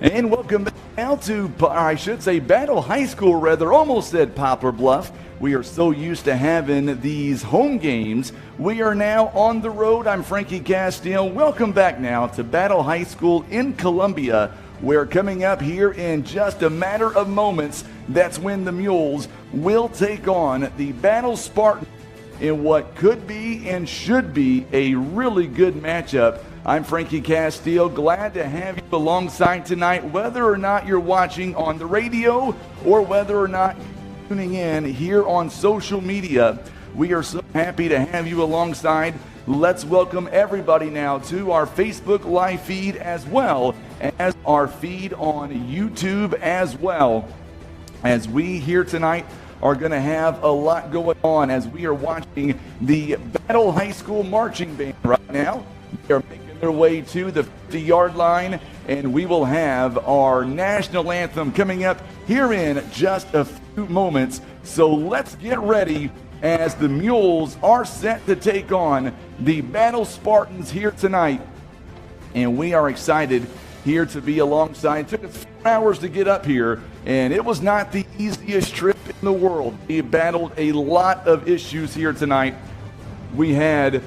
And welcome back now to, I should say, Battle High School, rather. Almost said Poplar Bluff. We are so used to having these home games. We are now on the road. I'm Frankie Castile. Welcome back now to Battle High School in Columbia, where coming up here in just a matter of moments, that's when the Mules will take on the Battle Spartans in what could be and should be a really good matchup. I'm Frankie Castile, glad to have you alongside tonight, whether or not you're watching on the radio or whether or not you're tuning in here on social media. We are so happy to have you alongside. Let's welcome everybody now to our Facebook live feed as well as our feed on YouTube as well. As we here tonight are going to have a lot going on as we are watching the Battle High School marching band right now. They are making their way to the 50-yard line, and we will have our national anthem coming up here in just a few moments. So let's get ready as the Mules are set to take on the Battle Spartans here tonight. And we are excited here to be alongside. It took us 4 hours to get up here, and it was not the easiest trip in the world. We battled a lot of issues here tonight. We had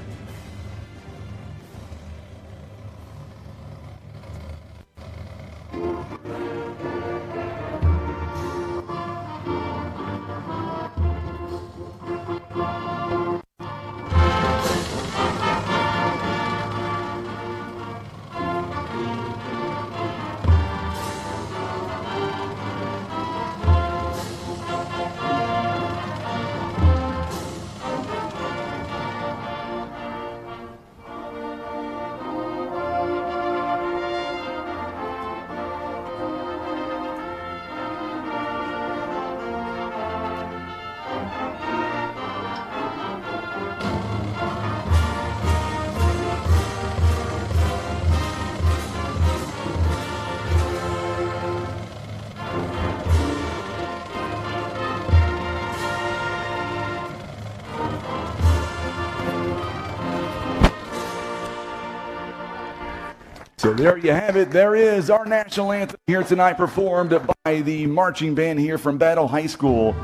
So there you have it. There is our national anthem here tonight, performed by the marching band here from Battle High School.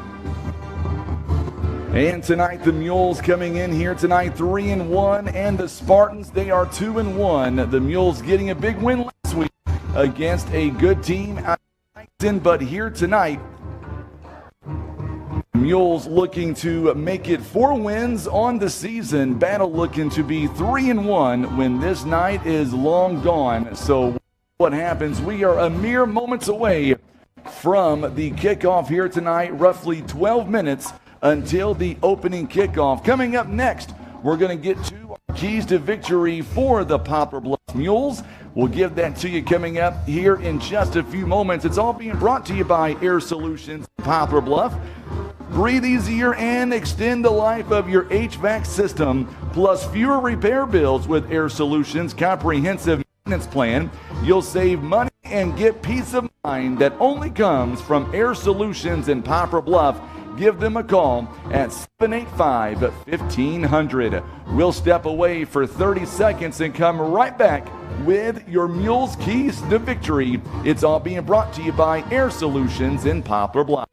And tonight, the Mules coming in here tonight 3-1, and the Spartans, they are 2-1. The Mules getting a big win last week against a good team out of Langston, but here tonight, Mules looking to make it 4 wins on the season. Battle looking to be 3-1 when this night is long gone. So what happens? We are a mere moments away from the kickoff here tonight, roughly 12 minutes until the opening kickoff. Coming up next, we're going to get to our keys to victory for the Poplar Bluff Mules. We'll give that to you coming up here in just a few moments. It's all being brought to you by Air Solutions Poplar Bluff. Breathe easier and extend the life of your HVAC system, plus fewer repair bills with Air Solutions Comprehensive Maintenance Plan. You'll save money and get peace of mind that only comes from Air Solutions in Poplar Bluff. Give them a call at 785-1500. We'll step away for 30 seconds and come right back with your Mules keys to victory. It's all being brought to you by Air Solutions in Poplar Bluff.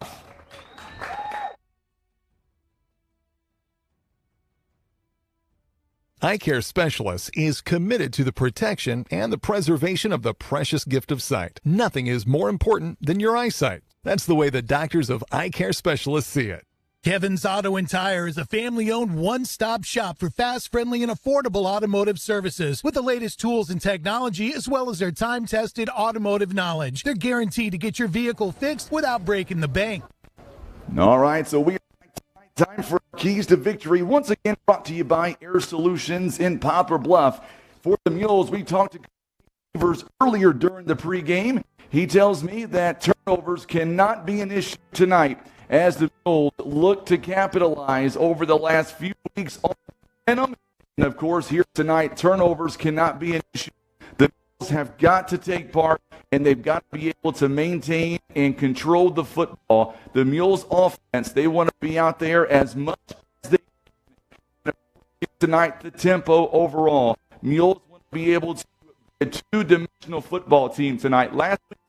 Eye Care Specialists is committed to the protection and the preservation of the precious gift of sight. Nothing is more important than your eyesight. That's the way the doctors of Eye Care Specialists see it. Kevin's Auto and Tire is a family-owned one-stop shop for fast, friendly, and affordable automotive services with the latest tools and technology, as well as their time-tested automotive knowledge. They're guaranteed to get your vehicle fixed without breaking the bank. All right, so we time for keys to victory, once again brought to you by Air Solutions in Poplar Bluff. For the Mules, we talked to Coach earlier during the pregame. He tells me that turnovers cannot be an issue tonight as the Mules look to capitalize over the last few weeks on momentum. And of course, here tonight, turnovers cannot be an issue. The Mules have got to take part, and they've got to be able to maintain and control the football. The Mules offense, they want to be out there as much as they can. Tonight, the tempo overall. Mules want to be able to be a two-dimensional football team tonight. Last week,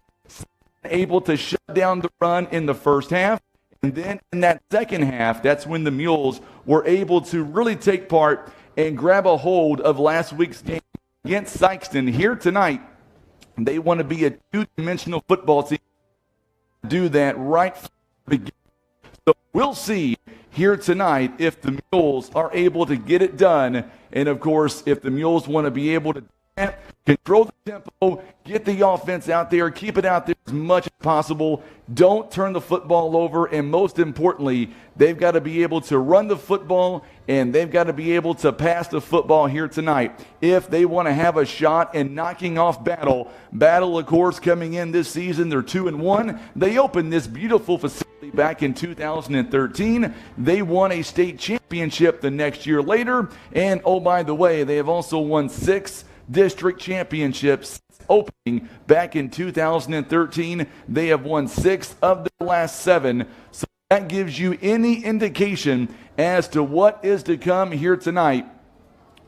able to shut down the run in the first half. And then in that second half, that's when the Mules were able to really take part and grab a hold of last week's game against Sykeston. Here tonight, they want to be a two-dimensional football team. Do that right from the beginning. So we'll see here tonight if the Mules are able to get it done. And, of course, if the Mules want to be able to control the tempo, get the offense out there, keep it out there as much as possible. Don't turn the football over. And most importantly, they've got to be able to run the football and they've got to be able to pass the football here tonight if they want to have a shot in knocking off Battle. Battle, of course, coming in this season, they're 2-1. They opened this beautiful facility back in 2013. They won a state championship the next year later. And, oh, by the way, they have also won 6 district championships opening back in 2013. They have won 6 of their last 7. So that gives you any indication as to what is to come here tonight.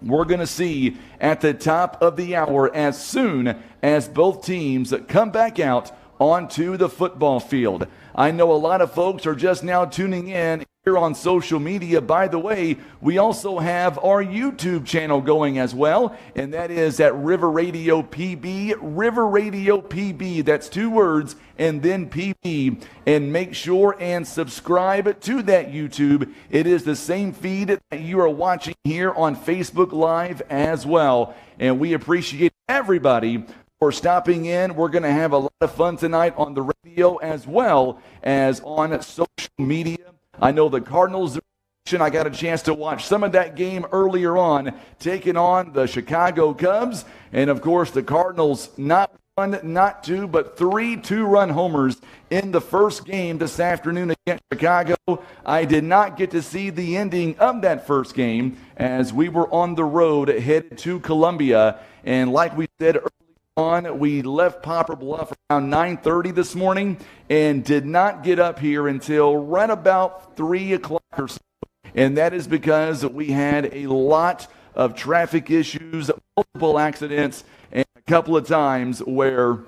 We're going to see at the top of the hour as soon as both teams come back out onto the football field. I know a lot of folks are just now tuning in here on social media. By the way, we also have our YouTube channel going as well, and that is at River Radio PB. River Radio PB, that's 2 words, and then PB. And make sure and subscribe to that YouTube. It is the same feed that you are watching here on Facebook Live as well. And we appreciate everybody for stopping in. We're going to have a lot of fun tonight on the radio as well as on social media. I know the Cardinals, I got a chance to watch some of that game earlier on, taking on the Chicago Cubs. And, of course, the Cardinals not 1, not 2, but 3 2-run homers in the first game this afternoon against Chicago. I did not get to see the ending of that first game as we were on the road headed to Columbia. And like we said earlier on, we left Poplar Bluff around 9:30 this morning and did not get up here until right about 3 o'clock or so. And that is because we had a lot of traffic issues, multiple accidents, and a couple of times where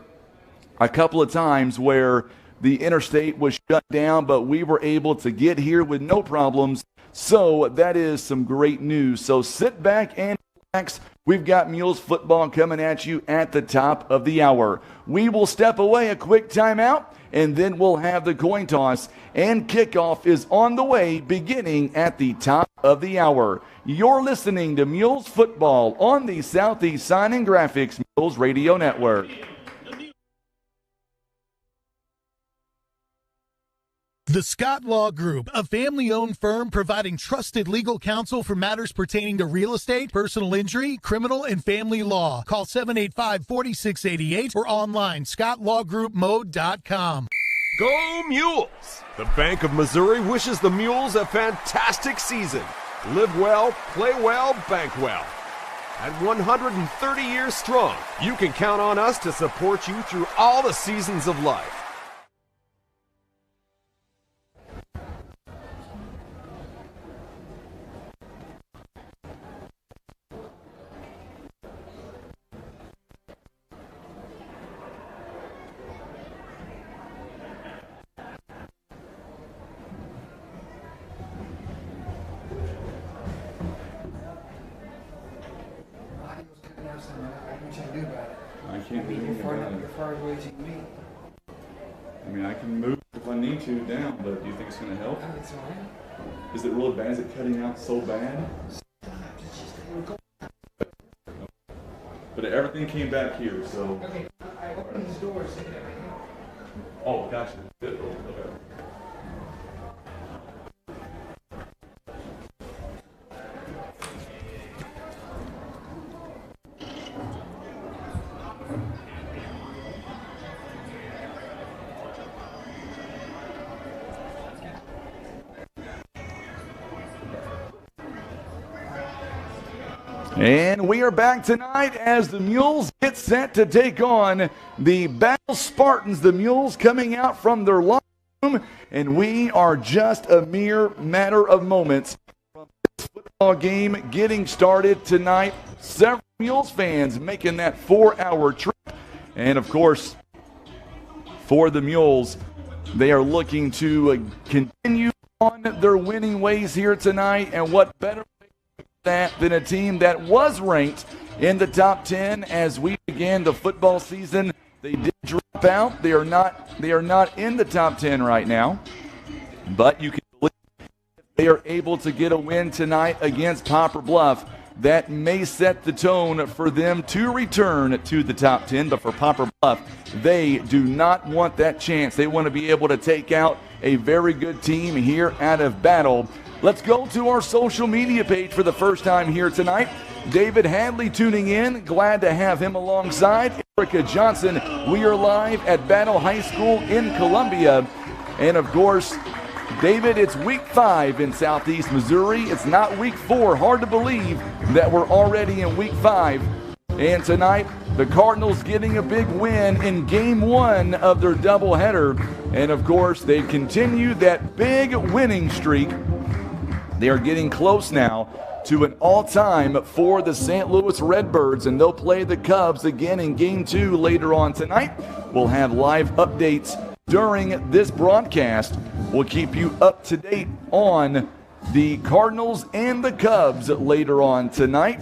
the interstate was shut down, but we were able to get here with no problems. So that is some great news. So sit back and relax. We've got Mules football coming at you at the top of the hour. We will step away, a quick timeout, and then we'll have the coin toss. And kickoff is on the way, beginning at the top of the hour. You're listening to Mules football on the Southeast Sign and Graphics Mules Radio Network. The Scott Law Group, a family-owned firm providing trusted legal counsel for matters pertaining to real estate, personal injury, criminal, and family law. Call 785-4688 or online, scottlawgroupmode.com. Go Mules! The Bank of Missouri wishes the Mules a fantastic season. Live well, play well, bank well. At 130 years strong, you can count on us to support you through all the seasons of life. I can't do anything about it. You're far away from me. I mean, I can move if I need to down, but do you think it's going to help? Oh, it's all right. Is it really bad? Is it cutting out so bad? Stop. It's just a little. But everything came back here, so. Okay, I opened this door so that Oh, gotcha. Good. Okay. And we are back tonight as the Mules get set to take on the Battle Spartans. The Mules coming out from their locker room, and we are just a mere matter of moments from this football game getting started tonight. Several Mules fans making that 4-hour trip. And, of course, for the Mules. They are looking to continue on their winning ways here tonight, and what better way than a team that was ranked in the top 10 as we began the football season. They did drop out. They are not in the top 10 right now, but you can believe if they are able to get a win tonight against Poplar Bluff, that may set the tone for them to return to the top 10. But for Poplar Bluff, they do not want that chance. They want to be able to take out a very good team here out of Battle. Let's go to our social media page for the first time here tonight. David Hadley tuning in. Glad to have him alongside. Erica Johnson, we are live at Battle High School in Columbia. And of course, David, it's week 5 in Southeast Missouri. It's not week 4. Hard to believe that we're already in week 5. And tonight, the Cardinals getting a big win in game 1 of their doubleheader. And of course, they continue that big winning streak. They are getting close now to an all-time for the St. Louis Redbirds, and they'll play the Cubs again in game 2 later on tonight. We'll have live updates during this broadcast. We'll keep you up to date on the Cardinals and the Cubs later on tonight.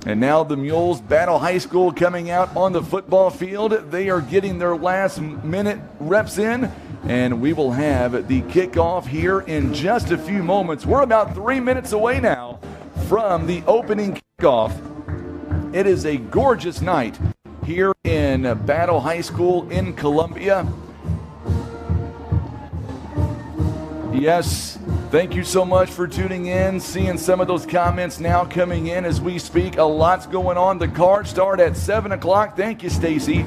And now the Mules, Battle High School, coming out on the football field. They are getting their last minute reps in, and we will have the kickoff here in just a few moments. We're about 3 minutes away now from the opening kickoff. It is a gorgeous night here in Battle High School in Columbia. Yes, thank you so much for tuning in. Seeing some of those comments now coming in as we speak. A lot's going on. The cards start at 7 o'clock. Thank you, Stacy.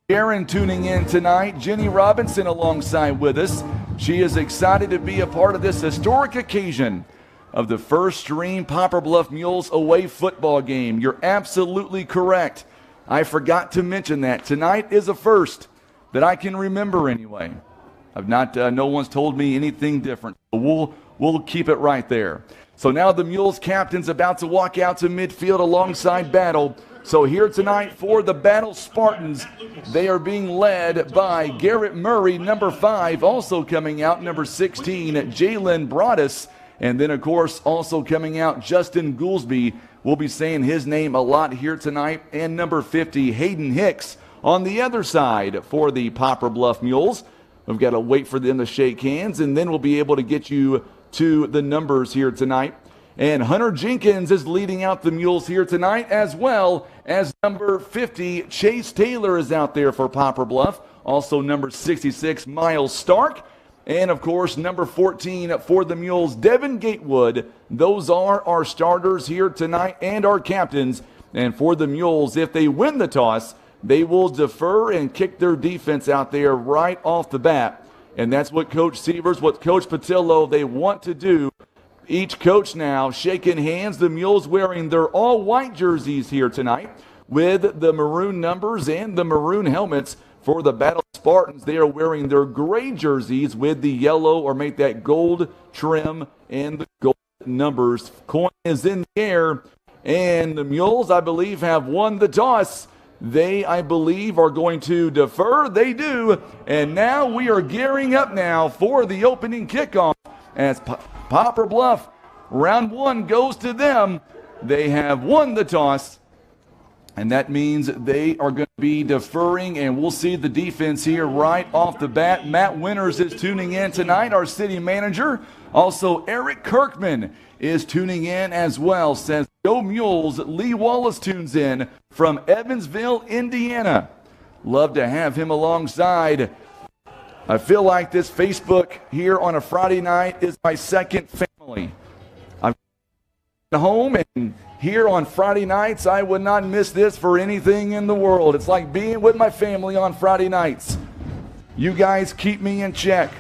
Aaron tuning in tonight. Jenny Robinson alongside with us. She is excited to be a part of this historic occasion of the first stream Poplar Bluff Mules away football game. You're absolutely correct. I forgot to mention that. Tonight is a first that I can remember anyway. I've not, no one's told me anything different. We'll keep it right there. So now the Mules captain's about to walk out to midfield alongside Battle. So here tonight for the Battle Spartans, they are being led by Garrett Murray, number 5, also coming out, number 16, Jalen Broadus, and then, of course, also coming out, Justin Goolsby. We'll be saying his name a lot here tonight, and number 50, Hayden Hicks. On the other side for the Poplar Bluff Mules, we've got to wait for them to shake hands, and then we'll be able to get you to the numbers here tonight. And Hunter Jenkins is leading out the Mules here tonight, as well as number 50, Chase Taylor is out there for Poplar Bluff. Also number 66, Miles Stark. And, of course, number 14 for the Mules, Devin Gatewood. Those are our starters here tonight and our captains. And for the Mules, if they win the toss, they will defer and kick their defense out there right off the bat. And that's what Coach Sievers, what Coach Patillo, they want to do. Each coach now shaking hands. The Mules wearing their all-white jerseys here tonight with the maroon numbers and the maroon helmets. For the Battle Spartans, they are wearing their gray jerseys with the yellow or make that gold trim and the gold numbers. Coin is in the air, and the Mules, I believe, have won the toss. They, I believe, are going to defer. They do. And now we are gearing up now for the opening kickoff as Poplar Bluff, round 1 goes to them. They have won the toss, and that means they are going to be deferring, and we'll see the defense here right off the bat. Matt Winters is tuning in tonight, our city manager. Also, Eric Kirkman is tuning in as well. Says, go Mules. Lee Wallace tunes in from Evansville, Indiana. Love to have him alongside. I feel like this Facebook here on a Friday night is my second family. I'm home, and here on Friday nights, I would not miss this for anything in the world. It's like being with my family on Friday nights. You guys keep me in check.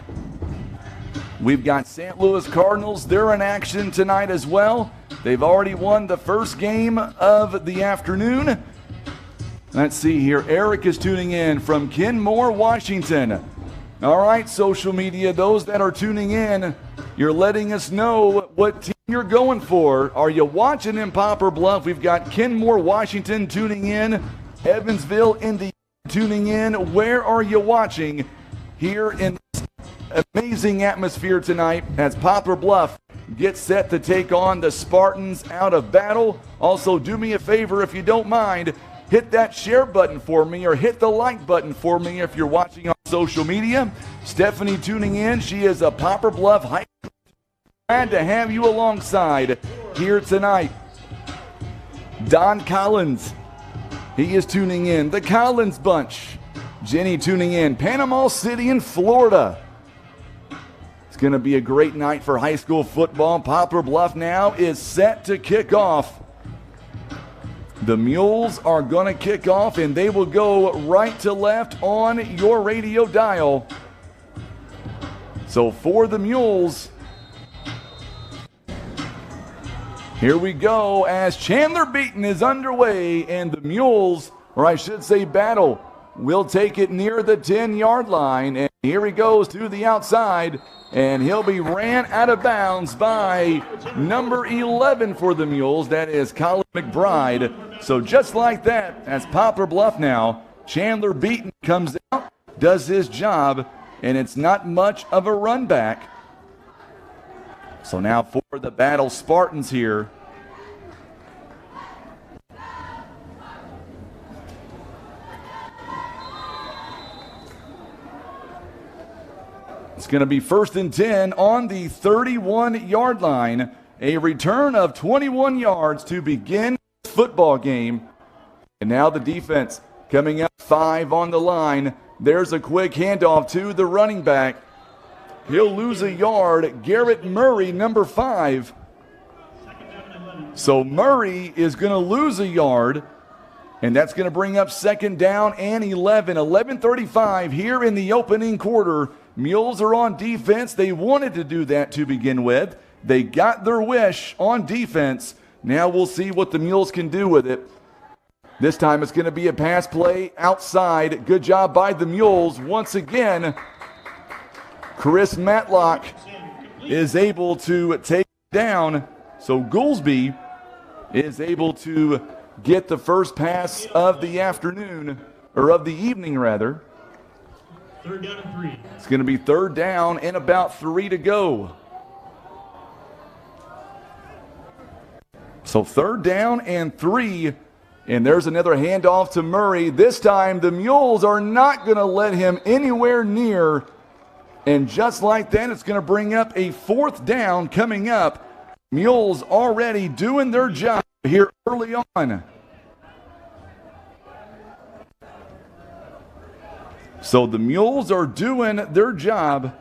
We've got St. Louis Cardinals. They're in action tonight as well. They've already won the first game of the afternoon. Let's see here. Eric is tuning in from Kenmore, Washington. All right, social media, those that are tuning in, you're letting us know what team you're going for. Are you watching in Poplar Bluff? We've got Kenmore, Washington tuning in, Evansville, Indiana, tuning in. Where are you watching here in this amazing atmosphere tonight as Poplar Bluff gets set to take on the Spartans out of battle? Also, do me a favor if you don't mind, hit that share button for me or hit the like button for me if you're watching on social media. Stephanie tuning in. She is a Poplar Bluff High School. Glad to have you alongside here tonight. Don Collins, he is tuning in. The Collins Bunch. Jenny tuning in. Panama City in Florida. It's going to be a great night for high school football. Poplar Bluff now is set to kick off. The Mules are going to kick off, and they will go right to left on your radio dial. So for the Mules, here we go as Chandler Beaton is underway, and the Mules, or I should say Battle, will take it near the 10-yard line. And here he goes to the outside, and he'll be ran out of bounds by number 11 for the Mules. That is Colin McBride. So just like that, as Poplar Bluff now, Chandler Beaton comes out, does his job, and it's not much of a run back. So now for the Battle Spartans here. It's going to be 1st and 10 on the 31-yard line. A return of 21 yards to begin the football game. And now the defense coming up 5 on the line. There's a quick handoff to the running back. He'll lose a yard. Garrett Murray, number 5. So Murray is going to lose a yard, and that's going to bring up 2nd down and 11. 11:35 here in the opening quarter. Mules are on defense. They wanted to do that to begin with. They got their wish on defense. Now we'll see what the Mules can do with it. This time it's going to be a pass play outside. Good job by the Mules. Once again, Chris Matlock is able to take it down. So Goolsby is able to get the first pass of the afternoon, or of the evening rather. 3rd down and 3. It's going to be 3rd down and about 3 to go. So 3rd down and 3. And there's another handoff to Murray. This time the Mules are not going to let him anywhere near. And just like that, it's going to bring up a 4th down coming up. Mules already doing their job here early on. So the Mules are doing their job.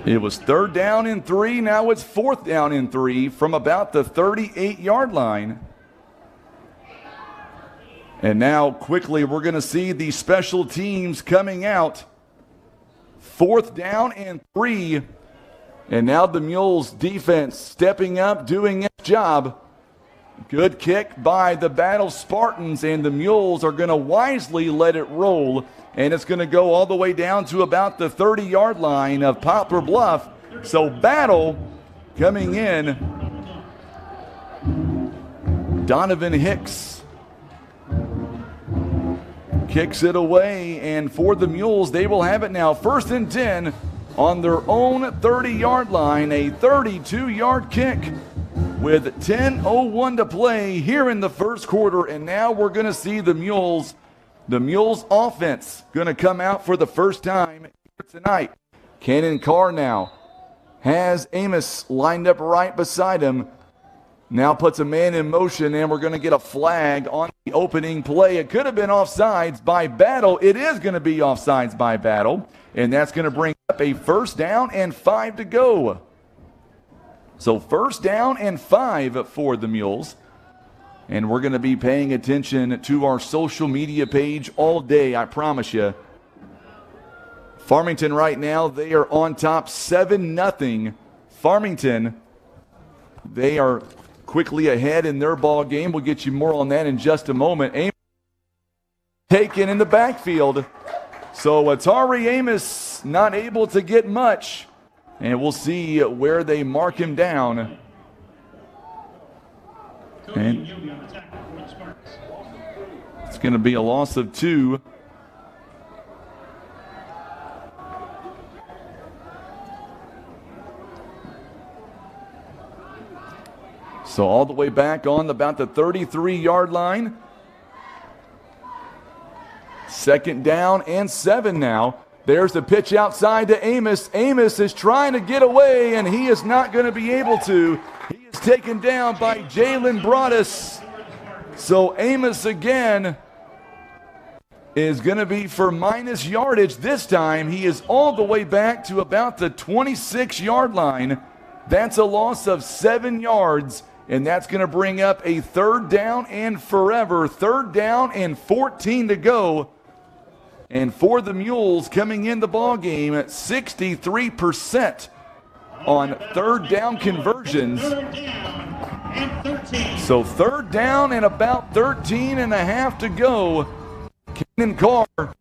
It was 3rd down and 3. Now it's 4th down and 3 from about the 38-yard line. And now quickly we're going to see the special teams coming out. 4th down and 3. And now the Mules defense stepping up, doing its job. Good kick by the Battle Spartans, and the Mules are going to wisely let it roll. And it's going to go all the way down to about the 30-yard line of Poplar Bluff. So Battle coming in. Donovan Hicks kicks it away, and for the Mules, they will have it now 1st and 10 on their own 30-yard line. A 32-yard kick with 10:01 to play here in the first quarter. And now we're going to see the Mules offense going to come out for the first time tonight. Cannon Carr now has Amos lined up right beside him. Now puts a man in motion, and we're going to get a flag on the opening play. It could have been offsides by Battle. It is going to be offsides by Battle, and that's going to bring up a 1st down and 5 to go. So 1st down and 5 for the Mules. And we're going to be paying attention to our social media page all day, I promise you. Farmington right now, they are on top 7-0. Farmington, they are quickly ahead in their ball game. We'll get you more on that in just a moment. Amos taken in the backfield. So Atari Amos not able to get much. And we'll see where they mark him down. And It's going to be a loss of 2. So all the way back on about the 33-yard line. 2nd down and 7 now. There's the pitch outside to Amos. Amos is trying to get away, and he is not going to be able to. He is taken down by Jalen Broadus. So Amos again is going to be for minus yardage this time. He is all the way back to about the 26-yard line. That's a loss of 7 yards, and that's going to bring up a 3rd down and forever. 3rd down and 14 to go. And for the Mules coming in the ball game at 63% on 3rd down conversions. So 3rd down and about 13 and a half to go. Cannon Carr,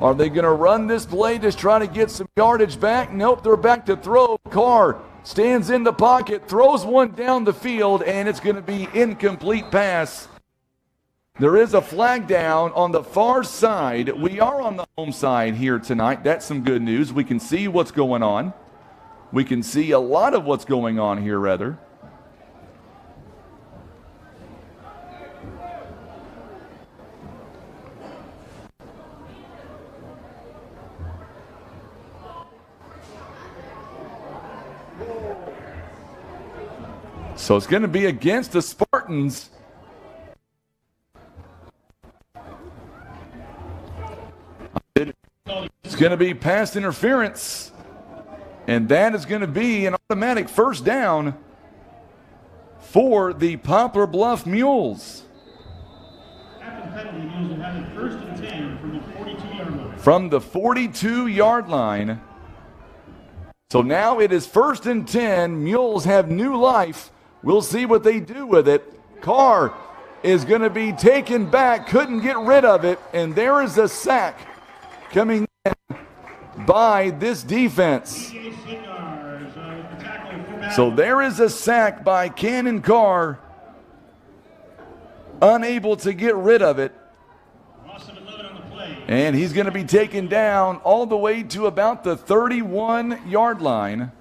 are they going to run this play to try to get some yardage back? Nope, they're back to throw. Carr stands in the pocket, throws one down the field, and it's going to be incomplete pass. There is a flag down on the far side. We are on the home side here tonight. That's some good news. We can see what's going on. We can see a lot of what's going on here, rather. So it's going to be against the Spartans. It's going to be pass interference, and that is going to be an automatic 1st down for the Poplar Bluff Mules. After the penalty, the Mules will have it 1st and 10 from the 42-yard line. From the 42-yard line. So now it is 1st and 10. Mules have new life. We'll see what they do with it. Carr is going to be taken back, couldn't get rid of it, and there is a sack coming in by this defense. So there is a sack by Cannon Carr, unable to get rid of it. And he's going to be taken down all the way to about the 31-yard line.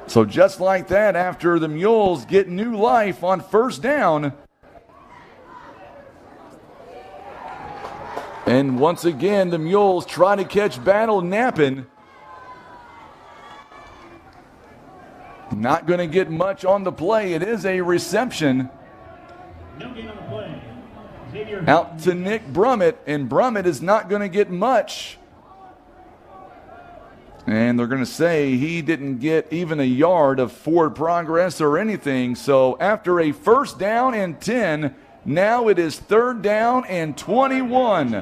So just like that, after the Mules get new life on 1st down. And once again, the Mules try to catch Battle napping. Not going to get much on the play. It is a reception. No gain on the play. Out to Nick Brummett, and Brummett is not going to get much. And they're going to say he didn't get even a yard of forward progress or anything. So after a 1st down and 10, now it is 3rd down and 21.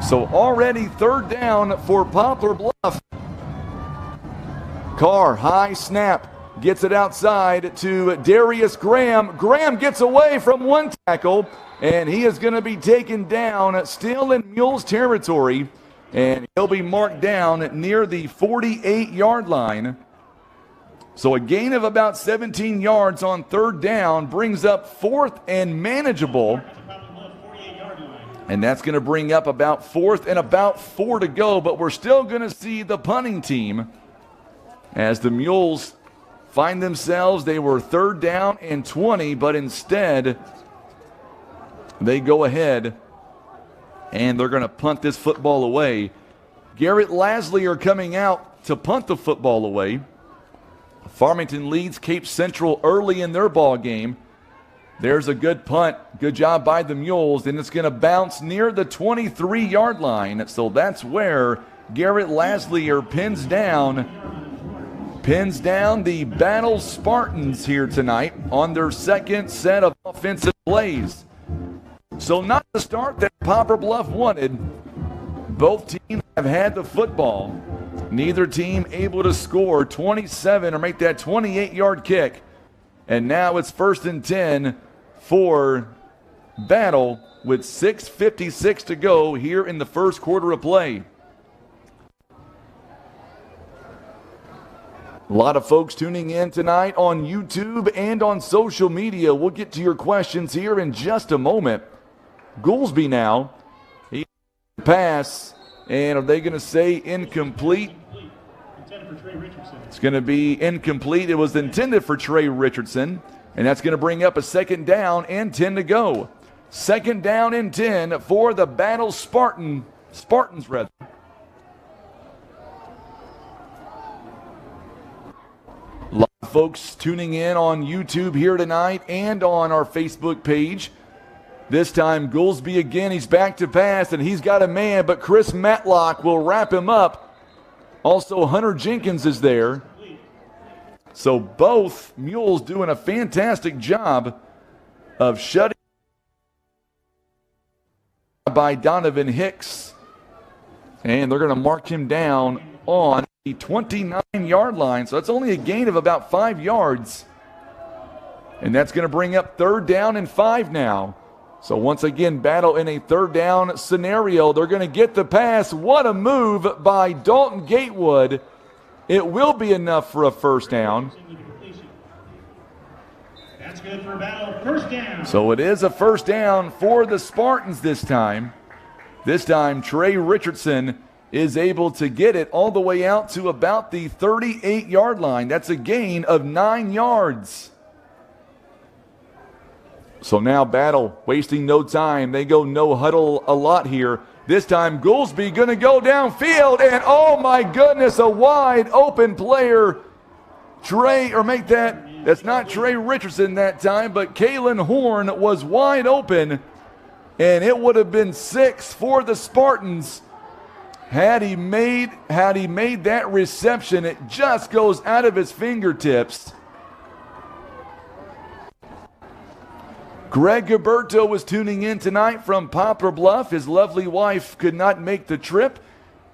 So already 3rd down for Poplar Bluff. Carr, high snap, gets it outside to Darius Graham. Graham gets away from one tackle, and he is going to be taken down still in Mules territory. And he'll be marked down near the 48-yard line. So a gain of about 17 yards on 3rd down brings up 4th and manageable. And that's going to bring up about 4th and about 4 to go. But we're still going to see the punting team as the Mules find themselves. They were 3rd down and 20, but instead they go ahead and they're going to punt this football away. Garrett Lasley are coming out to punt the football away. Farmington leads Cape Central early in their ball game. There's a good punt. Good job by the Mules, and it's going to bounce near the 23-yard line. So that's where Garrett Lasley pins down the Battle Spartans here tonight on their 2nd set of offensive plays. So not the start that Poplar Bluff wanted. Both teams have had the football. Neither team able to score 27 or make that 28-yard kick. And now it's 1st and 10 for Battle with 6:56 to go here in the 1st quarter of play. A lot of folks tuning in tonight on YouTube and on social media. We'll get to your questions here in just a moment. Goolsby now. He pass. And are they going to say incomplete? It's going to be incomplete. It was intended for Trey Richardson. And that's going to bring up a 2nd down and 10 to go. 2nd down and 10 for the Battle Spartans. A lot of folks tuning in on YouTube here tonight and on our Facebook page. This time, Goolsby again. He's back to pass, and he's got a man, but Chris Matlock will wrap him up. Also, Hunter Jenkins is there. So both Mules doing a fantastic job of shutting by Donovan Hicks. And they're going to mark him down on the 29-yard line. So that's only a gain of about 5 yards. And that's going to bring up 3rd down and 5 now. So once again, Battle in a 3rd down scenario. They're going to get the pass. What a move by Dalton Gatewood. It will be enough for a 1st down. That's good for Battle. 1st down. So it is a 1st down for the Spartans this time. This time, Trey Richardson is able to get it all the way out to about the 38-yard line. That's a gain of 9 yards. So now Battle wasting no time. They go no huddle a lot here. This time Goolsby going to go downfield, and oh my goodness, a wide open player. That's not Trey Richardson that time, but Kalen Horn was wide open, and it would have been 6 for the Spartans had he made that reception. It just goes out of his fingertips. Greg Gilberto was tuning in tonight from Poplar Bluff. His lovely wife could not make the trip.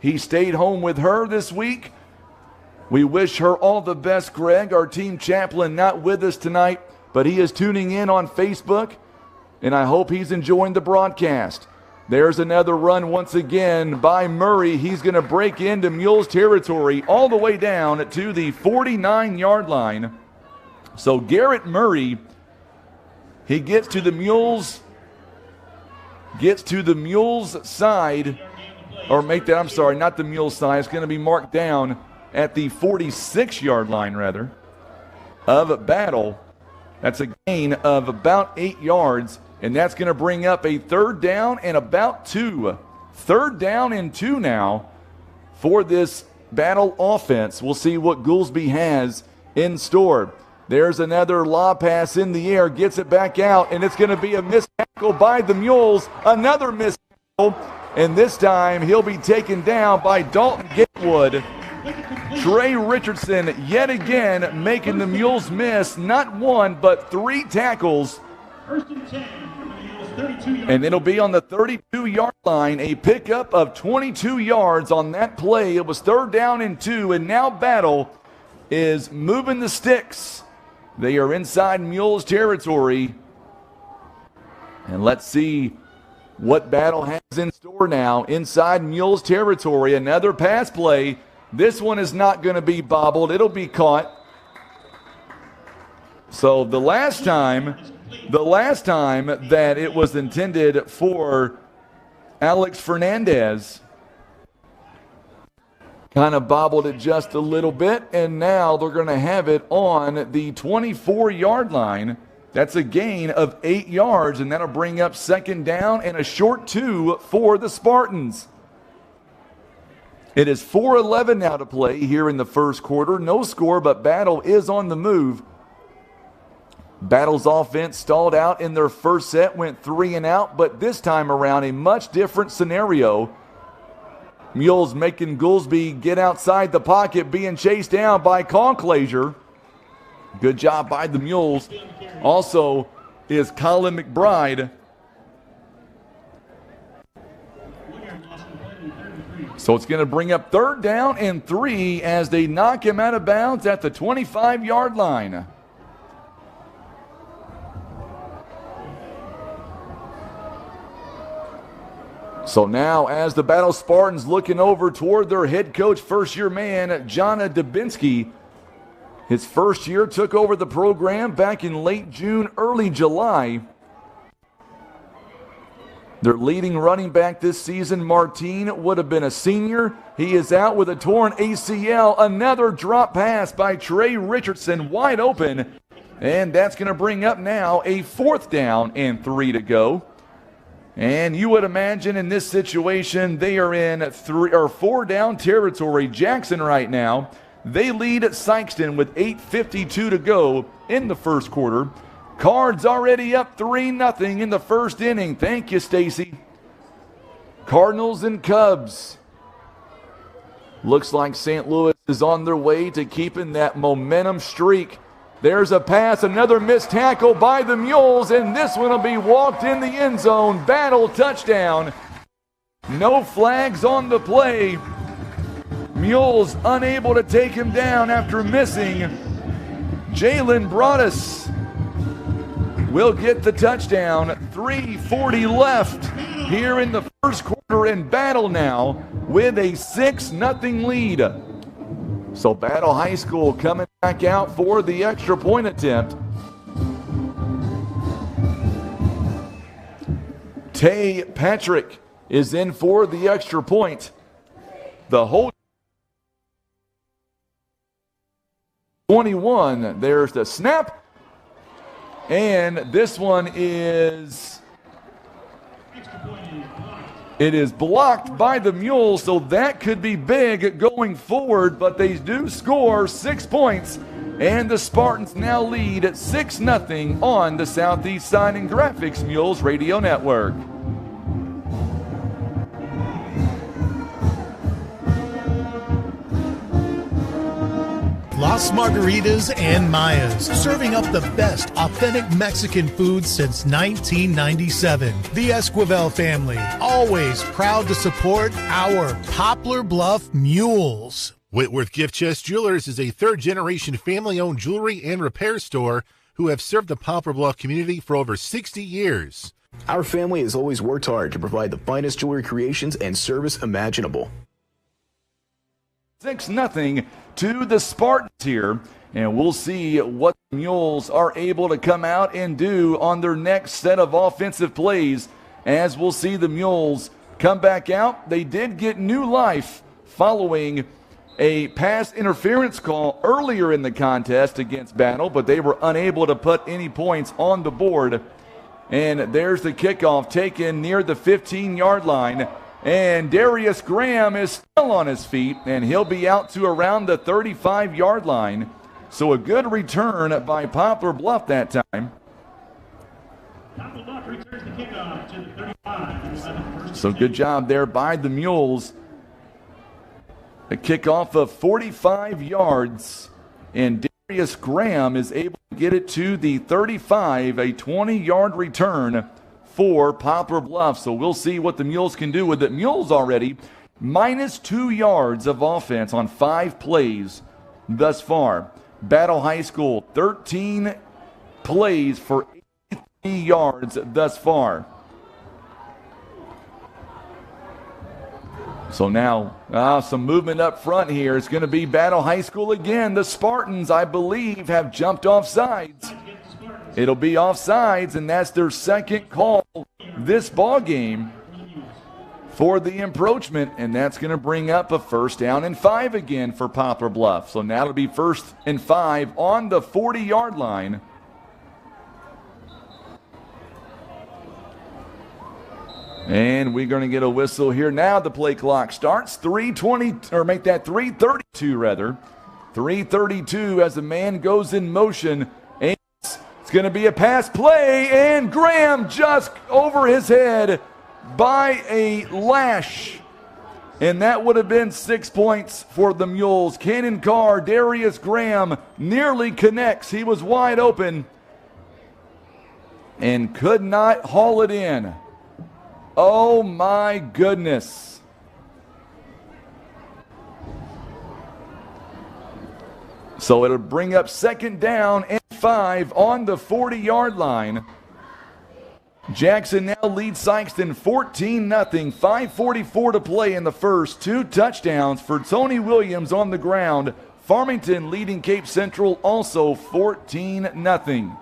He stayed home with her this week. We wish her all the best, Greg. Our team chaplain not with us tonight, but he is tuning in on Facebook, and I hope he's enjoying the broadcast. There's another run once again by Murray. He's going to break into Mules territory all the way down to the 49-yard line. So Garrett Murray, he gets to the Mules side, or make that, I'm sorry, not the Mules side. It's going to be marked down at the 46-yard line, rather, of Battle. That's a gain of about 8 yards, and that's going to bring up a 3rd down and about 2. 3rd down and 2 now for this Battle offense. We'll see what Goolsby has in store. There's another lob pass in the air, gets it back out, and it's going to be a missed tackle by the Mules. Another missed tackle, and this time he'll be taken down by Dalton Gatewood. Trey Richardson yet again making the Mules miss not 1 but 3 tackles. 1st and 10 from the Mules, 32 and it'll be on the 32-yard line, a pickup of 22 yards on that play. It was 3rd down and 2, and now Battle is moving the sticks. They are inside Mules territory. And let's see what Battle has in store now inside Mules territory. Another pass play. This one is not going to be bobbled. It'll be caught. So the last time that it was intended for Alex Fernandez, kind of bobbled it just a little bit, and now they're going to have it on the 24-yard line. That's a gain of 8 yards, and that'll bring up 2nd down and a short 2 for the Spartans. It is 4:11 now to play here in the 1st quarter. No score, but Battle is on the move. Battle's offense stalled out in their first set, went 3 and out, but this time around a much different scenario. Mules making Goolsby get outside the pocket, being chased down by Conclaser. Good job by the Mules. Also is Colin McBride. So it's going to bring up 3rd down and 3 as they knock him out of bounds at the 25-yard line. So now as the Battle Spartans looking over toward their head coach, first-year man, Jonna Dubinsky, His first year, took over the program back in late June, early July. Their leading running back this season, Martin, would have been a senior. He is out with a torn ACL. Another drop pass by Trey Richardson, wide open. And that's going to bring up now a 4th down and 3 to go. And you would imagine in this situation, they are in 3 or 4 down territory. Jackson right now, they lead at Sykeston with 8:52 to go in the first quarter. Cards already up 3-0 in the first inning. Thank you, Stacy. Cardinals and Cubs. Looks like St. Louis is on their way to keeping that momentum streak. There's a pass, another missed tackle by the Mules, and this one will be walked in the end zone. Battle touchdown. No flags on the play. Mules unable to take him down after missing. Jalen Broadus will get the touchdown. 3:40 left here in the first quarter, and Battle now with a 6-0 lead. So Battle High School coming back out for the extra point attempt. Tay Patrick is in for the extra point. The whole 21, there's the snap. And this one is, it is blocked by the Mules, so that could be big going forward, but they do score 6 points, and the Spartans now lead at 6-0 on the Southeast Sign and Graphics Mules Radio Network. Las Margaritas and Mayas, serving up the best authentic Mexican food since 1997. The Esquivel family, always proud to support our Poplar Bluff Mules. Whitworth Gift Chest Jewelers is a third-generation family-owned jewelry and repair store who have served the Poplar Bluff community for over 60 years. Our family has always worked hard to provide the finest jewelry creations and service imaginable. 6-0 to the Spartans here, and we'll see what the Mules are able to come out and do on their next set of offensive plays, as we'll see the Mules come back out. They did get new life following a pass interference call earlier in the contest against Battle, but they were unable to put any points on the board. And there's the kickoff taken near the 15-yard line. And Darius Graham is still on his feet, and he'll be out to around the 35-yard line. So a good return by Poplar Bluff that time. Poplar Bluff returns the kickoff to the 35. So good job there by the Mules. A kickoff of 45 yards, and Darius Graham is able to get it to the 35, a 20-yard return for Poplar Bluff. So we'll see what the Mules can do with it. Mules already -2 yards of offense on 5 plays thus far. Battle High School, 13 plays for 83 yards thus far. So now some movement up front here. It's going to be Battle High School again. The Spartans, I believe, have jumped off sides. It'll be offsides, and that's their second call this ball game for the encroachment, and that's going to bring up a 1st down and 5 again for Poplar Bluff. So now it'll be 1st and 5 on the 40-yard line. And we're going to get a whistle here. Now the play clock starts. 3:20, or make that 3:32 rather. 3:32 as the man goes in motion. It's going to be a pass play, and Graham just over his head by a lash. And that would have been 6 points for the Mules. Cannon Carr, Darius Graham nearly connects. He was wide open and could not haul it in. Oh my goodness. So it'll bring up 2nd down and 5 on the 40-yard line. Jackson now leads Sykeston 14-0. 5:44 to play in the first. 2 touchdowns for Tony Williams on the ground Farmington leading Cape Central also 14-0.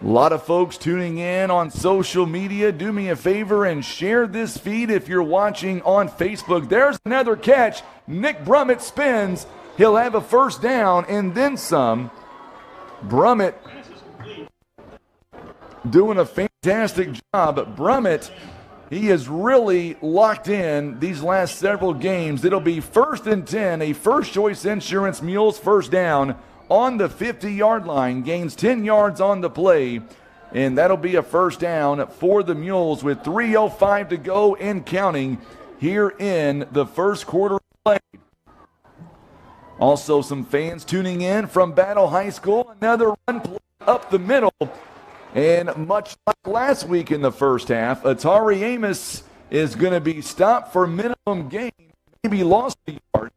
A lot of folks tuning in on social media. Do me a favor and share this feed if you're watching on Facebook. There's another catch. Nick Brummett spins. He'll have a first down and then some. Brummett doing a fantastic job. Brummett, he is really locked in these last several games. It'll be 1st and 10, a First Choice Insurance Mules first down on the 50-yard line. Gains 10 yards on the play, and that'll be a first down for the Mules with 3:05 to go and counting here in the first quarter of play. Also some fans tuning in from Battle High School. Another run play up the middle. And much like last week in the first half, Atari Amos is going to be stopped for minimum gain. Maybe lost a yard.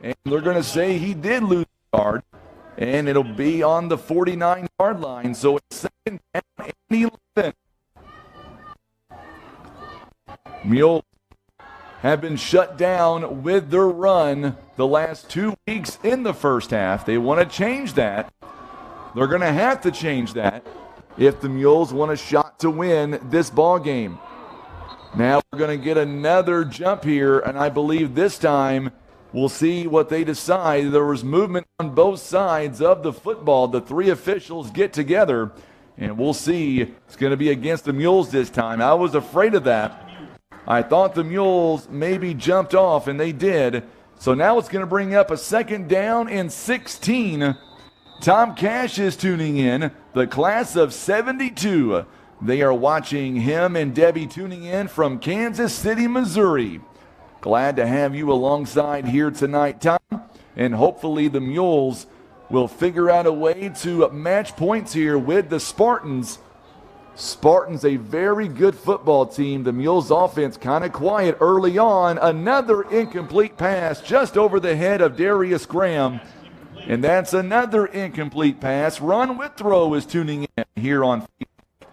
And they're going to say he did lose a yard. And it'll be on the 49-yard line. So it's second down and 11. Mules have been shut down with their run the last 2 weeks in the first half. They want to change that. They're going to have to change that if the Mules want a shot to win this ball game. Now we're going to get another jump here, and I believe this time we'll see what they decide. There was movement on both sides of the football. The three officials get together, and we'll see. It's going to be against the Mules this time. I was afraid of that. I thought the Mules maybe jumped off, and they did. So now it's going to bring up a second down and 16. Tom Cash is tuning in, the class of 72. They are watching him and Debbie tuning in from Kansas City, Missouri. Glad to have you alongside here tonight, Tom. And hopefully the Mules will figure out a way to match points here with the Spartans. Spartans, a very good football team. The Mules offense kind of quiet early on. Another incomplete pass just over the head of Darius Graham. And that's another incomplete pass. Ron Withrow is tuning in here on Facebook.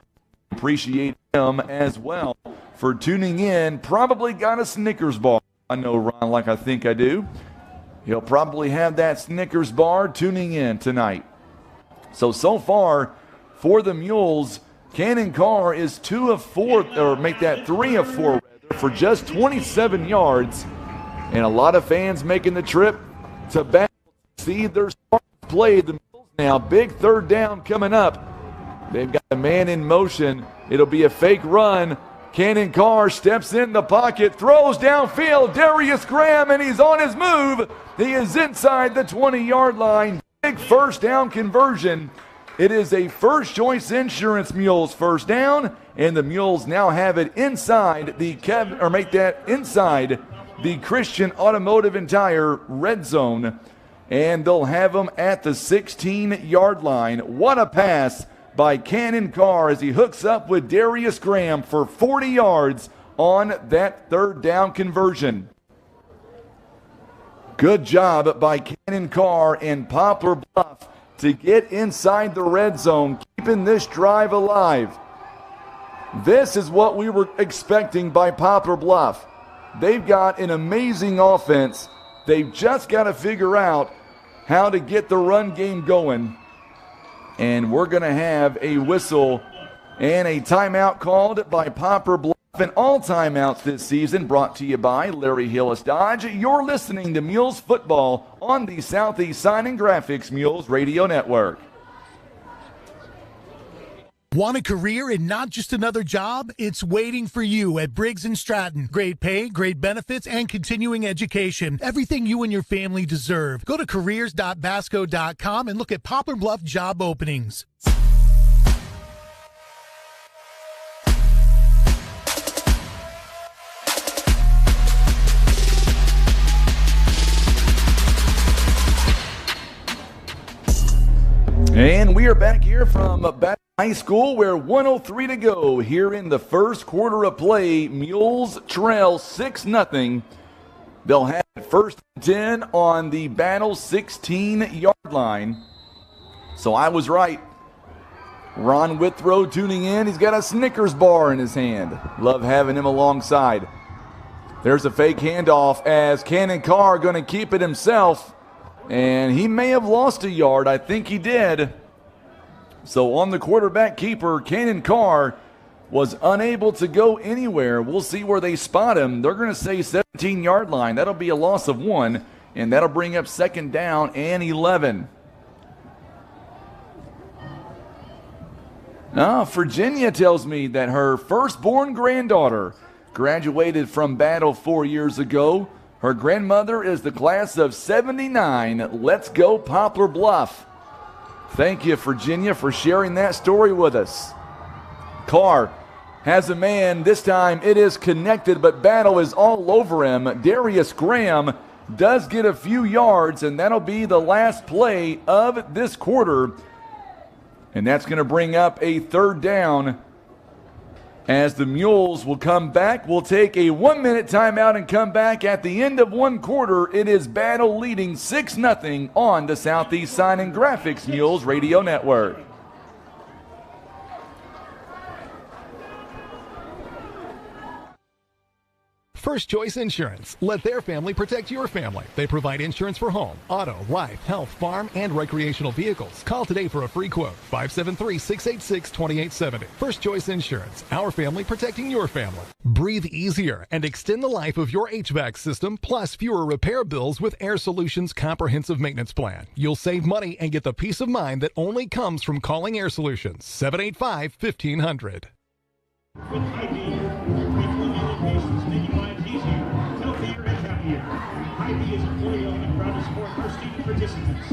Appreciate him as well for tuning in. Probably got a Snickers bar. I know Ron like I think I do. He'll probably have that Snickers bar tuning in tonight. So far for the Mules, Cannon Carr is 2 of 4, or make that 3 of 4 for just 27 yards. And a lot of fans making the trip to Battle. See their Spartans play the Mules now. Big third down coming up. They've got a man in motion. It'll be a fake run. Cannon Carr steps in the pocket, throws downfield. Darius Graham, and he's on his move. He is inside the 20-yard line. Big first down conversion. It is a First Choice Insurance Mules first down, and the Mules now have it inside the inside the Christian Automotive and Tire red zone. And they'll have them at the 16-yard line. What a pass by Cannon Carr as he hooks up with Darius Graham for 40 yards on that third down conversion. Good job by Cannon Carr and Poplar Bluff to get inside the red zone, keeping this drive alive. This is what we were expecting by Poplar Bluff. They've got an amazing offense. They've just got to figure out how to get the run game going. And we're going to have a whistle and a timeout called by Poplar Bluff. And all timeouts this season brought to you by Larry Hillis Dodge. You're listening to Mules Football on the Southeast Sign and Graphics Mules Radio Network. Want a career and not just another job? It's waiting for you at Briggs & Stratton. Great pay, great benefits, and continuing education. Everything you and your family deserve. Go to careers.basco.com and look at Poplar Bluff job openings. And we are back here from Battle High School where 1:03 to go here in the first quarter of play. Mules trail 6-0. They'll have it 1st and 10 on the Battle 16-yard line. So I was right. Ron Withrow tuning in. He's got a Snickers bar in his hand. Love having him alongside. There's a fake handoff as Cannon Carr going to keep it himself. And he may have lost a yard. I think he did. So on the quarterback keeper, Cannon Carr was unable to go anywhere. We'll see where they spot him. They're going to say 17-yard line. That'll be a loss of 1, and that'll bring up 2nd down and 11. Now, Virginia tells me that her firstborn granddaughter graduated from Battle 4 years ago. Her grandmother is the class of 79. Let's go Poplar Bluff. Thank you, Virginia, for sharing that story with us. Carr has a man. This time it is connected, but Battle is all over him. Darius Graham does get a few yards, and that'll be the last play of this quarter. And that's going to bring up a 3rd down as the Mules will come back. We'll take a 1-minute timeout and come back at the end of 1 quarter. It is Battle leading 6-0 on the Southeast Sign and Graphics Mules Radio Network. First Choice Insurance. Let their family protect your family. They provide insurance for home, auto, life, health, farm, and recreational vehicles. Call today for a free quote. 573-686-2870. First Choice Insurance. Our family protecting your family. Breathe easier and extend the life of your HVAC system, plus fewer repair bills with Air Solutions Comprehensive Maintenance Plan. You'll save money and get the peace of mind that only comes from calling Air Solutions. 785-1500. With ID, patients making lives easier, healthier, and happier. ID is employee-owned and proud to support our student participants.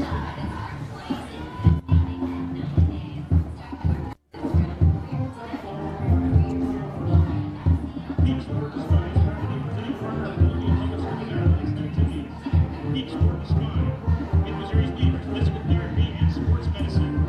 Geek Sport is Fine is proud to be presenting partner of Milwaukee Public Service Airlines and activities. Geek Sport is Fine, in Missouri's leader in physical therapy and sports medicine.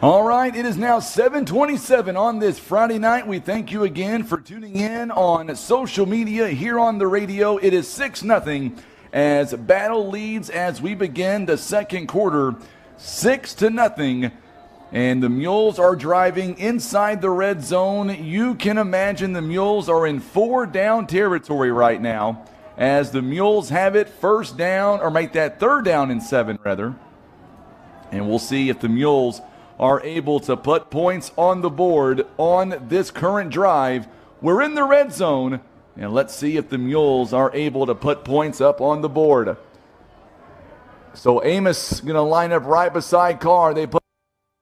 All right, it is now 7:27 on this Friday night. We thank you again for tuning in on social media, here on the radio. It is 6-0 as Battle leads as we begin the 2nd quarter, 6-0. And the Mules are driving inside the red zone. You can imagine the Mules are in 4-down territory right now as the Mules have it 1st down, or make that 3rd down and 7 rather. And we'll see if the Mules are able to put points on the board on this current drive. We're in the red zone, and let's see if the Mules are able to put points up on the board. So Amos going to line up right beside Carr. They put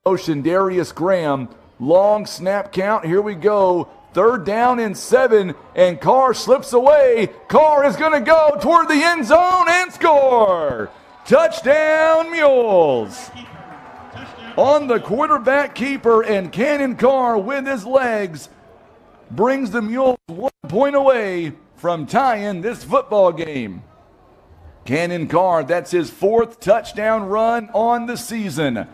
in motion Darius Graham. Long snap count. Here we go. 3rd down and 7, and Carr slips away. Carr is going to go toward the end zone and score. Touchdown, Mules. On the quarterback keeper, and Cannon Carr with his legs brings the Mules 1 point away from tying this football game. Cannon Carr, that's his 4th touchdown run on the season.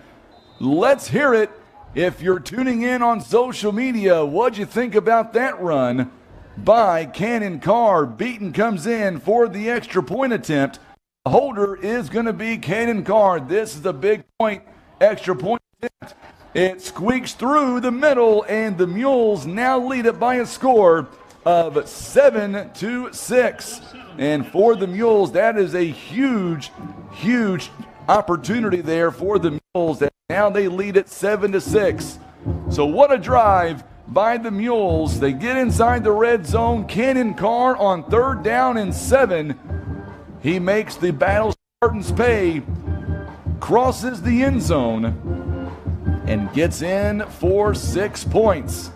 Let's hear it. If you're tuning in on social media, what'd you think about that run by Cannon Carr? Beaton comes in for the extra point attempt. The holder is going to be Cannon Carr. This is a big point. Extra point attempt. It squeaks through the middle, and the Mules now lead it by a score of 7-6. And for the Mules, that is a huge, huge opportunity there for the Mules. And now they lead it 7-6. So what a drive by the Mules. They get inside the red zone. Cannon Carr on 3rd down and 7. He makes the Battle Spartans pay. Crosses the end zone and gets in for 6 points.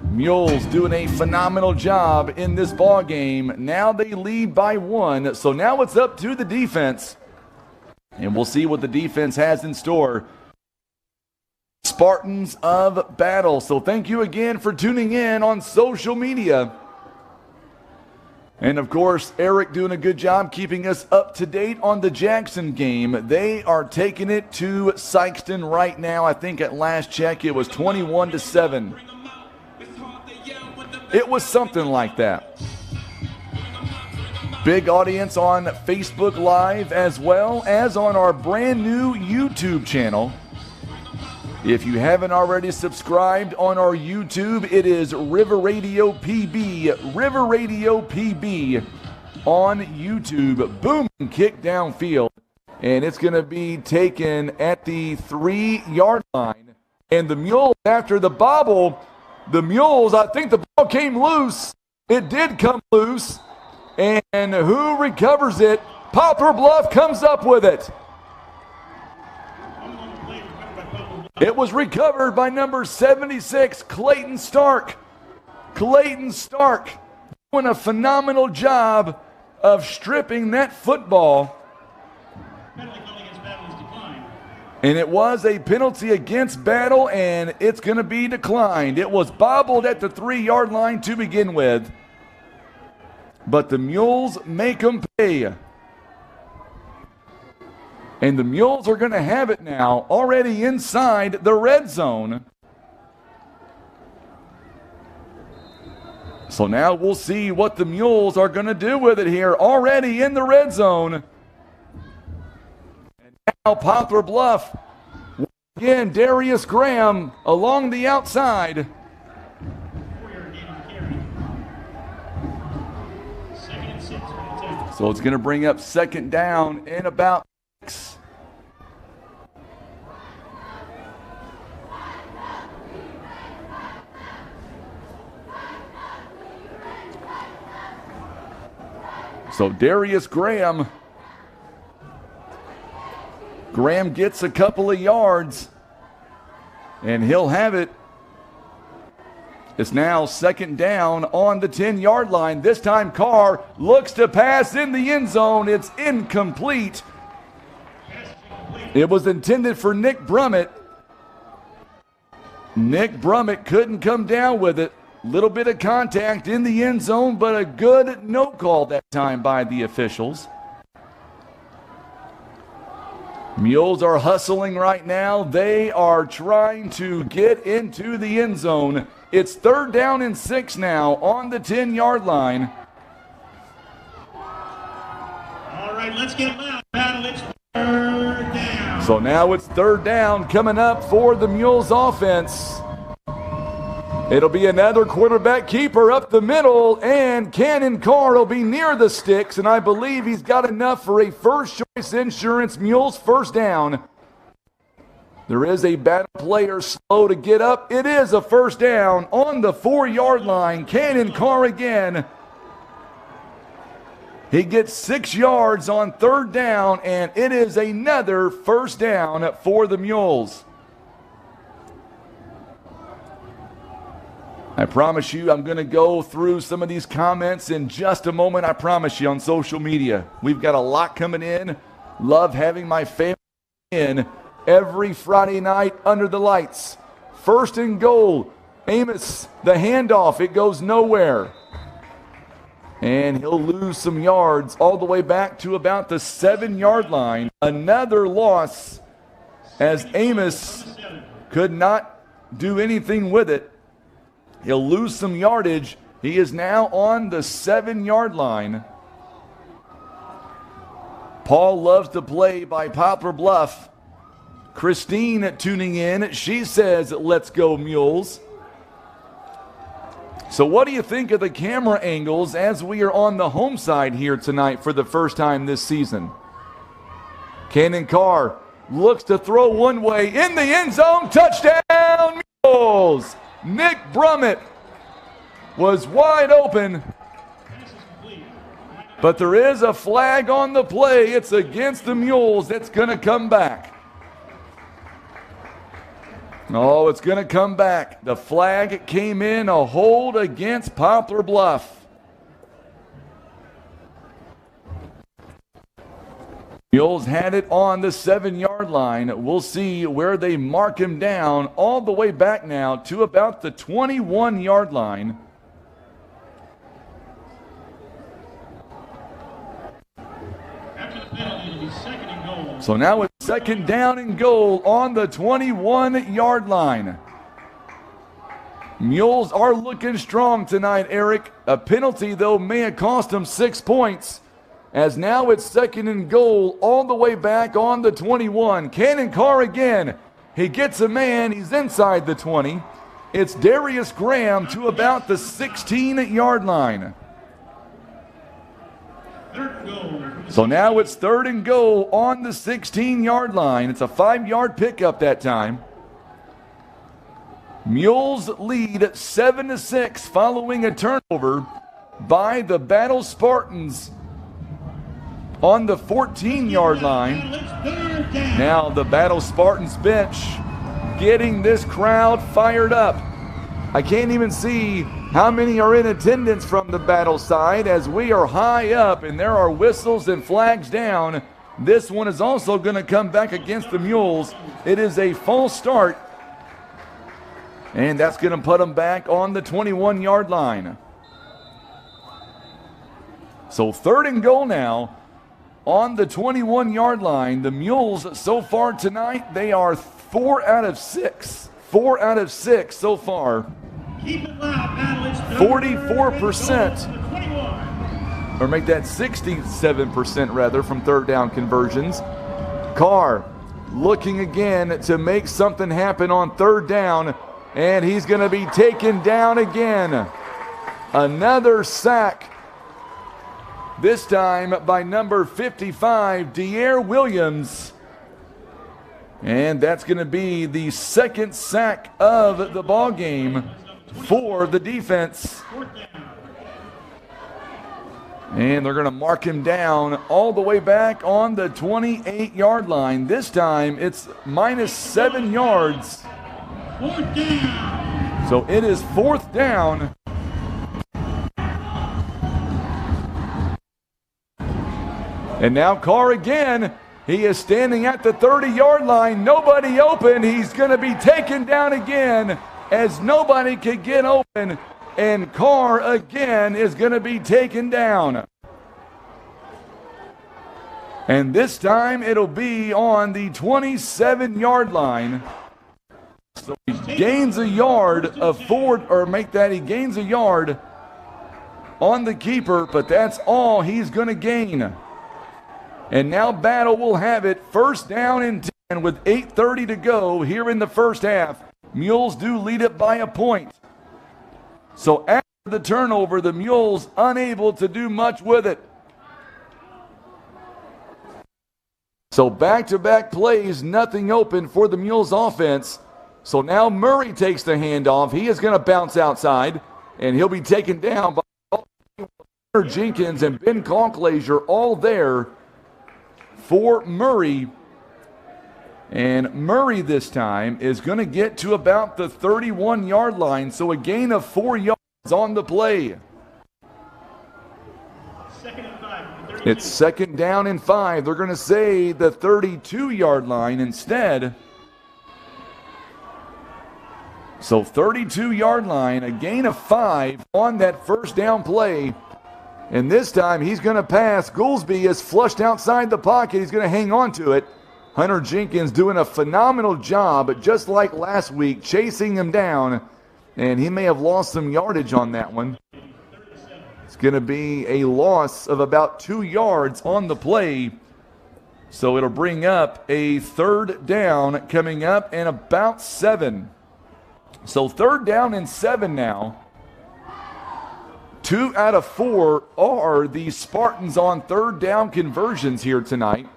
Mules doing a phenomenal job in this ball game. Now they lead by 1, so now it's up to the defense, and we'll see what the defense has in store. Spartans of Battle. So thank you again for tuning in on social media. And, of course, Eric doing a good job keeping us up to date on the Jackson game. They are taking it to Sykeston right now. I think at last check it was 21-7. It was something like that. Big audience on Facebook Live as well as on our brand new YouTube channel. If you haven't already subscribed on our YouTube, it is River Radio PB, River Radio PB on YouTube. Boom, kick downfield. And it's going to be taken at the 3-yard line. And the Mules, after the bobble, the Mules, I think the ball came loose. It did come loose. And who recovers it? Poplar Bluff comes up with it. It was recovered by number 76, Clayton Stark. Clayton Stark doing a phenomenal job of stripping that football. And it was a penalty against Battle, and it's going to be declined. It was bobbled at the 3-yard line to begin with. But the Mules make them pay. And the Mules are going to have it now, already inside the red zone. So now we'll see what the Mules are going to do with it here, already in the red zone. And now Poplar Bluff. Again, Darius Graham along the outside. So it's going to bring up second down in about 6. So Darius Graham gets a couple of yards, and he'll have it. It's now second down on the 10-yard line. This time Carr looks to pass in the end zone. It's incomplete. It was intended for Nick Brummett. Nick Brummett couldn't come down with it. Little bit of contact in the end zone, but a good no call that time by the officials. Mules are hustling right now. They are trying to get into the end zone. It's third down and 6 now on the 10-yard line. All right, let's get loud. Battle, it's third down. So now it's third down coming up for the Mules offense. It'll be another quarterback keeper up the middle, and Cannon Carr will be near the sticks, and I believe he's got enough for a first-choice insurance Mules first down. There is a Battle player slow to get up. It is a first down on the 4-yard line. Cannon Carr again. He gets 6 yards on third down, and it is another first down for the Mules. I promise you I'm going to go through some of these comments in just a moment, I promise you, on social media. We've got a lot coming in. Love having my family in every Friday night under the lights. First and goal. Amos, the handoff. It goes nowhere. And he'll lose some yards all the way back to about the 7-yard line. Another loss as Amos could not do anything with it. He'll lose some yardage. He is now on the 7-yard line. Paul loves to play by Poplar Bluff. Christine tuning in. She says, let's go Mules. So what do you think of the camera angles as we are on the home side here tonight for the first time this season? Cannon Carr looks to throw one way in the end zone. Touchdown Mules! Nick Brummett was wide open, but there is a flag on the play. It's against the Mules. It's going to come back. Oh, it's going to come back. The flag came in, a hold against Poplar Bluff. Mules had it on the 7-yard line. We'll see where they mark him down all the way back now to about the 21-yard line. After the penalty, it'll be second and goal. So now it's second down and goal on the 21-yard line. Mules are looking strong tonight, Eric. A penalty, though, may have cost them 6 points. as now it's 2nd and goal all the way back on the 21. Cannon Carr again. He gets a man. He's inside the 20. It's Darius Graham to about the 16-yard line. So now it's 3rd and goal on the 16-yard line. It's a 5-yard pickup that time. Mules lead 7-6 following a turnover by the Battle Spartans on the 14-yard line. Now the Battle Spartans bench getting this crowd fired up. I can't even see how many are in attendance from the Battle side as we are high up and there are whistles and flags down. This one is also going to come back against the Mules. It is a false start, and that's going to put them back on the 21-yard line. So 3rd and goal now on the 21-yard line. The Mules so far tonight, they are 4 out of 6. 4 out of 6 so far. 44%, or make that 67% rather, from 3rd down conversions. Carr looking again to make something happen on 3rd down, and he's going to be taken down again. Another sack, this time by number 55, De'Air Williams. And that's going to be the 2nd sack of the ball game for the defense. And they're going to mark him down all the way back on the 28-yard line. This time it's -7 yards. 4th down. So it is 4th down. And now Carr again. He is standing at the 30-yard line. Nobody open. He's going to be taken down again as nobody can get open. And Carr again is going to be taken down. And this time it'll be on the 27-yard line. So he gains a yard of forward, or make that, he gains a yard on the keeper, but that's all he's going to gain. And now Battle will have it 1st down and 10 with 8:30 to go here in the first half. Mules do lead it by a point. So after the turnover, the Mules unable to do much with it. So back-to-back plays, nothing open for the Mules offense. So now Murray takes the handoff. He is going to bounce outside, and he'll be taken down by Jenkins and Ben Conklaser, all there for Murray. And Murray this time is going to get to about the 31-yard line, so a gain of 4 yards on the play. It's 2nd down and 5. They're going to say the 32-yard line instead. So 32-yard line, a gain of 5 on that 1st down play. And this time he's going to pass. Goolsby is flushed outside the pocket. He's going to hang on to it. Hunter Jenkins doing a phenomenal job, just like last week, chasing him down. And he may have lost some yardage on that one. It's going to be a loss of about 2 yards on the play. So it'll bring up a 3rd down coming up and about 7. So 3rd down and 7 now. 2 out of 4 are the Spartans on 3rd down conversions here tonight.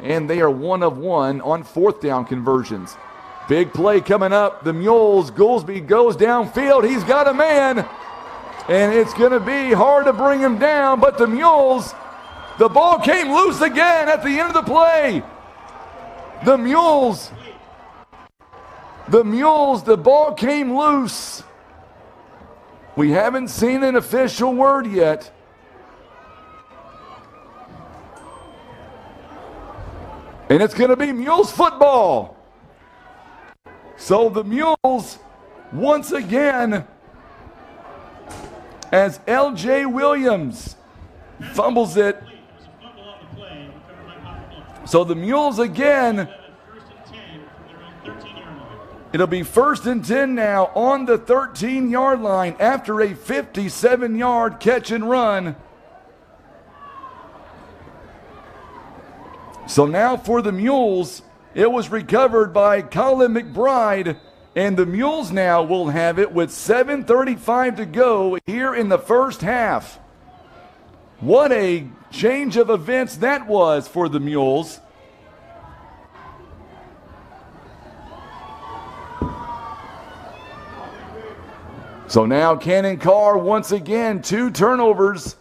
And they are 1 of 1 on 4th down conversions. Big play coming up. The Mules, Goolsby goes downfield. He's got a man. And it's going to be hard to bring him down. But the Mules, the ball came loose again at the end of the play. The Mules, the ball came loose. We haven't seen an official word yet. And it's going to be Mules football. So the Mules, once again, as L.J. Williams fumbles it. So the Mules again, it'll be 1st and 10 now on the 13-yard line after a 57-yard catch and run. So now for the Mules, it was recovered by Colin McBride, and the Mules now will have it with 7:35 to go here in the first half. What a change of events that was for the Mules. So now Cannon Carr once again, 2 turnovers.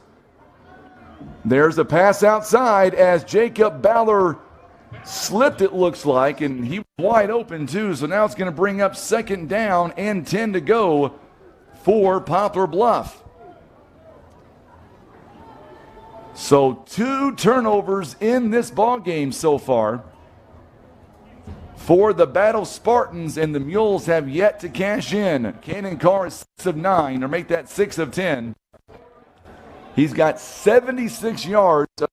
There's a pass outside as Jacob Baller slipped, it looks like, and he was wide open too. So now it's going to bring up 2nd down and 10 to go for Poplar Bluff. So 2 turnovers in this ball game so far for the Battle Spartans, and the Mules have yet to cash in. Cannon Carr is 6 of 9, or make that 6 of 10. He's got 76 yards in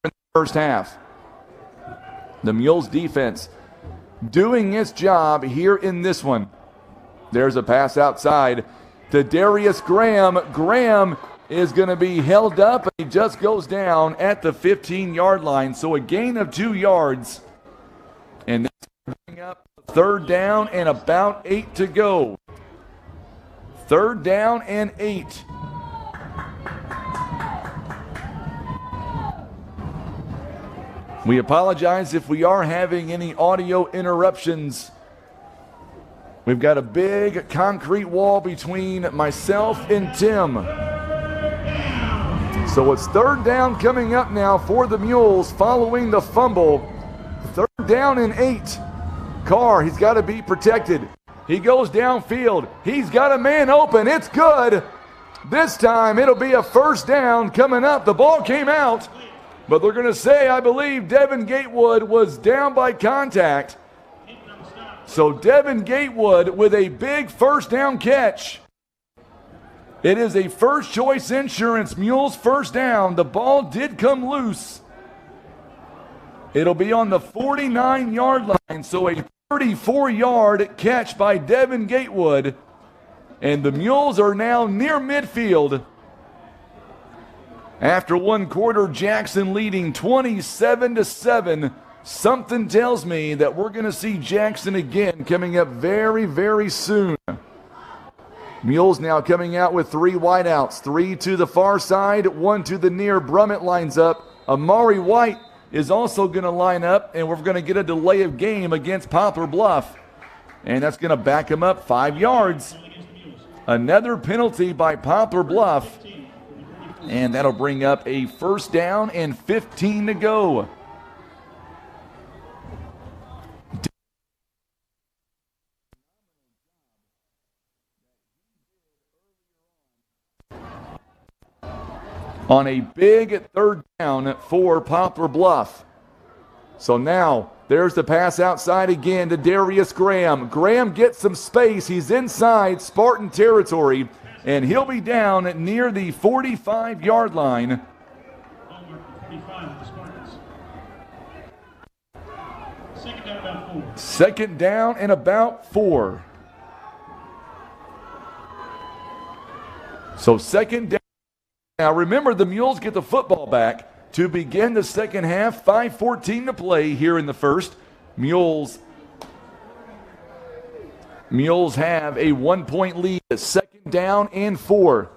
the first half. The Mules defense doing its job here in this one. There's a pass outside to Darius Graham. Graham is going to be held up, and he just goes down at the 15-yard line. So a gain of 2 yards. And that's going to bring up 3rd down and about 8 to go. 3rd down and 8. We apologize if we are having any audio interruptions. We've got a big concrete wall between myself and Tim. So it's 3rd down coming up now for the Mules following the fumble. 3rd down and 8. Carr, he's got to be protected. He goes downfield. He's got a man open. It's good. This time it'll be a 1st down coming up. The ball came out, but they're going to say, I believe, Devin Gatewood was down by contact. So Devin Gatewood with a big 1st down catch. It is a First Choice Insurance Mules 1st down. The ball did come loose. It'll be on the 49-yard line, so a 34-yard catch by Devin Gatewood. And the Mules are now near midfield. After 1 quarter, Jackson leading 27-7. Something tells me that we're going to see Jackson again coming up very, very soon. Mules now coming out with 3 wideouts. 3 to the far side, 1 to the near. Brummett lines up. Amari White is also going to line up, and we're going to get a delay of game against Poplar Bluff. And that's going to back him up 5 yards. Another penalty by Poplar Bluff. And that'll bring up a 1st down and 15 to go. On a big 3rd down for Poplar Bluff. So now there's the pass outside again to Darius Graham. Graham gets some space. He's inside Spartan territory, and he'll be down near the 45-yard line. 2nd down and about 4. So 2nd down. Now remember, the Mules get the football back to begin the 2nd half. 5:14 to play here in the 1st. Mules have a 1-point lead. 2nd down and 4.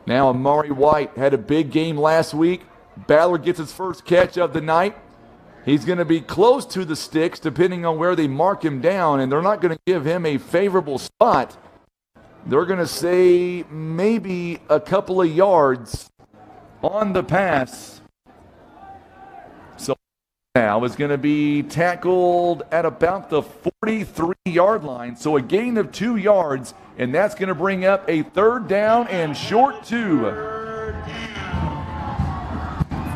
Now Amari White had a big game last week. Ballard gets his first catch of the night. He's going to be close to the sticks depending on where they mark him down, and they're not going to give him a favorable spot. They're going to say maybe a couple of yards on the pass. So now is going to be tackled at about the 43-yard line. So a gain of 2 yards, and that's going to bring up a 3rd down and short 2.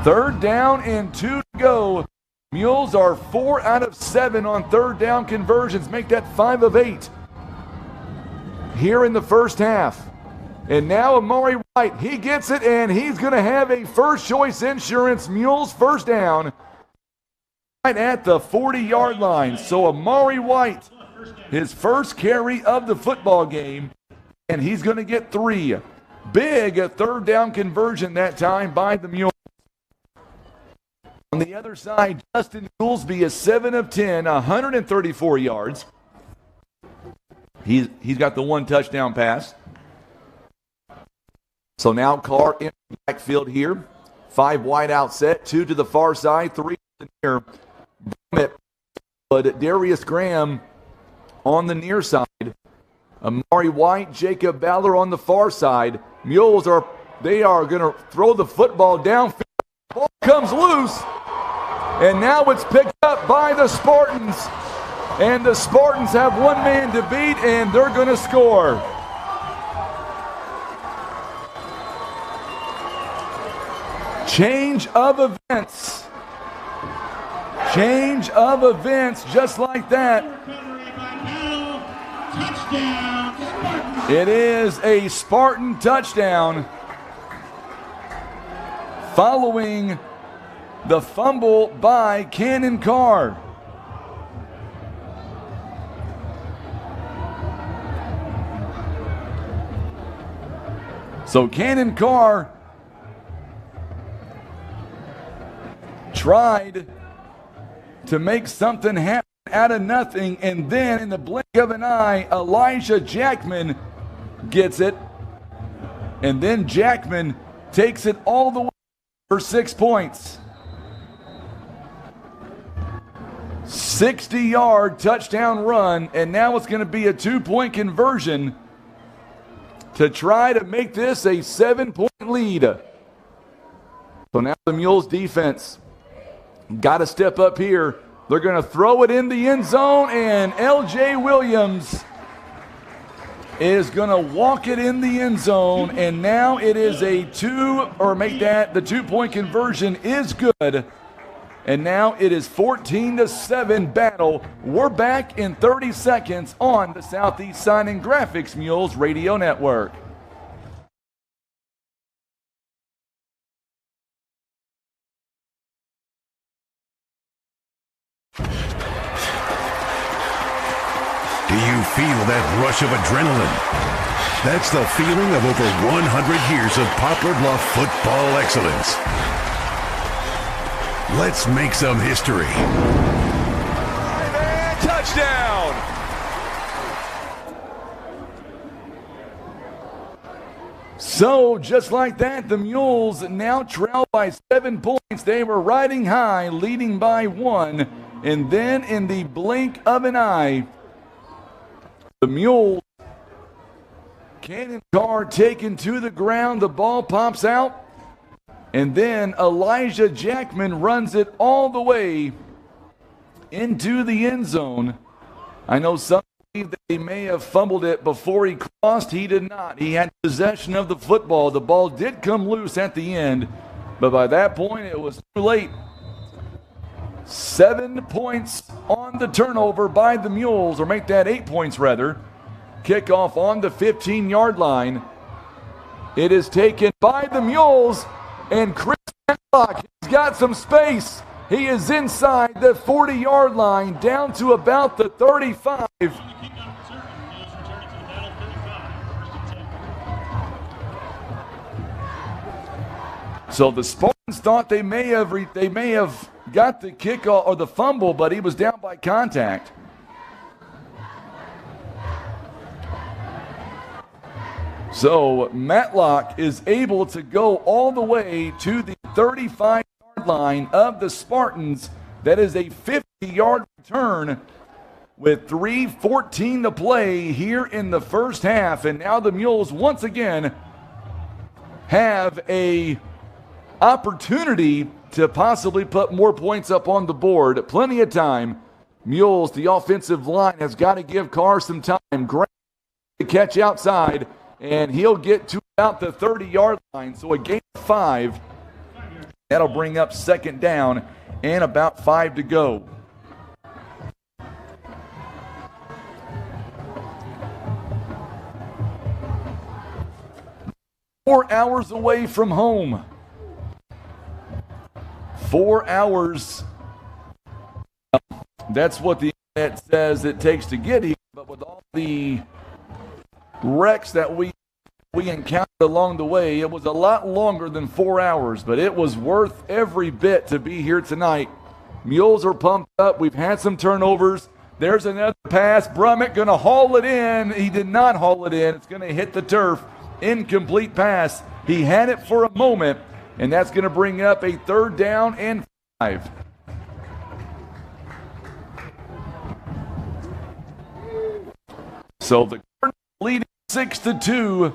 3rd down and 2 to go. Mules are 4 out of 7 on 3rd down conversions. Make that 5 of 8. Here in the first half. And now Amari White, he gets it, and he's going to have a First Choice Insurance Mules 1st down right at the 40-yard line. So Amari White, his first carry of the football game, and he's going to get 3. Big 3rd down conversion that time by the Mules. On the other side, Justin Goolsby is 7 of 10, 134 yards. He's got the 1 touchdown pass. So now Carr in the backfield here. 5 wide out set, 2 to the far side, 3 to the near. But Darius Graham on the near side. Amari White, Jacob Baller on the far side. Mules are going to throw the football downfield. Ball comes loose. And now it's picked up by the Spartans. And the Spartans have one man to beat, and they're going to score. Change of events. Change of events just like that. It is a Spartan touchdown following the fumble by Cannon Carr. So Cannon Carr tried to make something happen out of nothing, and then in the blink of an eye, Elijah Jackman gets it, and then Jackman takes it all the way for 6 points. 60-yard touchdown run, and now it's going to be a 2-point conversion to try to make this a 7-point lead. So now the Mules defense got to step up here. They're going to throw it in the end zone, and L.J. Williams is going to walk it in the end zone, and now it is a the 2-point conversion is good. And now it is 14-7 battle. We're back in 30 seconds on the Southeast Sign and Graphics Mules Radio Network. Do you feel that rush of adrenaline? That's the feeling of over 100 years of Poplar Bluff football excellence. Let's make some history. And touchdown! So, just like that, the Mules now trail by 7 points. They were riding high, leading by 1. And then in the blink of an eye, the Mules, Cannon Carr taken to the ground. The ball pops out. And then Elijah Jackman runs it all the way into the end zone. I know some believe that he may have fumbled it before he crossed. He did not. He had possession of the football. The ball did come loose at the end, but by that point it was too late. 7 points on the turnover by the Mules, or make that 8 points rather. Kickoff on the 15-yard line. It is taken by the Mules. And Chris Matlock has got some space. He is inside the 40-yard line, down to about the 35. So the Spartans thought they may have got the kickoff or the fumble, but he was down by contact. So Matlock is able to go all the way to the 35-yard line of the Spartans. That is a 50-yard return with 3:14 to play here in the first half. And now the Mules once again have a opportunity to possibly put more points up on the board. Plenty of time. Mules, the offensive line, has got to give Carr some time. Great to catch outside. And he'll get to about the 30-yard line. So a gain of 5. That'll bring up second down and about 5 to go. Four hours away from home. 4 hours. That's what the internet says it takes to get here. But with all the wrecks that we we encountered along the way. It was a lot longer than 4 hours, but it was worth every bit to be here tonight. Mules are pumped up. We've had some turnovers. There's another pass. Brummett going to haul it in. He did not haul it in. It's going to hit the turf. Incomplete pass. He had it for a moment, and that's going to bring up a 3rd down and 5. So the Cardinals leading 6-2.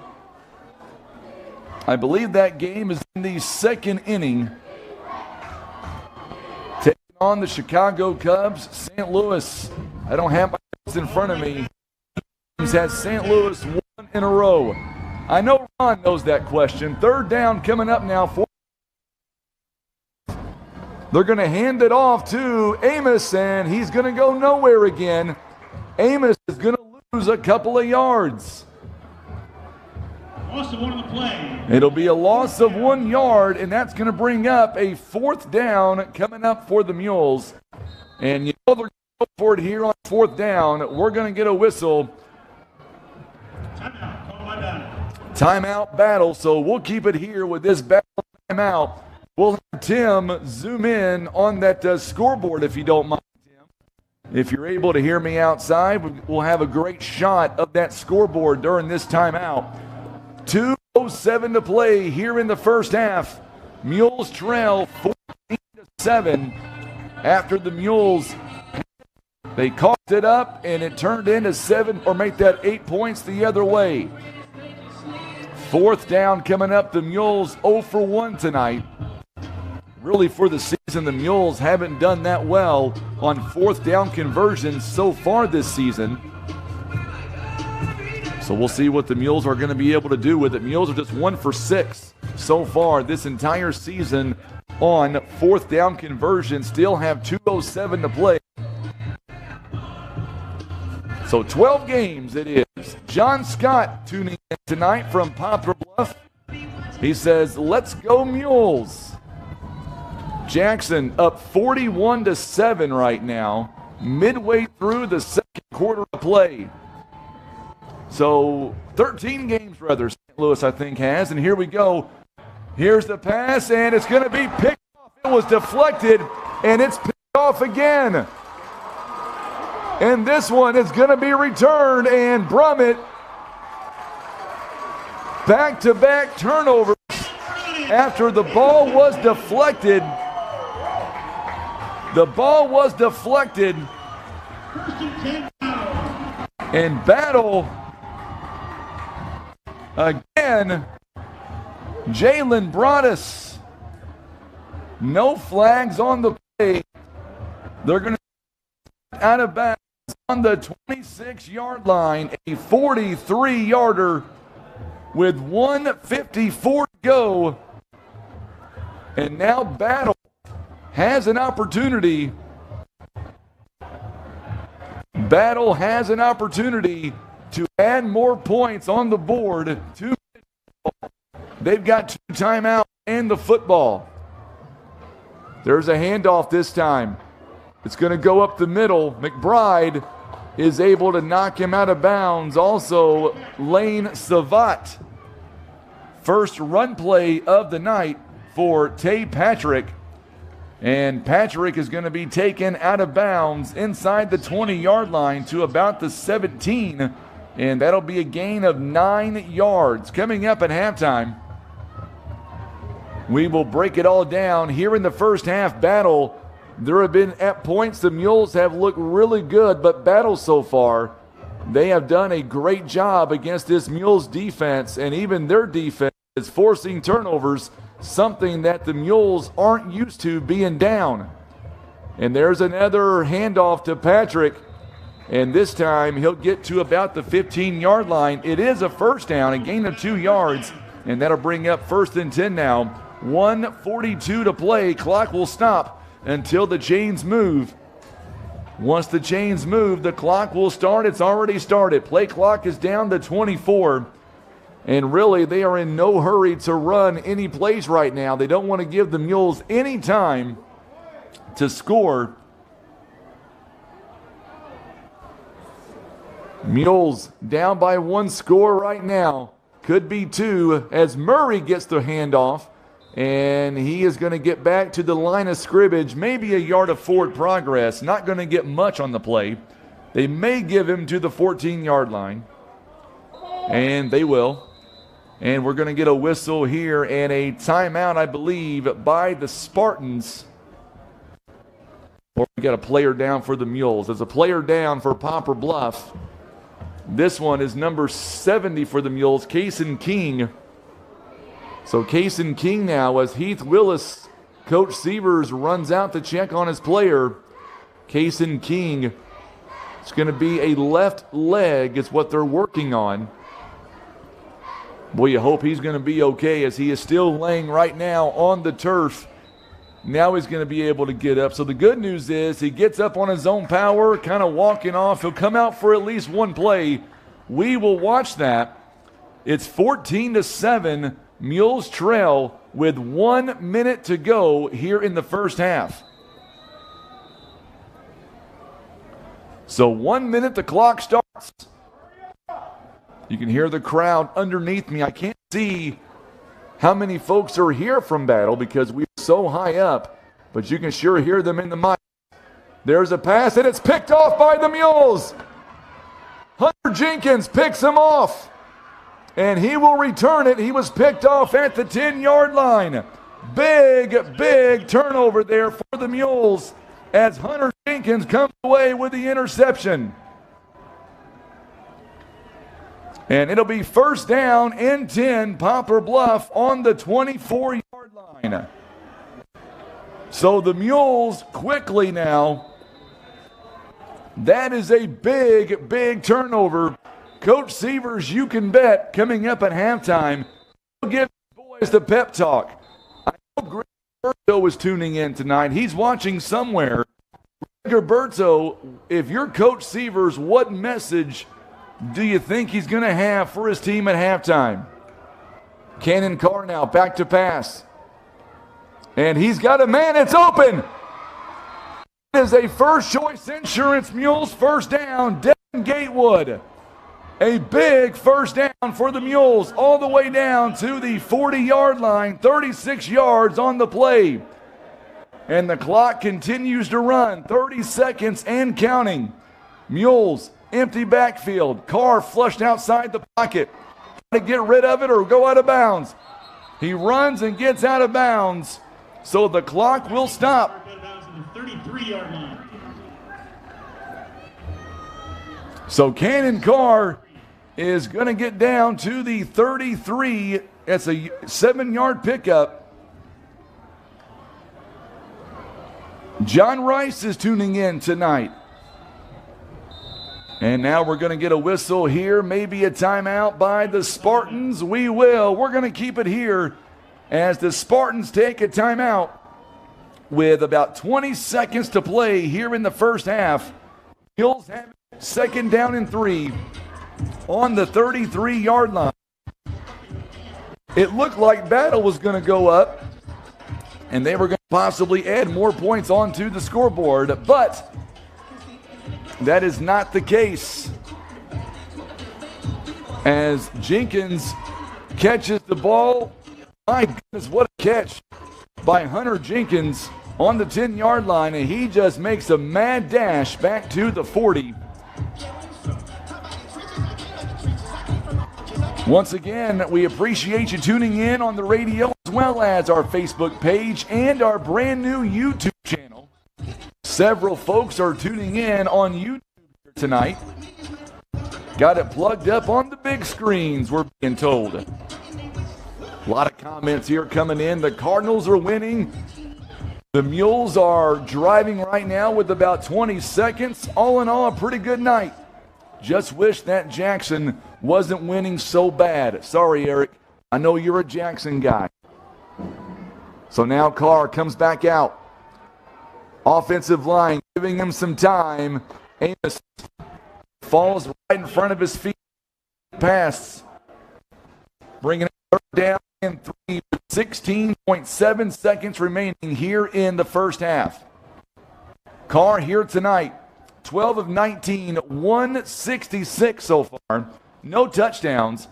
I believe that game is in the 2nd inning. Taking on the Chicago Cubs, St. Louis. I don't have my notes in front of me. He's had St. Louis 1 in a row. I know Ron knows that question. 3rd down coming up now. They're going to hand it off to Amos, and he's going to go nowhere again. Amos is going to lose a couple of yards. Loss of 1 on the play. It'll be a loss of 1 yard, and that's going to bring up a 4th down coming up for the Mules. And you know they're going to go for it here on 4th down. We're going to get a whistle. Timeout. Call by Battle. Timeout battle, so we'll keep it here with this battle timeout. We'll have Tim zoom in on that scoreboard if you don't mind, Tim. If you're able to hear me outside, we'll have a great shot of that scoreboard during this timeout. 2:07 to play here in the first half. Mules trail 14-7 after the Mules. They coughed it up and it turned into 7 or make that 8 points the other way. 4th down coming up. The Mules 0 for 1 tonight. Really for the season, the Mules haven't done that well on 4th down conversions so far this season. So we'll see what the Mules are going to be able to do with it. Mules are just 1 for 6 so far this entire season on 4th down conversion. Still have 2:07 to play. So 12 games it is. John Scott tuning in tonight from Poplar Bluff. He says, let's go Mules. Jackson up 41-7 right now, midway through the 2nd quarter of play. So 13 games rather St. Louis I think has, and here we go. Here's the pass, and it's going to be picked off. It was deflected, and it's picked off again. And this one is going to be returned, and Brummett, back-to-back turnovers after the ball was deflected. The ball was deflected, and Battle again. Jalen Broadus. No flags on the play. They're going to out of bounds on the 26-yard line, a 43-yarder with 1:54 to go. And now Battle has an opportunity. Battle has an opportunity to add more points on the board. They've got 2 timeouts and the football. There's a handoff this time. It's going to go up the middle. McBride is able to knock him out of bounds. Also, Lane Savat. First run play of the night for Tay Patrick. And Patrick is going to be taken out of bounds inside the 20-yard line to about the 17. And that'll be a gain of 9 yards. Coming up at halftime, we will break it all down. Here in the first half battle, there have been at points the Mules have looked really good, but Battle so far, they have done a great job against this Mules defense, and even their defense is forcing turnovers, something that the Mules aren't used to being down. And there's another handoff to Patrick, and this time he'll get to about the 15-yard line. It is a first down, a gain of 2 yards, and that'll bring up 1st and 10 now. 1:42 to play. Clock will stop until the chains move. Once the chains move, the clock will start. It's already started. Play clock is down to 24. And really, they are in no hurry to run any plays right now. They don't want to give the Mules any time to score. Mules down by 1 score right now. Could be 2 as Murray gets the handoff. And he is going to get back to the line of scrimmage, maybe a yard of forward progress. Not going to get much on the play. They may give him to the 14-yard line. And they will. And we're going to get a whistle here and a timeout, I believe, by the Spartans. Or we got a player down for the Mules. There's a player down for Poplar Bluff. This one is number 70 for the Mules, Kaysen King. So Kaysen King now, as Heath Willis, Coach Sievers runs out to check on his player. Kaysen King, it's going to be a left leg is what they're working on. Boy, you hope he's going to be okay as he is still laying right now on the turf. Now he's going to be able to get up. So the good news is he gets up on his own power, kind of walking off. He'll come out for at least one play. We will watch that. It's 14-7. Mules trail with 1 minute to go here in the first half. So 1 minute, the clock starts. You can hear the crowd underneath me. I can't see how many folks are here from Battle because we're so high up, but you can sure hear them in the mic. There's a pass, and it's picked off by the Mules. Hunter Jenkins picks him off. And he will return it. He was picked off at the 10-yard line. Big turnover there for the Mules as Hunter Jenkins comes away with the interception. And it'll be first down and 10, Poplar Bluff on the 24-yard line. So the Mules quickly now. That is a big turnover. Coach Sievers, you can bet, coming up at halftime, he'll give the boys the pep talk. I know Greg Roberto was tuning in tonight. He's watching somewhere. Greg Roberto, if you're Coach Sievers, what message do you think he's going to have for his team at halftime? Cannon Carr now back to pass. And he's got a man. It's open. It is a first-choice Insurance Mules first down. Devin Gatewood. A big first down for the Mules all the way down to the 40-yard line, 36 yards on the play. And the clock continues to run, 30 seconds and counting. Mules, empty backfield. Carr flushed outside the pocket. Trying to get rid of it or go out of bounds. He runs and gets out of bounds, so the clock will stop. 33-yard line. So Cannon Carr is going to get down to the 33. It's a 7-yard pickup. John Rice is tuning in tonight. And now we're going to get a whistle here, maybe a timeout by the Spartans. We will. We're going to keep it here as the Spartans take a timeout with about 20 seconds to play here in the first half. Mules have second down and 3 on the 33-yard line. It looked like Battle was going to go up, and they were going to possibly add more points onto the scoreboard, but that is not the case. As Jenkins catches the ball, my goodness, what a catch by Hunter Jenkins on the 10-yard line, and he just makes a mad dash back to the 40. Once again, we appreciate you tuning in on the radio as well as our Facebook page and our brand new YouTube channel. Several folks are tuning in on YouTube tonight. Got it plugged up on the big screens, we're being told. A lot of comments here coming in. The Cardinals are winning. The Mules are driving right now with about 20 seconds. All in all, a pretty good night. Just wish that Jackson wasn't winning so bad. Sorry, Eric. I know you're a Jackson guy. So now Carr comes back out. Offensive line giving him some time. Amos falls right in front of his feet. Pass. Bringing it third down and 3 with 16.7 seconds remaining here in the first half. Carr here tonight. 12 of 19, 166 so far. No touchdowns,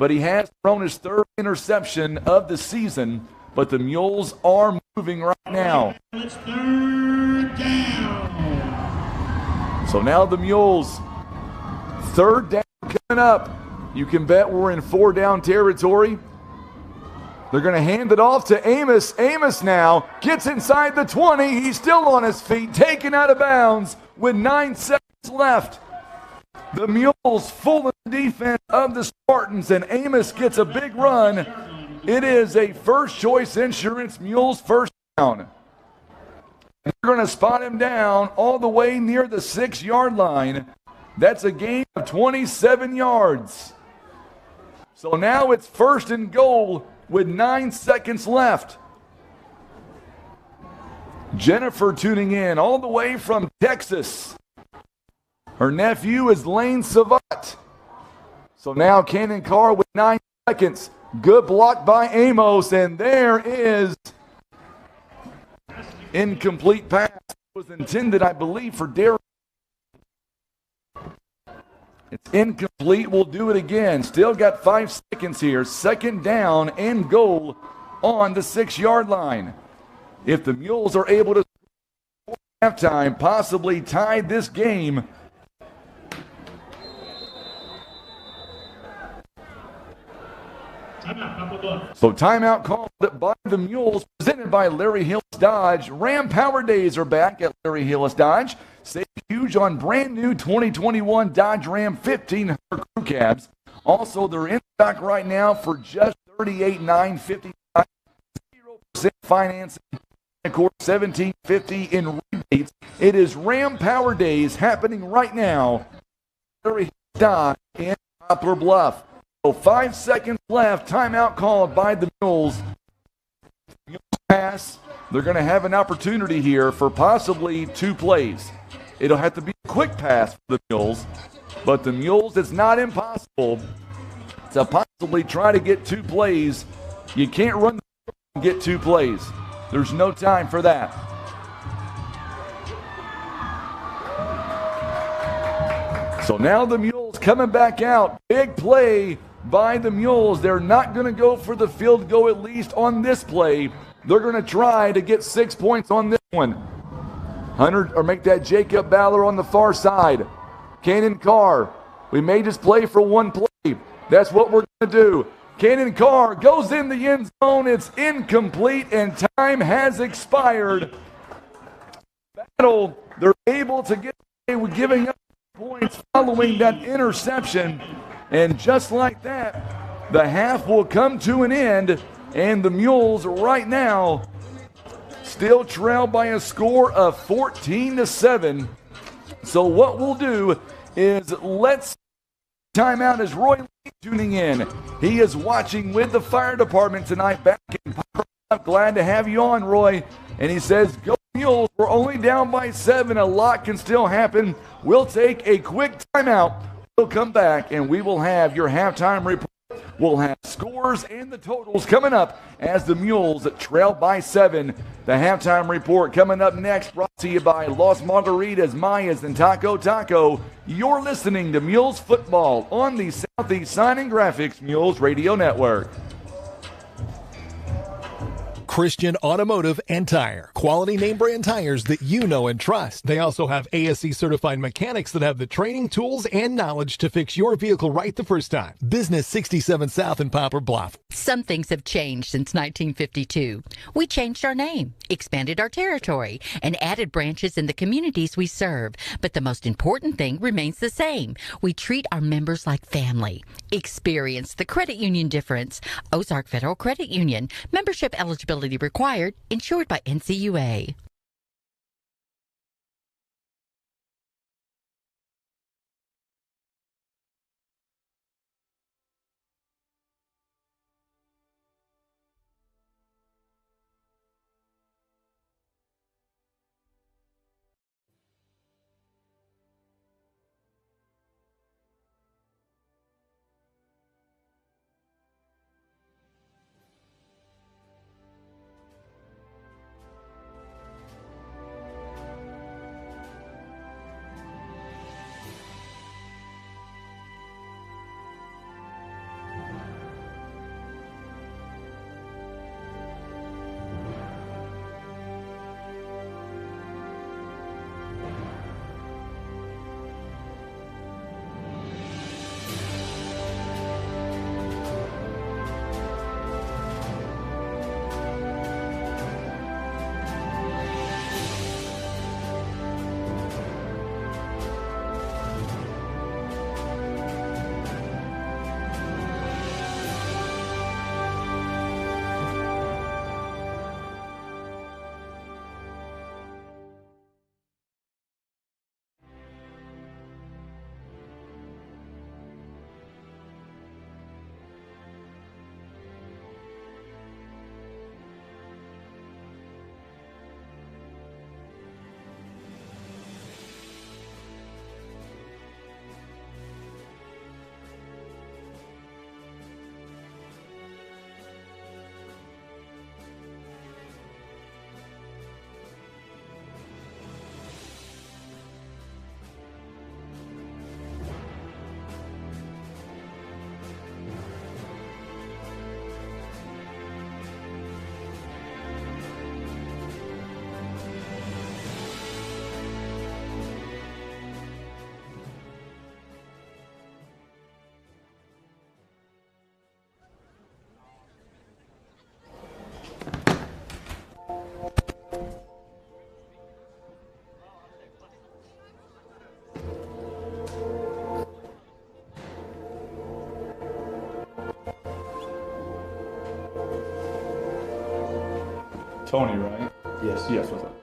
but he has thrown his third interception of the season. But the Mules are moving right now. It's third down. So now the Mules, third down coming up. You can bet we're in 4-down territory. They're going to hand it off to Amos. Amos now gets inside the 20. He's still on his feet, taken out of bounds with 9 seconds left. The Mules full of the defense of the Spartans, and Amos gets a big run. It is a First Choice Insurance Mules first down. And they're going to spot him down all the way near the 6-yard line. That's a gain of 27 yards. So now it's first and goal with 9 seconds left. Jennifer tuning in all the way from Texas. Her nephew is Lane Savat. So now Cannon Carr with 9 seconds. Good block by Amos, and there is incomplete pass. It was intended, I believe, for Derek. It's incomplete. We'll do it again. Still got 5 seconds here. Second down and goal on the 6-yard line. If the Mules are able to score at halftime, possibly tie this game. So timeout called by the Mules, presented by Larry Hillis Dodge. Ram Power Days are back at Larry Hillis Dodge. Save huge on brand new 2021 Dodge Ram 1500 crew cabs. Also, they're in stock right now for just $38,950. 0% financing. Of course, $17.50 in rebates. It is Ram Power Days happening right now. Larry Hillis Dodge in Poplar Bluff. So 5 seconds left. Timeout called by the Mules. Mules pass. They're going to have an opportunity here for possibly 2 plays. It'll have to be a quick pass for the Mules. But the Mules, it's not impossible to possibly try to get 2 plays. You can't run the and get 2 plays. There's no time for that. So now the Mules coming back out. Big play by the Mules. They're not going to go for the field goal, at least on this play. They're going to try to get 6 points on this one. Hunter, or make that Jacob Baller on the far side. Cannon Carr. We made this play for 1 play. That's what we're going to do. Cannon Carr goes in the end zone. It's incomplete, and time has expired. Battle, they're able to get away with giving up points following that interception. And just like that, the half will come to an end, and the Mules right now still trail by a score of 14-7. So what we'll do is let's timeout as Roy Lee tuning in. He is watching with the fire department tonight back in Poplar Bluff. Glad to have you on, Roy. And he says, go Mules, we're only down by 7. A lot can still happen. We'll take a quick timeout. We'll come back and we will have your halftime report. We'll have scores and the totals coming up as the Mules trail by 7. The halftime report coming up next, brought to you by Los Margaritas, Mayas, and Taco Taco. You're listening to Mules Football on the Southeast Sign and Graphics Mules Radio Network. Christian Automotive and Tire. Quality name brand tires that you know and trust. They also have ASE certified mechanics that have the training, tools, and knowledge to fix your vehicle right the first time. Business 67 South in Poplar Bluff. Some things have changed since 1952. We changed our name, expanded our territory, and added branches in the communities we serve. But the most important thing remains the same. We treat our members like family. Experience the credit union difference. Ozark Federal Credit Union. Membership eligibility required. Insured by NCUA. Tony, right? Yes. Yes, what's up?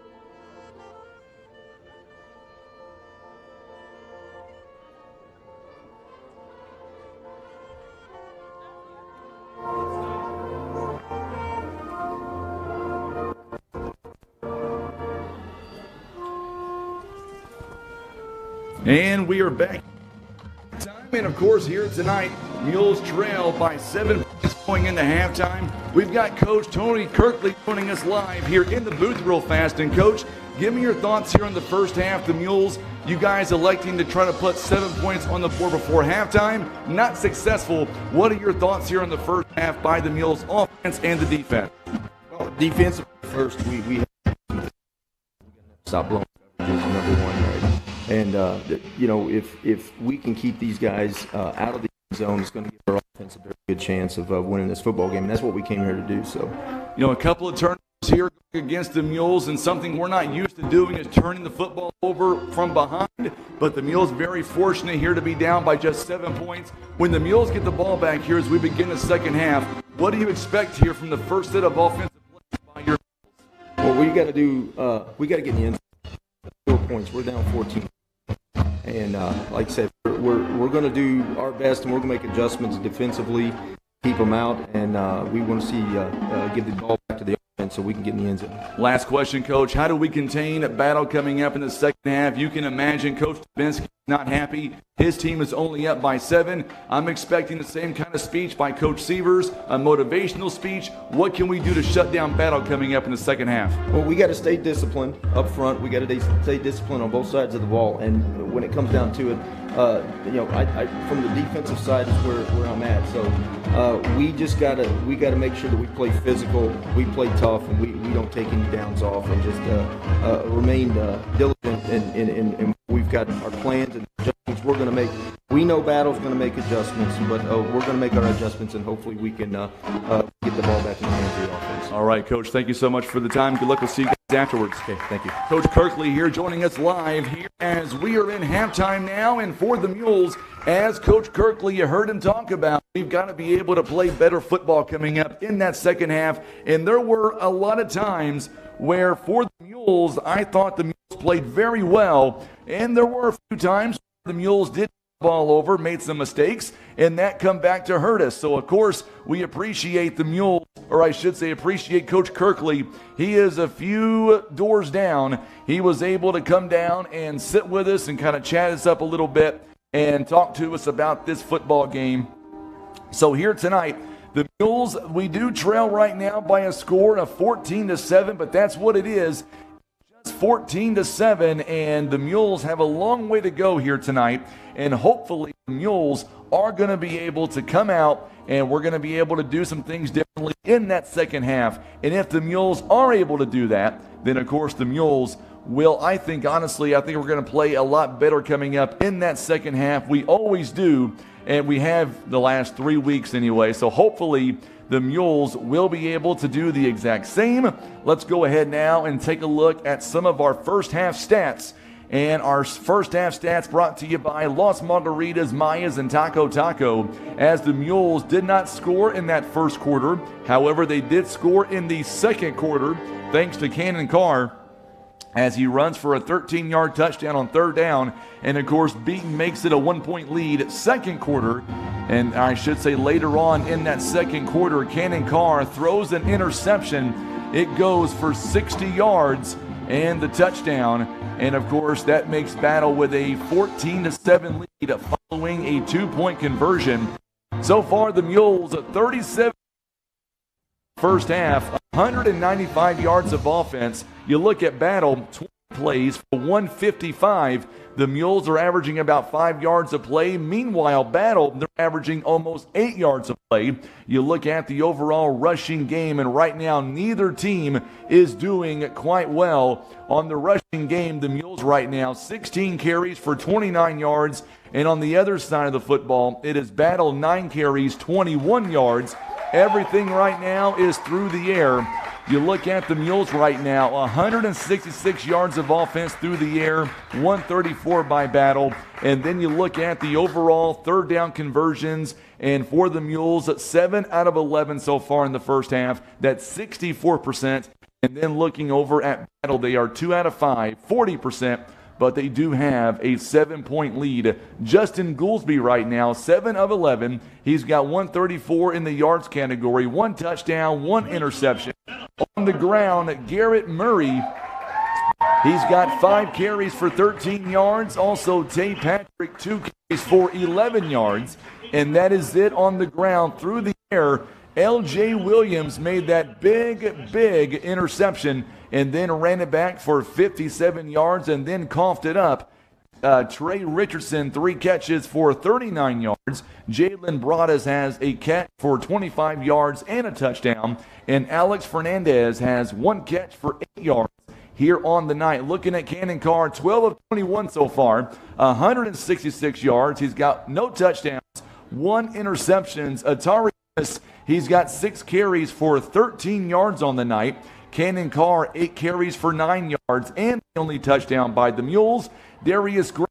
And we are back. And of course, here tonight, Mules trail by 7 points going into halftime. We've got Coach Tony Kirkley joining us live here in the booth real fast. And Coach, give me your thoughts here on the first half. The Mules, you guys electing to try to put 7 points on the board before halftime. Not successful. What are your thoughts here on the first half by the Mules offense and the defense? Well, defensive first, we have stop blowing coverages, number one, right? And, if we can keep these guys out of the zone, it's going to give our offense a very good chance of winning this football game. And that's what we came here to do. So, a couple of turnovers here against the Mules, and something we're not used to doing is turning the football over from behind. But the Mules very fortunate here to be down by just 7 points. When the Mules get the ball back here as we begin the second half, what do you expect here from the first set of offensive plays by your Mules? Well, we got to do we got to get in the end zone. 4 points. We're down 14. And like I said, we're going to do our best, and we're going to make adjustments defensively, keep them out, and we want to see give the ball back to the offense so we can get in the end zone. Last question, Coach. How do we contain a battle coming up in the second half? You can imagine Coach Dubinsky not happy. His team is only up by 7. I'm expecting the same kind of speech by Coach Sievers, a motivational speech. What can we do to shut down battle coming up in the second half? Well, we got to stay disciplined up front. We got to stay disciplined on both sides of the ball. And when it comes down to it, I from the defensive side is where I'm at. So we got to make sure that we play physical, we play tough, and we don't take any downs off, and just remain diligent. And we've got our plans and adjustments we're going to make. We know battle's going to make adjustments, but we're going to make our adjustments, and hopefully we can get the ball back in the hands of the offense. All right, Coach, thank you so much for the time. Good luck. We'll see you guys afterwards. Okay, thank you. Coach Kirkley here joining us live here as we are in halftime now. And for the Mules, as Coach Kirkley, you heard him talk about, we've got to be able to play better football coming up in that second half. And there were a lot of times where for the Mules, I thought the Mules played very well. And there were a few times the Mules did ball over, made some mistakes, and that come back to hurt us. So, of course, we appreciate the Mules, or I should say appreciate Coach Kirkley. He is a few doors down. He was able to come down and sit with us and kind of chat us up a little bit and talk to us about this football game. So here tonight, the Mules, we do trail right now by a score of 14-7, but that's what it is. 14-7, and the Mules have a long way to go here tonight, and hopefully the Mules are going to be able to come out and we're going to be able to do some things differently in that second half. And if the Mules are able to do that, then of course the Mules will, I think honestly, I think we're going to play a lot better coming up in that second half. We always do, and we have the last 3 weeks anyway, so hopefully the Mules will be able to do the exact same. Let's go ahead now and take a look at some of our first half stats. And our first half stats brought to you by Los Margaritas, Mayas, and Taco Taco. As the Mules did not score in that first quarter, however, they did score in the second quarter thanks to Cannon Carr, as he runs for a 13-yard touchdown on third down. And, of course, Beaton makes it a 1-point lead second quarter. And I should say later on in that second quarter, Cannon Carr throws an interception. It goes for 60 yards and the touchdown. And, of course, that makes battle with a 14-7 lead following a 2-point conversion. So far, the Mules, 37 first half, 195 yards of offense. You look at battle, 20 plays for 155. The Mules are averaging about 5 yards a play. Meanwhile, battle, they're averaging almost 8 yards a play. You look at the overall rushing game, and right now neither team is doing quite well on the rushing game. The Mules right now, 16 carries for 29 yards. And on the other side of the football, it is battle, 9 carries, 21 yards. Everything right now is through the air. You look at the Mules right now, 166 yards of offense through the air, 134 by battle. And then you look at the overall third down conversions, and for the Mules, 7 out of 11 so far in the first half. That's 64%. And then looking over at Battle, they are 2 out of 5, 40%, but they do have a 7-point lead. Justin Goolsby right now, 7 of 11. He's got 134 in the yards category, 1 touchdown, 1 interception. On the ground, Garrett Murray, he's got 5 carries for 13 yards. Also, Tay Patrick, 2 carries for 11 yards. And that is it on the ground. Through the air, L.J. Williams made that big interception and then ran it back for 57 yards and then coughed it up. Trey Richardson, 3 catches for 39 yards. Jalen Broadus has a catch for 25 yards and a touchdown. And Alex Fernandez has 1 catch for 8 yards here on the night. Looking at Cannon Carr, 12 of 21 so far, 166 yards. He's got no touchdowns, 1 interception. Atari, he's got 6 carries for 13 yards on the night. Cannon Carr, 8 carries for 9 yards, and the only touchdown by the Mules. Darius Graham,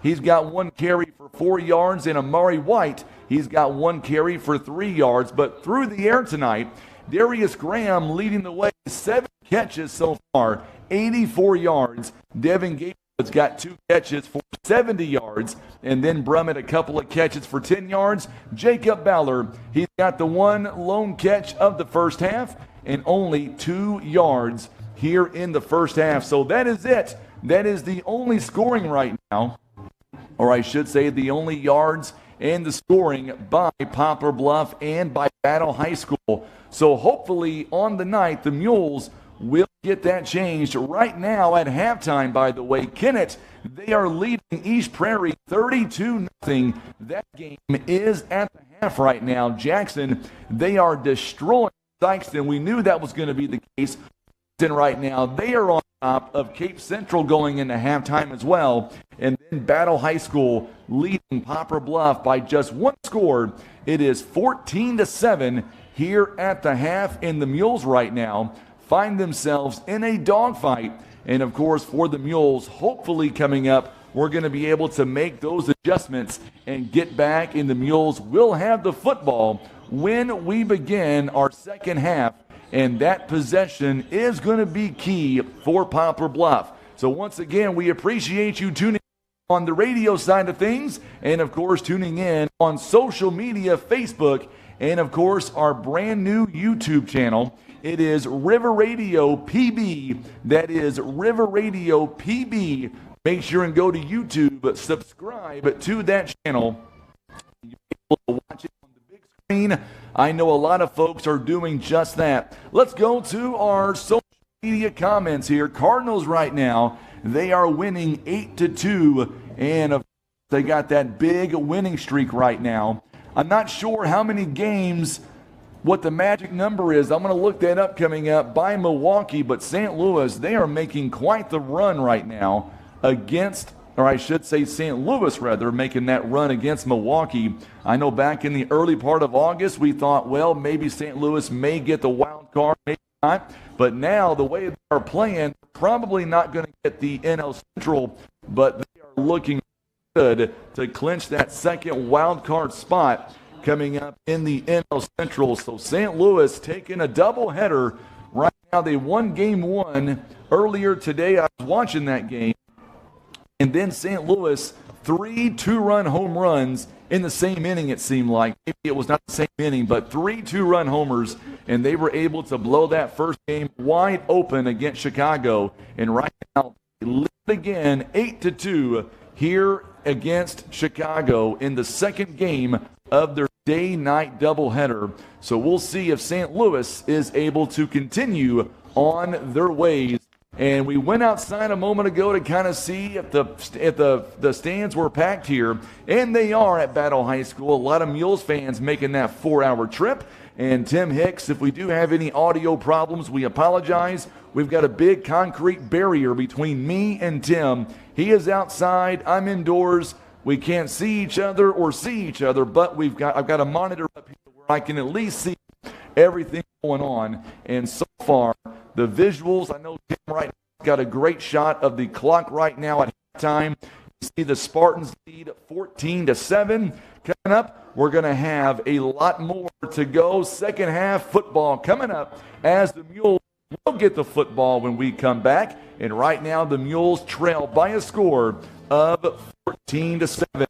he's got 1 carry for 4 yards, and Amari White, he's got 1 carry for 3 yards. But through the air tonight, Darius Graham leading the way, 7 catches so far, 84 yards. Devin Gatewood's got 2 catches for 70 yards, and then Brummett a couple of catches for 10 yards. Jacob Ballard, he's got the 1 lone catch of the first half and only 2 yards here in the first half. So that is it. That is the only scoring right now, or I should say the only yards and the scoring by Poplar Bluff and by Battle High School. So hopefully on the night, the Mules will get that changed. Right now at halftime, by the way, Kennett, they are leading East Prairie 32-0. That game is at the half right now. Jackson, they are destroying Sykeston. We knew that was going to be the case. And right now, they are on top of Cape Central going into halftime as well. And then Battle High School leading Poplar Bluff by just 1 score. It is 14-7 here at the half. And the Mules right now find themselves in a dogfight. And of course, for the Mules, hopefully coming up, we're going to be able to make those adjustments and get back. And the Mules will have the football when we begin our second half. And that possession is going to be key for Poplar Bluff. So once again, we appreciate you tuning in on the radio side of things. And of course, tuning in on social media, Facebook, and of course, our brand new YouTube channel. It is River Radio PB. That is River Radio PB. Make sure and go to YouTube, subscribe to that channel. You'll be able to watch it on the big screen. I know a lot of folks are doing just that. Let's go to our social media comments here. Cardinals right now, they are winning 8-2, and they got that big winning streak right now. I'm not sure how many games, what the magic number is. I'm going to look that up coming up by Milwaukee, but St. Louis, they are making quite the run right now against, or I should say St. Louis rather, making that run against Milwaukee. I know back in the early part of August, we thought, well, maybe St. Louis may get the wild card, maybe not. But now, the way they are playing, probably not going to get the NL Central, but they are looking good to clinch that second wild card spot coming up in the NL Central. So St. Louis taking a doubleheader right now. They won game 1 earlier today. I was watching that game. And then St. Louis, 3 2-run home runs in the same inning, it seemed like. Maybe it was not the same inning, but 3 2-run homers, and they were able to blow that first game wide open against Chicago. And right now, they lead again 8-2 here against Chicago in the second game of their day-night doubleheader. So we'll see if St. Louis is able to continue on their ways. And we went outside a moment ago to kind of see if the stands were packed here. And they are at Battle High School. A lot of Mules fans making that 4-hour trip. And Tim Hicks, if we do have any audio problems, we apologize. We've got a big concrete barrier between me and Tim. He is outside. I'm indoors. We can't see each other or see each other, but I've got a monitor up here where I can at least see everything going on. And so far, the visuals, I know Tim right now got a great shot of the clock right now at halftime. You see the Spartans lead 14-7. Coming up, we're going to have a lot more to go. Second half football coming up as the Mules will get the football when we come back. And right now, the Mules trail by a score of 14-7.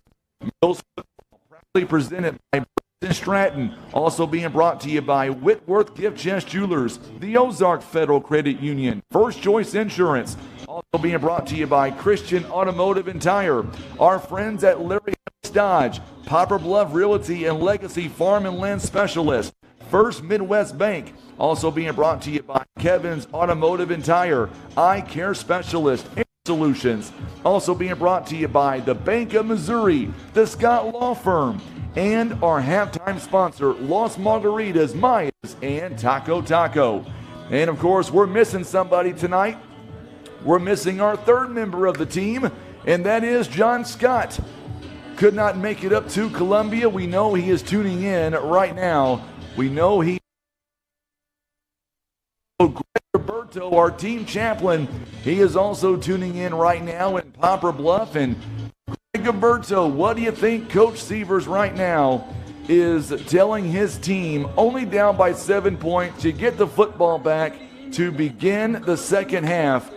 Mules Football proudly presented by Stratton, also being brought to you by Whitworth Gift Chest Jewelers, the Ozark Federal Credit Union, First Choice Insurance, also being brought to you by Christian Automotive and Tire, our friends at Larry Dodge, Poplar Bluff Realty and Legacy Farm and Land Specialist, First Midwest Bank, also being brought to you by Kevin's Automotive and Tire, Eye Care Specialist, Solutions, also being brought to you by the Bank of Missouri, the Scott Law Firm, and our halftime sponsor, Los Margaritas, Mayas, and Taco Taco. And of course, we're missing somebody tonight. We're missing our third member of the team, and that is John Scott. Could not make it up to Columbia. We know he is tuning in right now. We know he. Greg Roberto, our team chaplain, he is also tuning in right now in Poplar Bluff. And Greg Roberto, what do you think Coach Sievers right now is telling his team, only down by 7 points, to get the football back to begin the second half?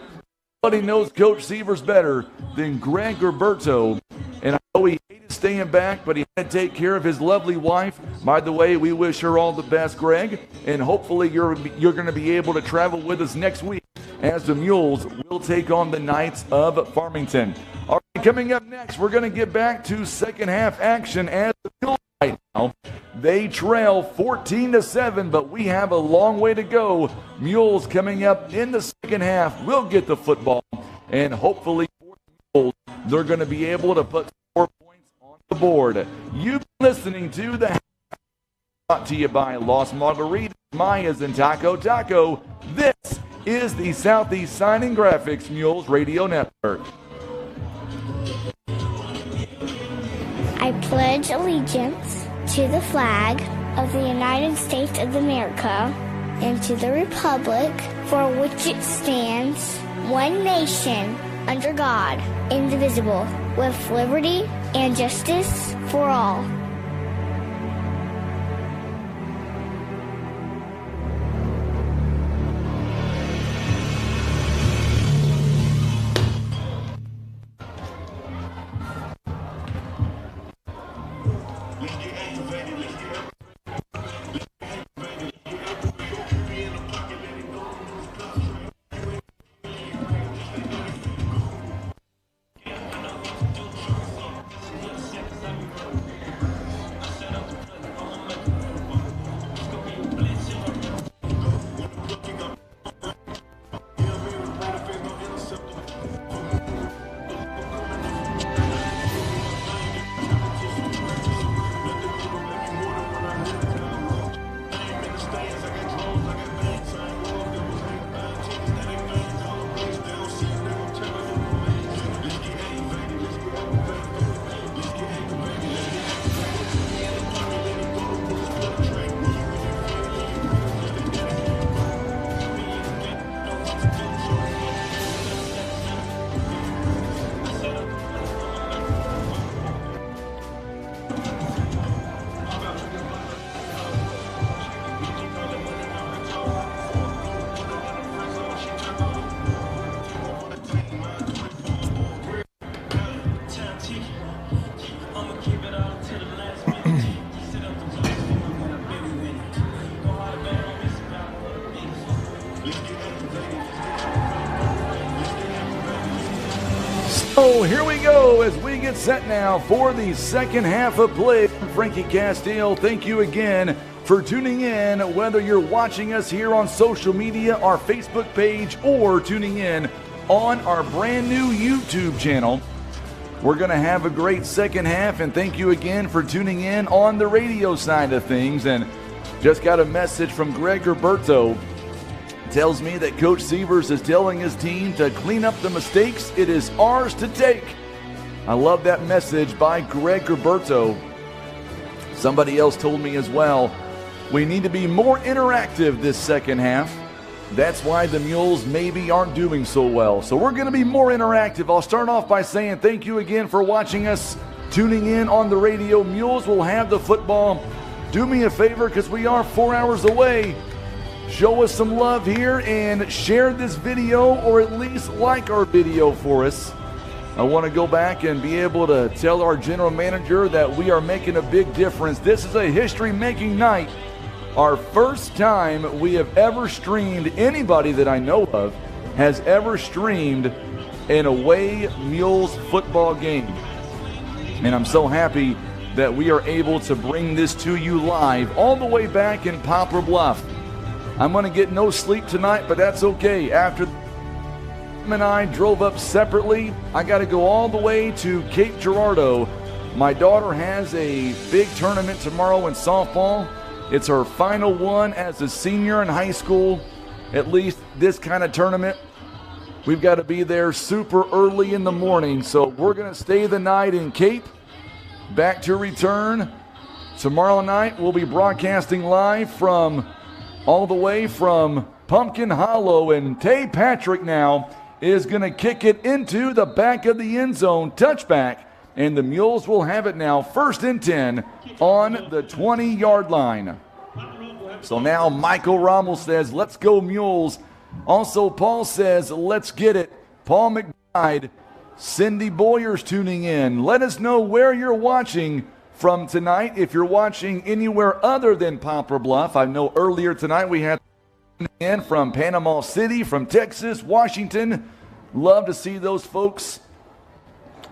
Nobody knows Coach Sievers better than Greg Roberto. And I know he hated staying back, but he had to take care of his lovely wife. By the way, we wish her all the best, Greg. And hopefully you're going to be able to travel with us next week as the Mules will take on the Knights of Farmington. All right, coming up next, we're going to get back to second half action as the Mules right now. They trail 14-7, but we have a long way to go. Mules coming up in the second half will get the football, and hopefully they're going to be able to put 4 points on the board. You've been listening to the brought to you by Los Margaritas, Mayas, and Taco Taco. This is the Southeast Signing Graphics Mules Radio Network. I pledge allegiance to the flag of the United States of America and to the republic for which it stands, one nation, under God, indivisible, with liberty and justice for all. So here we go as we get set now for the second half of play. Frankie Castile, thank you again for tuning in, whether you're watching us here on social media, our Facebook page, or tuning in on our brand new YouTube channel. We're going to have a great second half, and thank you again for tuning in on the radio side of things. And just got a message from Greg Roberto. Tells me that Coach Sievers is telling his team to clean up the mistakes. It is ours to take. I love that message by Greg Roberto. Somebody else told me as well, we need to be more interactive this second half. That's why the Mules maybe aren't doing so well. So we're going to be more interactive. I'll start off by saying thank you again for watching us, tuning in on the radio. Mules will have the football. Do me a favor, because we are 4 hours away. show us some love here and share this video, or at least like our video for us. I want to go back and be able to tell our general manager that we are making a big difference. This is a history-making night. Our first time we have ever streamed, anybody that I know of has ever streamed an away Mules football game. And I'm so happy that we are able to bring this to you live all the way back in Poplar Bluff. I'm going to get no sleep tonight, but that's okay. After and I drove up separately, I got to go all the way to Cape Girardeau. My daughter has a big tournament tomorrow in softball. It's her final one as a senior in high school, at least this kind of tournament. We've got to be there super early in the morning, so we're going to stay the night in Cape. Back to return tomorrow night. We'll be broadcasting live from all the way from Pumpkin Hollow, and Tay Patrick now is going to kick it into the back of the end zone, touchback, and the Mules will have it now 1st and 10 on the 20-yard line. So now Michael Rommel says, let's go Mules. Also, Paul says, let's get it. Paul McBride, Cindy Boyer's tuning in. Let us know where you're watching from tonight. If you're watching anywhere other than Poplar Bluff, I know earlier tonight we had in from Panama City, from Texas, Washington. Love to see those folks.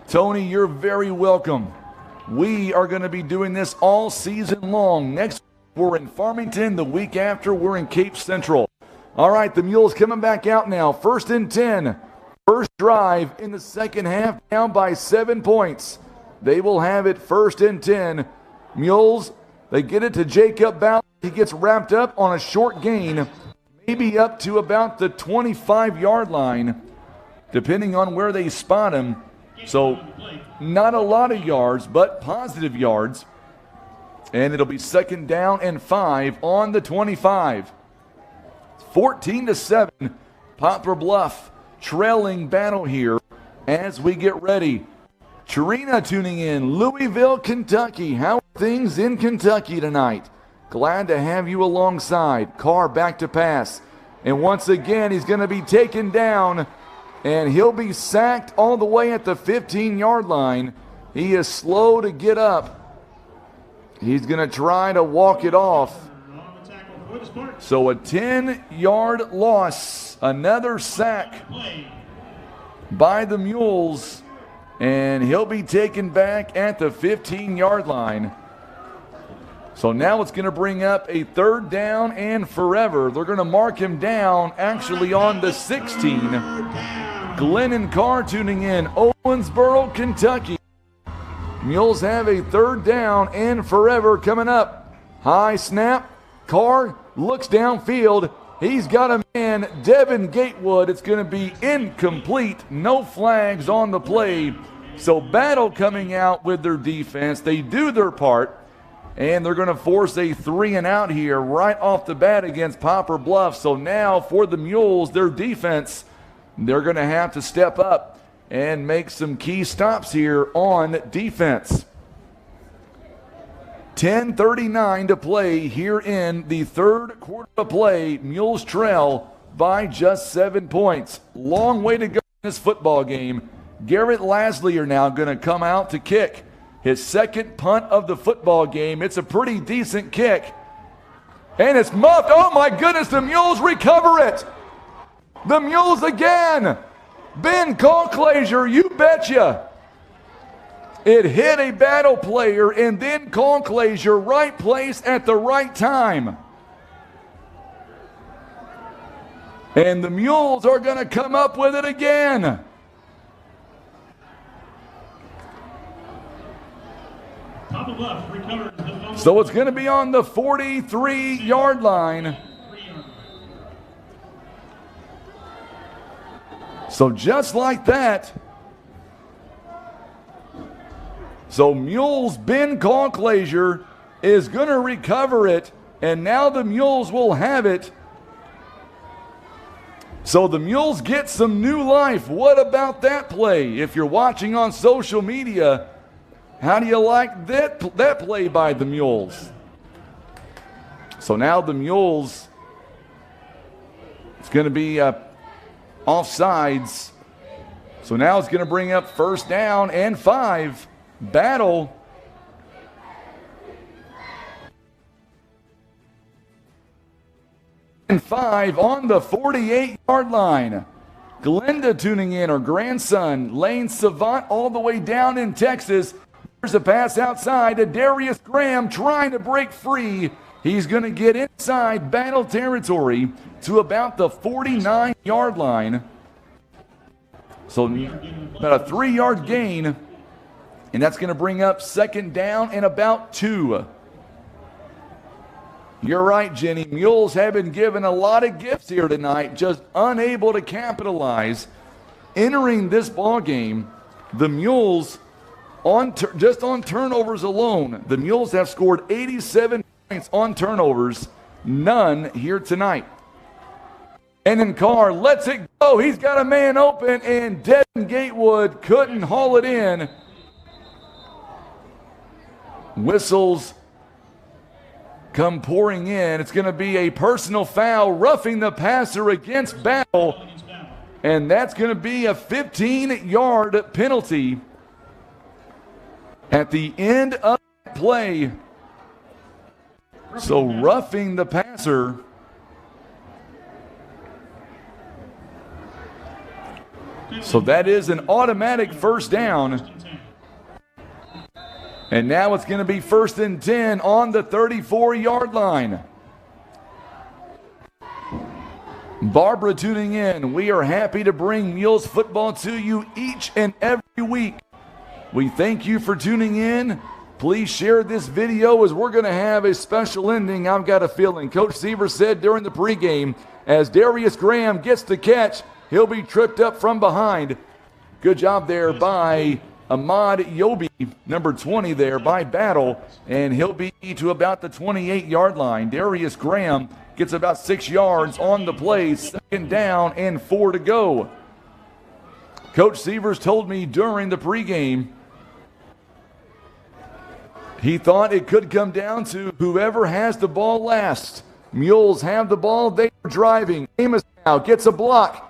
Tony, you're very welcome. We are going to be doing this all season long. Next week we're in Farmington. The week after we're in Cape Central. All right, the Mules coming back out now. 1st and 10. First drive in the second half, down by 7 points. They will have it 1st and 10. Mules, they get it to Jacob Ballard. He gets wrapped up on a short gain, maybe up to about the 25-yard line, depending on where they spot him. So not a lot of yards, but positive yards. And it'll be 2nd down and 5 on the 25. 14-7, Poplar Bluff trailing battle here as we get ready. Trina tuning in, Louisville, Kentucky. How are things in Kentucky tonight? Glad to have you alongside. Carr back to pass. And once again, he's going to be taken down, and he'll be sacked all the way at the 15-yard line. He is slow to get up. He's going to try to walk it off. So a 10-yard loss, another sack by the Mules, and he'll be taken back at the 15-yard line. So now it's going to bring up a 3rd down and forever. They're going to mark him down actually on the 16. Glennon Carr tuning in, Owensboro, Kentucky. Mules have a 3rd down and forever coming up. High snap. Carr looks downfield. He's got a man, Devin Gatewood. It's going to be incomplete. No flags on the play. So Battle coming out with their defense. They do their part, and they're going to force a 3-and-out here right off the bat against Poplar Bluff. So now for the Mules, their defense, they're going to have to step up and make some key stops here on defense. 10:39 to play here in the 3rd quarter of play. Mules trail by just 7 points. Long way to go in this football game. Garrett Lasley are now going to come out to kick his 2nd punt of the football game. It's a pretty decent kick. And it's muffed. Oh my goodness, the Mules recover it. The Mules again. Ben Conclaser, you betcha. It hit a Battle player, and then Conclaser, right place at the right time. And the Mules are going to come up with it again. So it's going to be on the 43-yard line. So just like that. So Mules, Ben Conclaser is going to recover it, and now the Mules will have it. So the Mules get some new life. What about that play? If you're watching on social media, how do you like that play by the Mules? So now the Mules It's going to be offsides. So now it's going to bring up first down and 5. Battle. And 5 on the 48-yard line. Glenda tuning in, her grandson, Lane Savant, all the way down in Texas. There's a pass outside to Darius Graham trying to break free. He's going to get inside Battle territory to about the 49-yard line. So about a 3-yard gain. And that's going to bring up second down and about 2. You're right, Jenny. Mules have been given a lot of gifts here tonight, just unable to capitalize. Entering this ball game, the Mules, just on turnovers alone, the Mules have scored 87 points on turnovers, none here tonight. And then Carr lets it go. He's got a man open, and Devin Gatewood couldn't haul it in. Whistles come pouring in. It's going to be a personal foul, roughing the passer against Battle, and that's going to be a 15-yard penalty at the end of the play. So roughing the passer. So that is an automatic first down. And now it's going to be 1st and 10 on the 34-yard line. Barbara tuning in. We are happy to bring Mules football to you each and every week. We thank you for tuning in. Please share this video as we're going to have a special ending. I've got a feeling. Coach Seaver said during the pregame, as Darius Graham gets the catch, he'll be tripped up from behind. Good job there by Ahmad Yobi, number 20 there by Battle, and he'll be to about the 28-yard line. Darius Graham gets about 6 yards on the play, 2nd down and 4 to go. Coach Sievers told me during the pregame he thought it could come down to whoever has the ball last. Mules have the ball, they are driving. Amos now gets a block.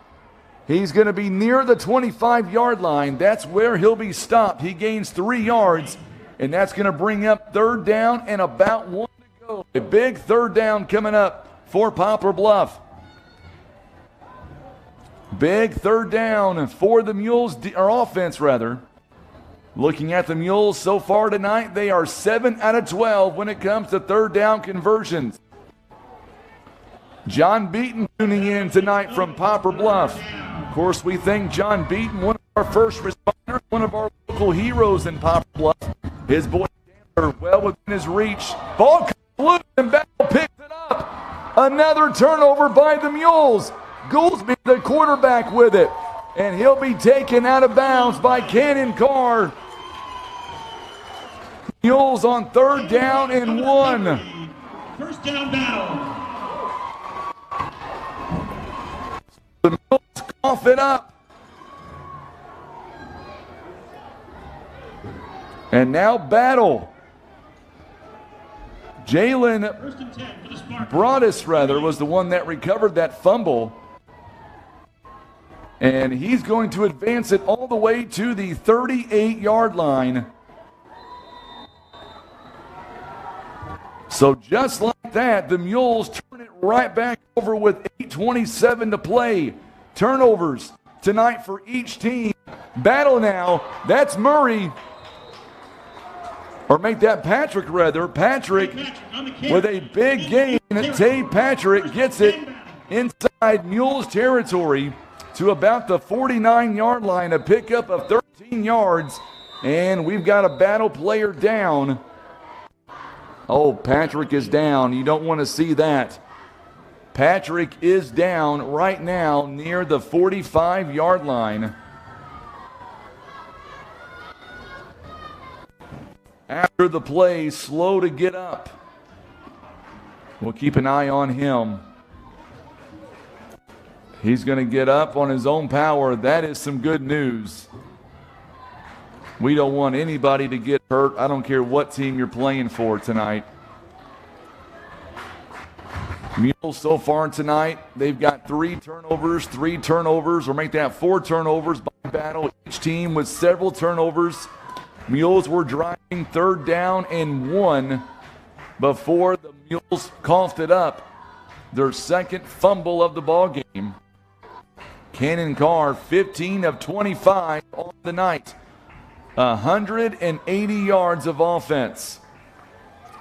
He's going to be near the 25-yard line. That's where he'll be stopped. He gains 3 yards, and that's going to bring up 3rd down and about 1 to go. A big 3rd down coming up for Poplar Bluff. Big 3rd down for the Mules, or offense rather. Looking at the Mules so far tonight, they are 7 out of 12 when it comes to 3rd down conversions. John Beaton tuning in tonight from Poplar Bluff. Of course, we thank John Beaton, one of our first responders, one of our local heroes in Poplar Bluff. His boy Chandler well within his reach. Ball comes loose and Battle picks it up. Another turnover by the Mules. Goolsby, the quarterback, with it. And he'll be taken out of bounds by Cannon Carr. Mules on 3rd down and 1. 1st down, Battle. The Mules cough it up. And now Battle. Jalen Broadus, was the one that recovered that fumble. And he's going to advance it all the way to the 38-yard line. So just like that, the Mules turn it right back over with 8:27 to play. Turnovers tonight for each team. Battle now, that's Murray. Or make that Patrick, rather. Patrick with a big gain. Tay Patrick gets it inside Mules territory to about the 49-yard line. A pickup of 13 yards. And we've got a Battle player down. Oh, Patrick is down. You don't want to see that. Patrick is down right now near the 45-yard line. After the play, slow to get up. We'll keep an eye on him. He's going to get up on his own power. That is some good news. We don't want anybody to get hurt. I don't care what team you're playing for tonight. Mules so far tonight, they've got 3 turnovers, or make that 4 turnovers by battle. Each team with several turnovers. Mules were driving 3rd down and 1 before the Mules coughed it up. Their second fumble of the ball game. Cannon Carr, 15 of 25 on the night. 180 yards of offense.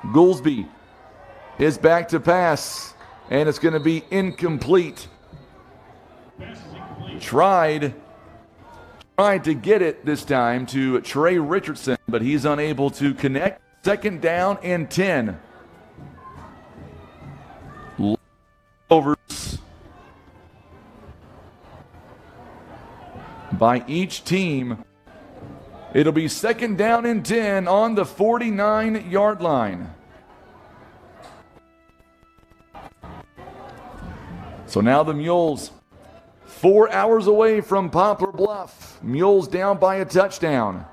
Goolsby is back to pass, and it's going to be incomplete. Tried to get it this time to Trey Richardson, but he's unable to connect. 2nd down and 10. Overs by each team. It'll be 2nd down and 10 on the 49-yard line. So now the Mules 4 hours away from Poplar Bluff. Mules down by a touchdown.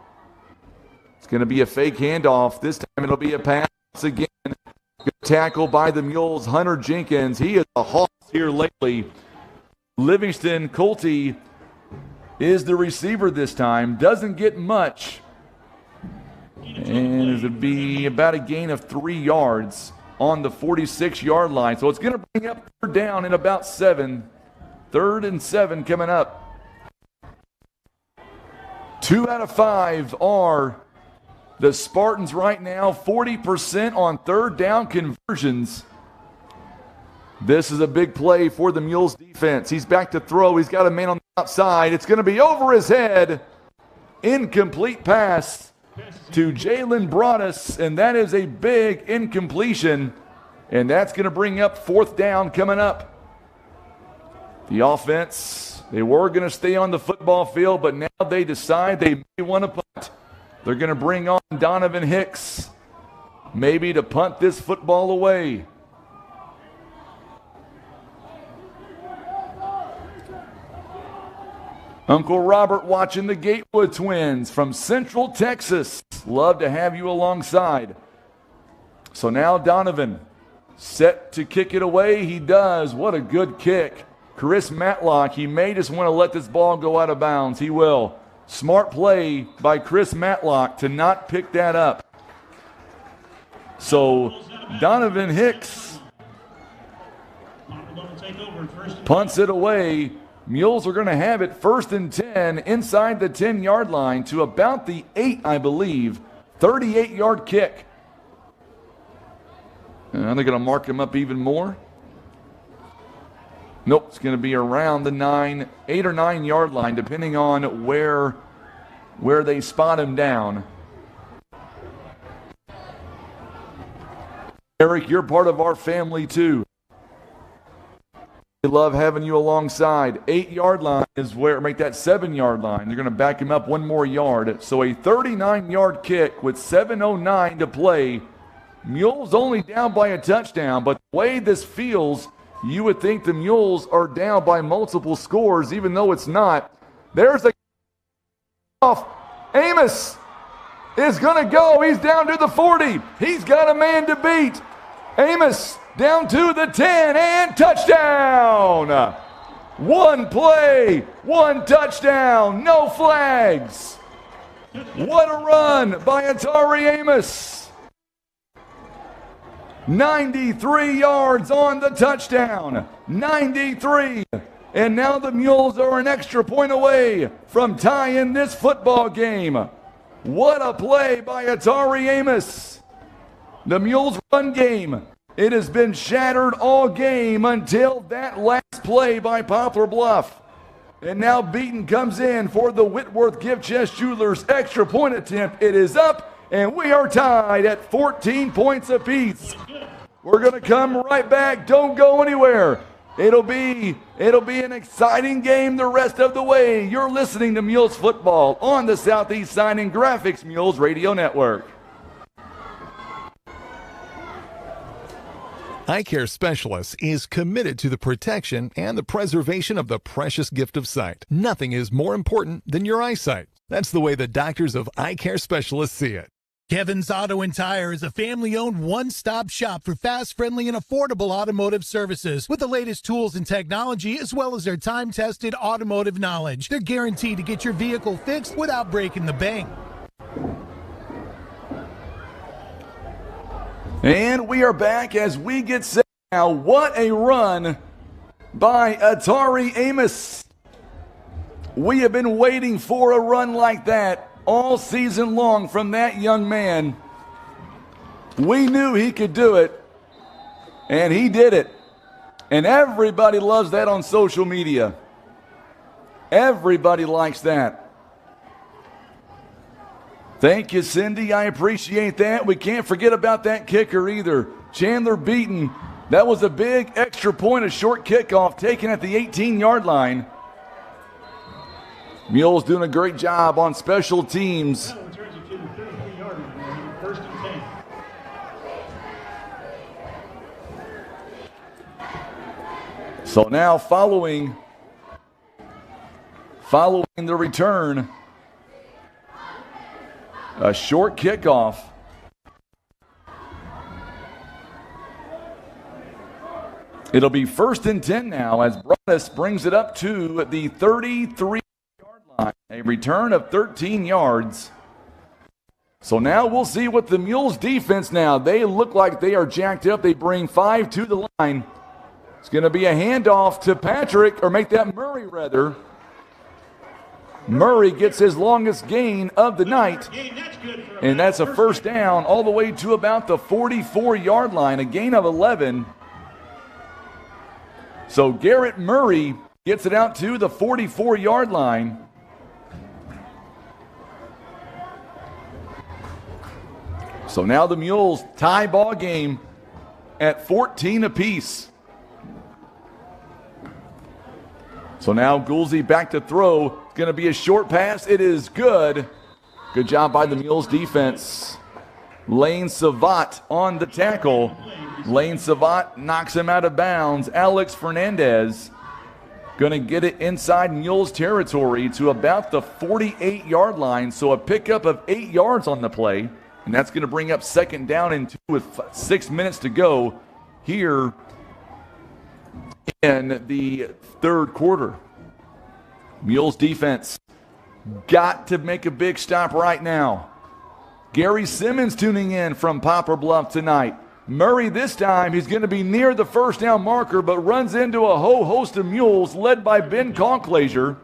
It's going to be a fake handoff. This time it'll be a pass again. Good tackle by the Mules. Hunter Jenkins, he is a hawk here lately. Livingston Colty is the receiver this time. Doesn't get much. And it'll be about a gain of 3 yards on the 46-yard line. So it's going to bring up 3rd down in about 7. 3rd and 7 coming up. 2 out of 5 are the Spartans right now. 40% on 3rd down conversions. This is a big play for the Mules defense. He's back to throw. He's got a man on the outside. It's going to be over his head. Incomplete pass to Jalen Broadus, and that is a big incompletion, and that's going to bring up 4th down coming up. The offense, they were going to stay on the football field, but now they decide they may want to punt. They're going to bring on Donovan Hicks, maybe to punt this football away. Uncle Robert watching the Gatewood twins from Central Texas. Love to have you alongside. So now Donovan set to kick it away. He does. What a good kick. Chris Matlock, he may just want to let this ball go out of bounds. He will. Smart play by Chris Matlock to not pick that up. So Donovan Hicks punts it away. Mules are going to have it 1st and 10 inside the 10-yard line to about the 8, I believe. 38-yard kick. And they're going to mark him up even more. Nope, it's going to be around the 8 or 9 yard line, depending on where they spot him down. Eric, you're part of our family too. We love having you alongside. 8-yard line is where, make that 7-yard line. They're going to back him up 1 more yard. So a 39-yard kick with 7:09 to play. Mules only down by a touchdown, but the way this feels, you would think the Mules are down by multiple scores, even though it's not. There's a off. Amos is going to go. He's down to the 40. He's got a man to beat. Amos down to the 10 and touchdown. 1 play, 1 touchdown, no flags. What a run by Atari Amos. 93 yards on the touchdown. 93. And now the Mules are an extra point away from tying this football game. What a play by Atari Amos. The Mules run game, it has been shattered all game until that last play by Poplar Bluff. And now Beaton comes in for the Whitworth Gift Chest Jewelers extra point attempt. It is up, and we are tied at 14 points apiece. We're going to come right back. Don't go anywhere. It'll be an exciting game the rest of the way. You're listening to Mules Football on the Southeast Sign and Graphics Mules Radio Network. Eye Care Specialists is committed to the protection and the preservation of the precious gift of sight. Nothing is more important than your eyesight. That's the way the doctors of Eye Care Specialists see it. Kevin's Auto and Tire is a family-owned one-stop shop for fast, friendly, and affordable automotive services with the latest tools and technology as well as their time-tested automotive knowledge. They're guaranteed to get your vehicle fixed without breaking the bank. And we are back as we get set now. What a run by Atari Amos. We have been waiting for a run like that all season long from that young man. We knew he could do it, and he did it. And everybody loves that on social media. Everybody likes that. Thank you, Cindy. I appreciate that. We can't forget about that kicker either. Chandler Beaton. That was a big extra point, a short kickoff taken at the 18-yard line. Mules doing a great job on special teams. So now following the return, a short kickoff. It'll be 1st and 10 now as Broadus brings it up to the 33-yard line. A return of 13 yards. So now we'll see what the Mules defense now. They look like they are jacked up. They bring 5 to the line. It's going to be a handoff to Patrick, or make that Murray rather. Murray gets his longest gain of the night. And that's a first down all the way to about the 44-yard line. A gain of 11. So Garrett Murray gets it out to the 44-yard line. So now the Mules tie ball game at 14 apiece. So now Goolsey back to throw. It's going to be a short pass. It is good. Good job by the Mules defense. Lane Savat on the tackle. Lane Savat knocks him out of bounds. Alex Fernandez going to get it inside Mules territory to about the 48-yard line. So a pickup of 8 yards on the play. And that's going to bring up 2nd down and 2 with 6 minutes to go here in the 3rd quarter. Mules defense got to make a big stop right now. Gary Simmons tuning in from Poplar Bluff tonight. Murray this time, he's going to be near the first down marker, but runs into a whole host of Mules led by Ben Conclaser.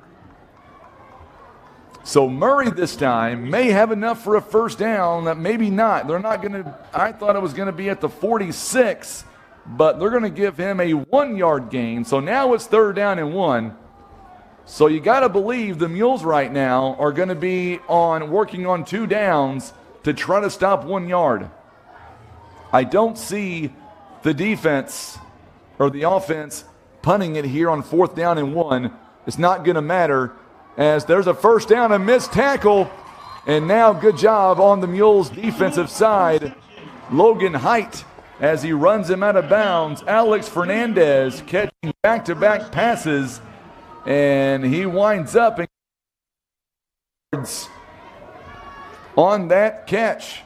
So Murray this time may have enough for a first down, maybe not. They're not going to, I thought it was going to be at the 46, but they're going to give him a 1-yard gain. So now it's 3rd down and 1. So you got to believe the Mules right now are going to be working on 2 downs to try to stop 1 yard. I don't see the defense or the offense punting it here on 4th down and 1. It's not going to matter as there's a first down, a missed tackle, and now good job on the Mules defensive side. Logan Height as he runs him out of bounds. Alex Fernandez catching back-to-back passes, and he winds up on that catch.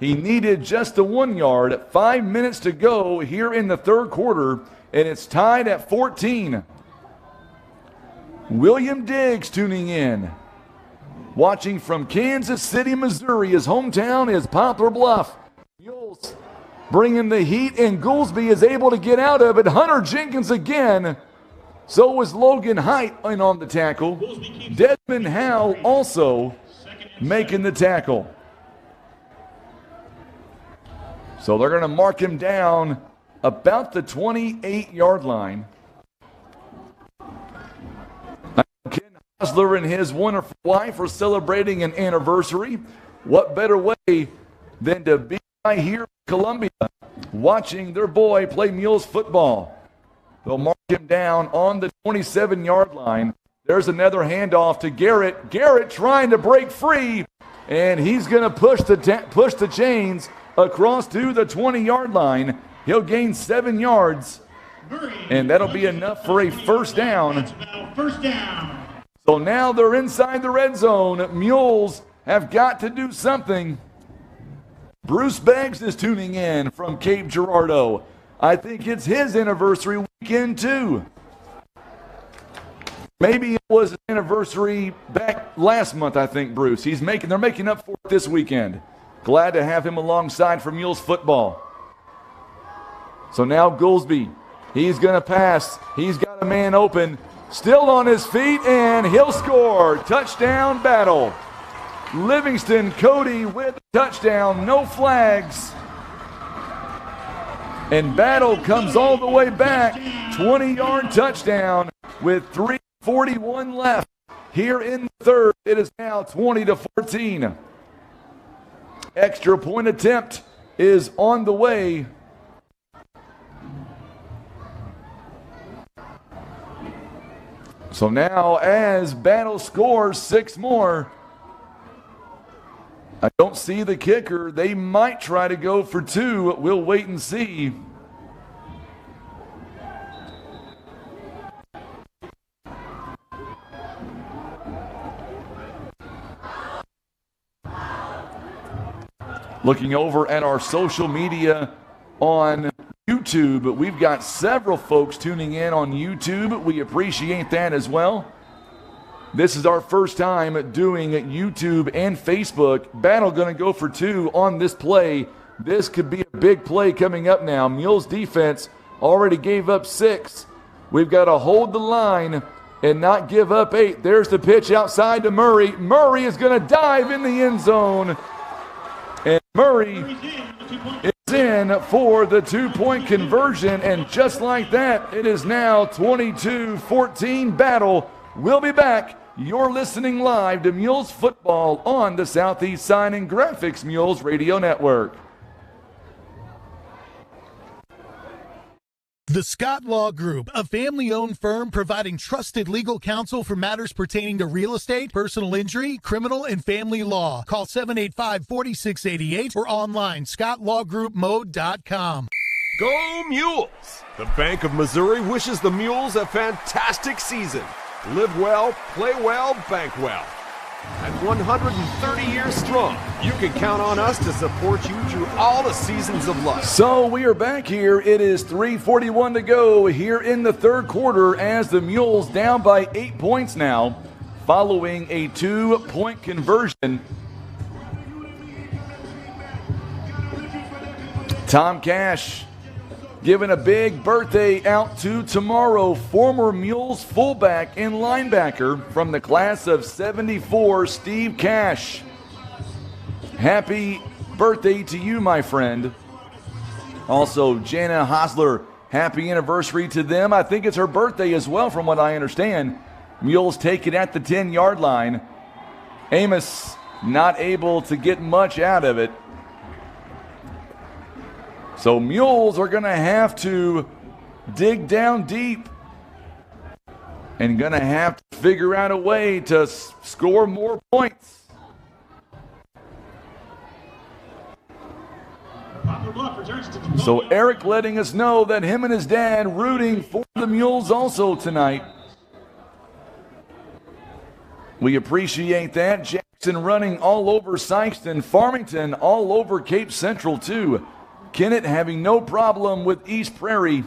He needed just the 1 yard. 5 minutes to go here in the 3rd quarter, and it's tied at 14. William Diggs tuning in. Watching from Kansas City, Missouri. His hometown is Poplar Bluff. Mules bringing the heat, and Goolsby is able to get out of it. Hunter Jenkins again. So was Logan Height in on the tackle. Desmond Howe also making the tackle. So they're going to mark him down about the 28-yard line. Ken Hosler and his wonderful wife are celebrating an anniversary. What better way than to be right here in Columbia watching their boy play Mules football. They'll mark him down on the 27-yard line. There's another handoff to Garrett. Garrett trying to break free, and he's going to push the chains across to the 20-yard line. He'll gain 7 yards, and that'll be enough for a first down. So now they're inside the red zone. Mules have got to do something. Bruce Beggs is tuning in from Cape Girardeau. I think it's his anniversary weekend too. Maybe it was his anniversary back last month, I think, Bruce. They're making up for it this weekend. Glad to have him alongside for Mules football. So now Goolsby, he's going to pass. He's got a man open, still on his feet, and he'll score. Touchdown, Battle. Livingston Cody with a touchdown, no flags. And Battle comes all the way back, 20-yard touchdown with 3:41 left. Here in the third, it is now 20-14. Extra point attempt is on the way. So now as Battle scores 6 more, I don't see the kicker. They might try to go for 2. We'll wait and see. Looking over at our social media on YouTube, we've got several folks tuning in on YouTube. We appreciate that as well. This is our first time doing YouTube and Facebook. Battle going to go for 2 on this play. This could be a big play coming up now. Mules defense already gave up 6. We've got to hold the line and not give up 8. There's the pitch outside to Murray. Murray is going to dive in the end zone. And Murray is in for the 2-point conversion. And just like that, it is now 22-14 Battle. We'll be back. You're listening live to Mules Football on the Southeast Sign and Graphics Mules Radio Network. The Scott Law Group, a family-owned firm providing trusted legal counsel for matters pertaining to real estate, personal injury, criminal, and family law. Call 785-4688 or online, scottlawgroupmode.com. Go Mules! The Bank of Missouri wishes the Mules a fantastic season. Live well, play well, bank well. At 130 years strong, you can count on us to support you through all the seasons of life. So we are back here. It is 3:41 to go here in the third quarter as the Mules down by 8 points now following a 2-point conversion. Tom Cash giving a big birthday out to tomorrow. Former Mules fullback and linebacker from the class of 74, Steve Cash. Happy birthday to you, my friend. Also, Jana Hosler, happy anniversary to them. I think it's her birthday as well, from what I understand. Mules take it at the 10-yard line. Amos not able to get much out of it. So Mules are going to have to dig down deep and going to have to figure out a way to score more points. So Eric letting us know that him and his dad rooting for the Mules also tonight. We appreciate that. Jackson running all over Sykeston, Farmington all over Cape Central too. Kennett having no problem with East Prairie.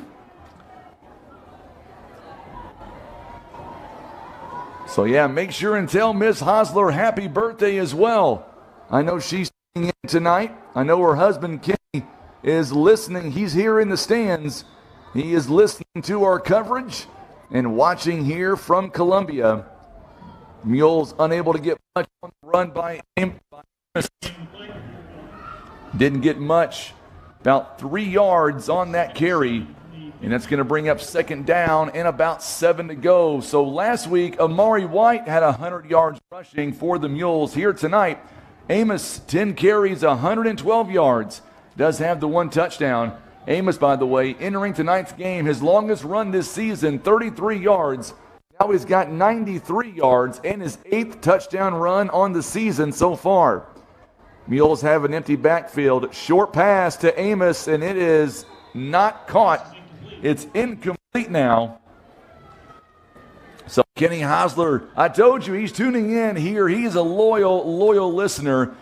So yeah, make sure and tell Miss Hosler happy birthday as well. I know she's tuning in tonight. I know her husband Kenny is listening. He's here in the stands. He is listening to our coverage and watching here from Columbia. Mules unable to get much on the run by Amos. Didn't get much. About 3 yards on that carry, and that's going to bring up second down and about 7 to go. So last week, Amari White had 100 yards rushing for the Mules. Here tonight, Amos, 10 carries, 112 yards. Does have the 1 touchdown. Amos, by the way, entering tonight's game, his longest run this season, 33 yards. Now he's got 93 yards and his 8th touchdown run on the season so far. Mules have an empty backfield. Short pass to Amos, and it is not caught. It's incomplete now. So Kenny Hosler, I told you he's tuning in here. He's a loyal listener.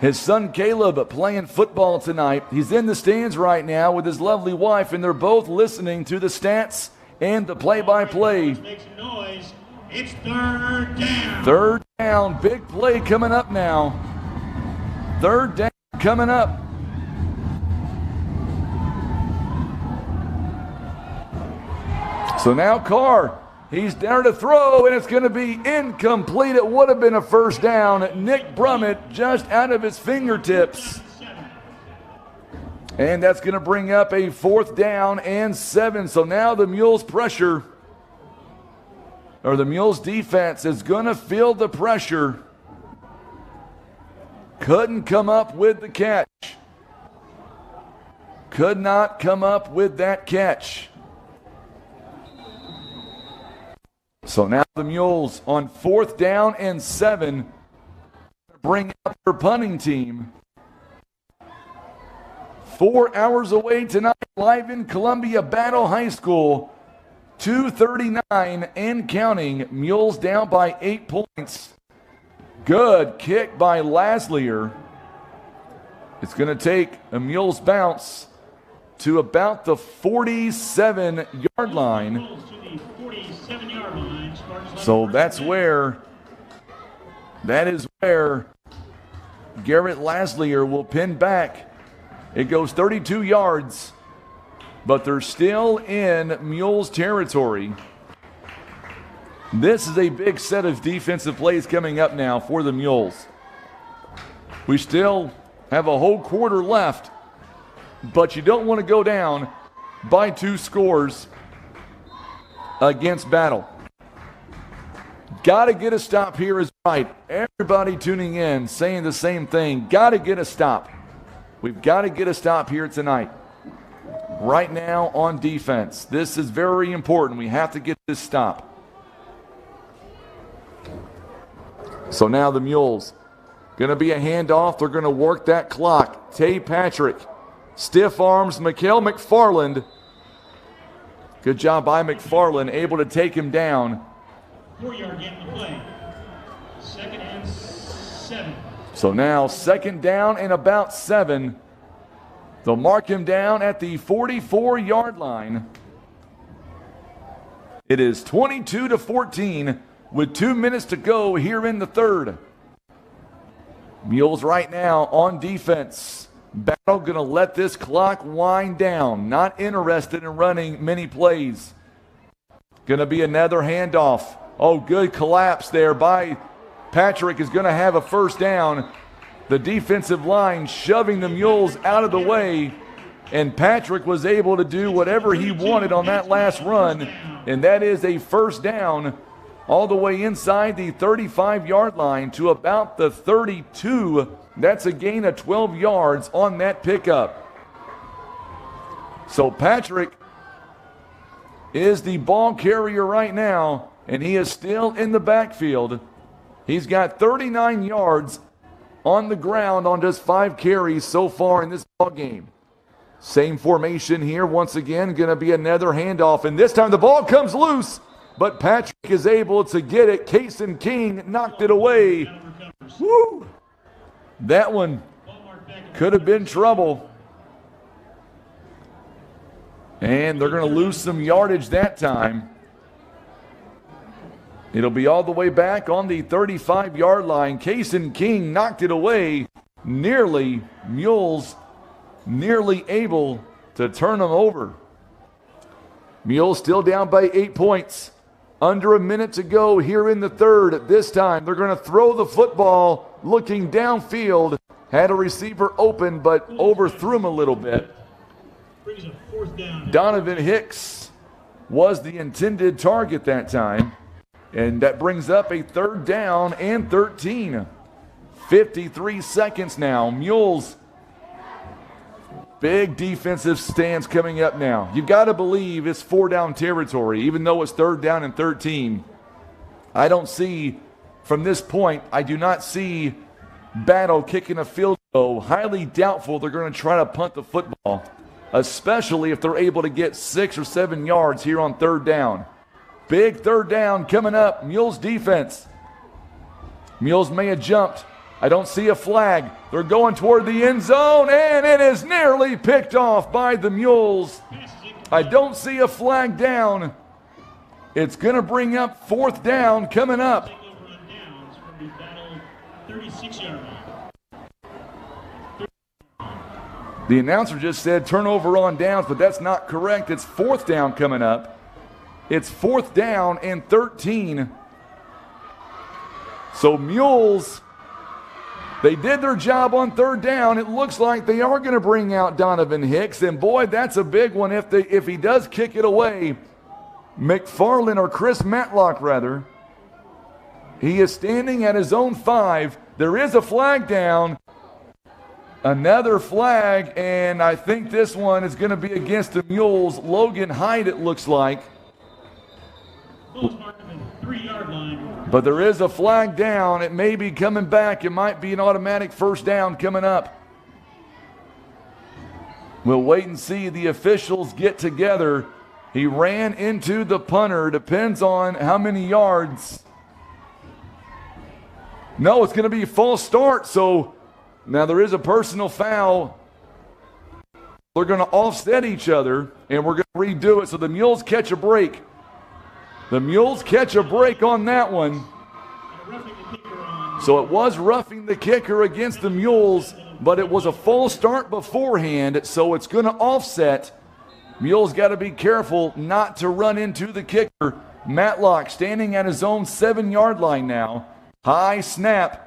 His son Caleb playing football tonight. He's in the stands right now with his lovely wife, and they're both listening to the stats and the play-by-play. Make some noise. It's third down. Third down. Big play coming up now. Third down coming up. So now Carr, he's there to throw, and it's going to be incomplete. It would have been a first down. Nick Brummett just out of his fingertips. And that's going to bring up a 4th down and 7. So now the Mules pressure, or the Mules defense is going to feel the pressure. Couldn't come up with the catch. Could not come up with that catch. So now the Mules on 4th down and 7 bring up their punting team. 4 hours away tonight, live in Columbia Battle High School. 2:39 and counting. Mules down by 8 points. Good kick by Laslier. It's going to take a Mules bounce to about the 47-yard line. So that is where Garrett Laslier will pin back. It goes 32 yards, but they're still in Mules territory. This is a big set of defensive plays coming up now for the Mules. We still have a whole quarter left, but you don't want to go down by 2 scores against Battle. Got to get a stop here is right. Everybody tuning in saying the same thing. Got to get a stop. We've got to get a stop here tonight. Right now on defense. This is very important. We have to get this stop. So now the Mules. Going to be a handoff. They're going to work that clock. Tay Patrick. Stiff arms Mikael McFarland. Good job by McFarland. Able to take him down. 4-yard getting the play. 2nd and 7. So now 2nd down and about 7. They'll mark him down at the 44-yard line. It is 22-14 with 2 minutes to go here in the 3rd. Mules right now on defense. Battle going to let this clock wind down. Not interested in running many plays. Going to be another handoff. Oh, good collapse there by Patrick is going to have a 1st down. The defensive line shoving the Mules out of the way, and Patrick was able to do whatever he wanted on that last run, and that is a 1st down all the way inside the 35-yard line to about the 32. That's a gain of 12 yards on that pickup. So Patrick is the ball carrier right now, and he is still in the backfield. He's got 39 yards on the ground on just 5 carries so far in this ball game. Same formation here once again. Going to be another handoff, and this time the ball comes loose, but Patrick is able to get it. Kason King knocked it away. Woo! That one could have been trouble. And they're going to lose some yardage that time. It'll be all the way back on the 35-yard line. Kason King knocked it away. Mules nearly able to turn them over. Mules still down by 8 points. Under a minute to go here in the 3rd. This time they're going to throw the football looking downfield. Had a receiver open but overthrew him a little bit. Donovan Hicks was the intended target that time. And that brings up a 3rd down and 13. 53 seconds now. Mules, big defensive stance coming up now. You've got to believe it's 4-down territory, even though it's 3rd down and 13. I don't see, from this point, I do not see Battle kicking a field goal. Highly doubtful they're going to try to punt the football, especially if they're able to get 6 or 7 yards here on 3rd down. Big 3rd down coming up. Mules defense. Mules may have jumped I don't see a flag. They're going toward the end zone, and it is nearly picked off by the Mules. I don't see a flag down. It's going to bring up 4th down coming up. The announcer just said turnover on downs, but that's not correct. It's 4th down coming up. It's 4th down and 13. So Mules, they did their job on 3rd down. It looks like they are going to bring out Donovan Hicks, and boy, that's a big one if he does kick it away. McFarland, or Chris Matlock rather, he is standing at his own 5. There is a flag down. Another flag, and I think this one is going to be against the Mules. Logan Hyde, it looks like. But there is a flag down. It may be coming back. It might be an automatic 1st down coming up. We'll wait and see. The officials get together. He ran into the punter. Depends on how many yards. No, it's going to be a false start. So now there is a personal foul. They're going to offset each other, and we're going to redo it. So the Mules catch a break. The Mules catch a break on that one. So it was roughing the kicker against the Mules, but it was a false start beforehand, so it's going to offset. Mules got to be careful not to run into the kicker. Matlock standing at his own 7-yard line now. High snap.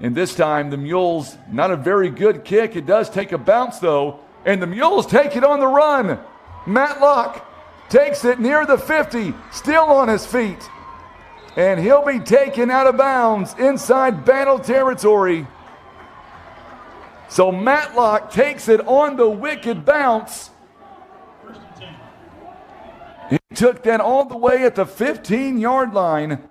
And this time the Mules, not a very good kick. It does take a bounce though. And the Mules take it on the run. Matlock takes it near the 50, still on his feet. And he'll be taken out of bounds inside Battle territory. So Matlock takes it on the wicked bounce. He took that all the way at the 15-yard line.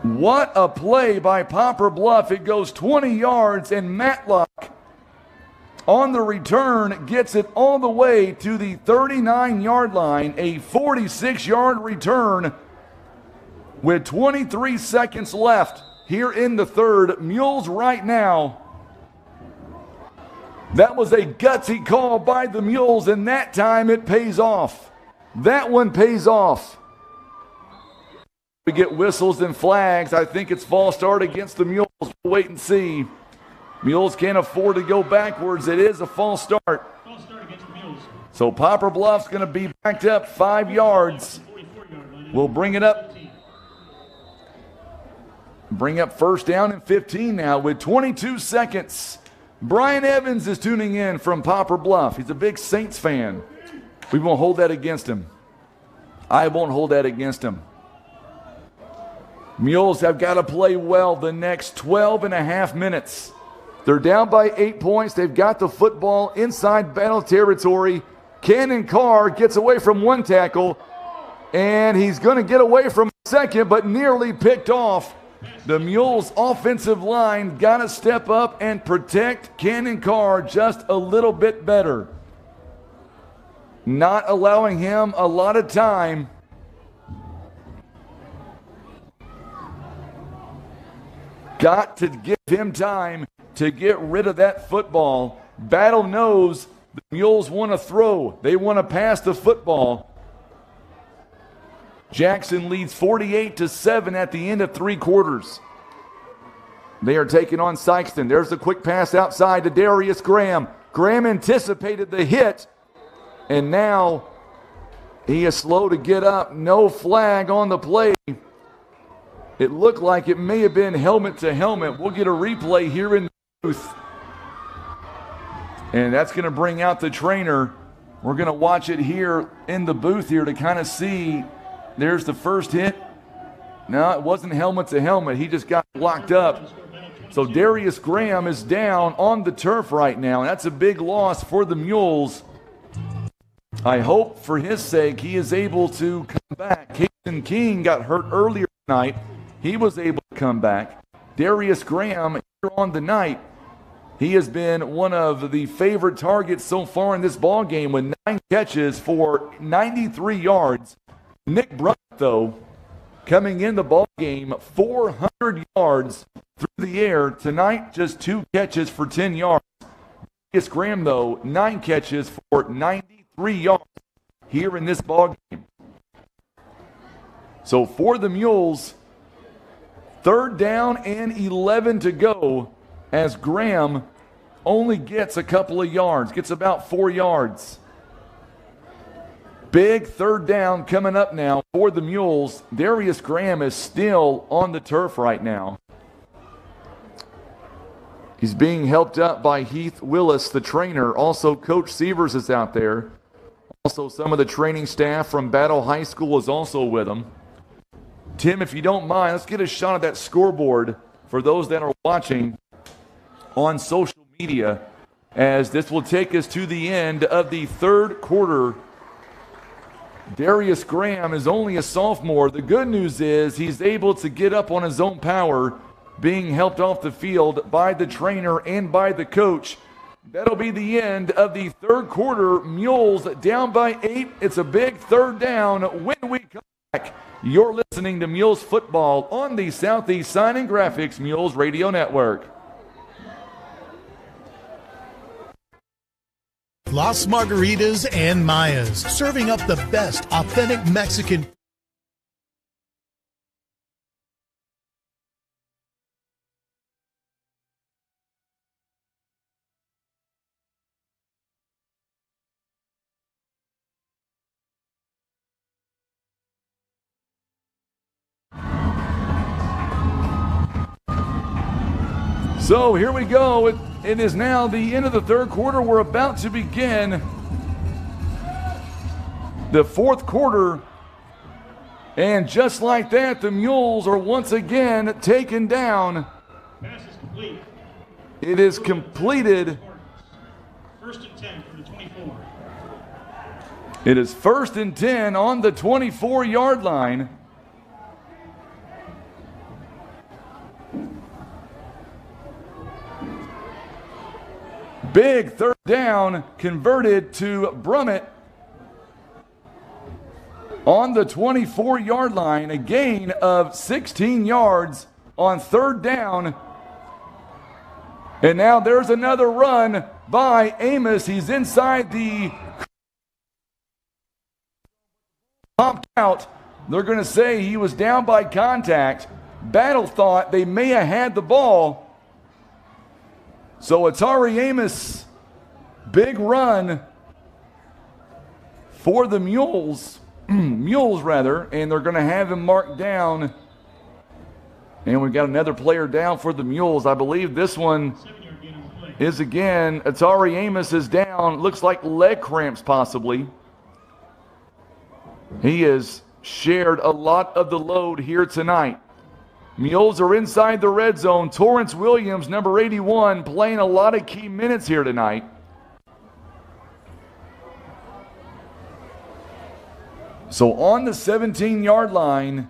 What a play by Poplar Bluff. It goes 20 yards, and Matlock on the return gets it all the way to the 39-yard line. A 46-yard return with 23 seconds left here in the 3rd. Mules right now. That was a gutsy call by the Mules, and that time it pays off. That one pays off. We get whistles and flags. I think it's false start against the Mules. We'll wait and see. Mules can't afford to go backwards. It is a false start. False start against the Mules. So Poplar Bluff's going to be backed up 5 yards. We'll bring it up. Bring up 1st down and 15 now with 22 seconds. Brian Evans is tuning in from Poplar Bluff. He's a big Saints fan. We won't hold that against him. I won't hold that against him. Mules have got to play well the next 12 and a half minutes. They're down by 8 points. They've got the football inside Battle territory. Cannon Carr gets away from one tackle, and he's going to get away from a second, but nearly picked off. The Mules offensive line got to step up and protect Cannon Carr just a little bit better. Not allowing him a lot of time. Got to give him time to get rid of that football. Battle knows the Mules want to throw. They want to pass the football. Jackson leads 48-7 at the end of 3 quarters. They are taking on Sykeston. There's a quick pass outside to Darius Graham. Graham anticipated the hit, and now he is slow to get up. No flag on the play. It looked like it may have been helmet to helmet. We'll get a replay here in the booth. And that's going to bring out the trainer. We're going to watch it here in the booth here to kind of see. There's the first hit. No, it wasn't helmet to helmet. He just got locked up. So Darius Graham is down on the turf right now, and that's a big loss for the Mules. I hope for his sake he is able to come back. Casey King got hurt earlier tonight. He was able to come back. Darius Graham here on the night. He has been one of the favorite targets so far in this ball game with 9 catches for 93 yards. Nick Brunt, though, coming in the ball game, 400 yards through the air. Tonight, just 2 catches for 10 yards. Marcus Graham, though, 9 catches for 93 yards here in this ball game. So for the Mules, 3rd down and 11 to go as Graham only gets a couple of yards, gets about 4 yards. Big 3rd down coming up now for the Mules. Darius Graham is still on the turf right now. He's being helped up by Heath Willis, the trainer. Also, Coach Sievers is out there. Also, some of the training staff from Battle High School is also with him. Tim, if you don't mind, let's get a shot at that scoreboard for those that are watching on social media, as this will take us to the end of the 3rd quarter. Darius Graham is only a sophomore. The good news is he's able to get up on his own power, being helped off the field by the trainer and by the coach. That'll be the end of the 3rd quarter. Mules down by 8. It's a big 3rd down. When we come back, you're listening to Mules Football on the Southeast Sign and Graphics Mules Radio Network. Las Margaritas and Mayas, serving up the best authentic Mexican. So here we go. It is now the end of the 3rd quarter. We're about to begin the 4th quarter. And just like that, the Mules are once again taken down. Pass is complete. It is completed. 1st and 10 for the 24. It is 1st and 10 on the 24-yard line. Big 3rd down converted to Brummett on the 24-yard line. A gain of 16 yards on 3rd down. And now there's another run by Amos. He's inside the popped out. They're going to say he was down by contact. Battle thought they may have had the ball. So Atari Amos, big run for the Mules, and they're going to have him marked down. And we've got another player down for the Mules. I believe this one is again, Atari Amos is down. Looks like leg cramps possibly. He has shared a lot of the load here tonight. Mules are inside the red zone. Torrance Williams, number 81, playing a lot of key minutes here tonight. So on the 17-yard line,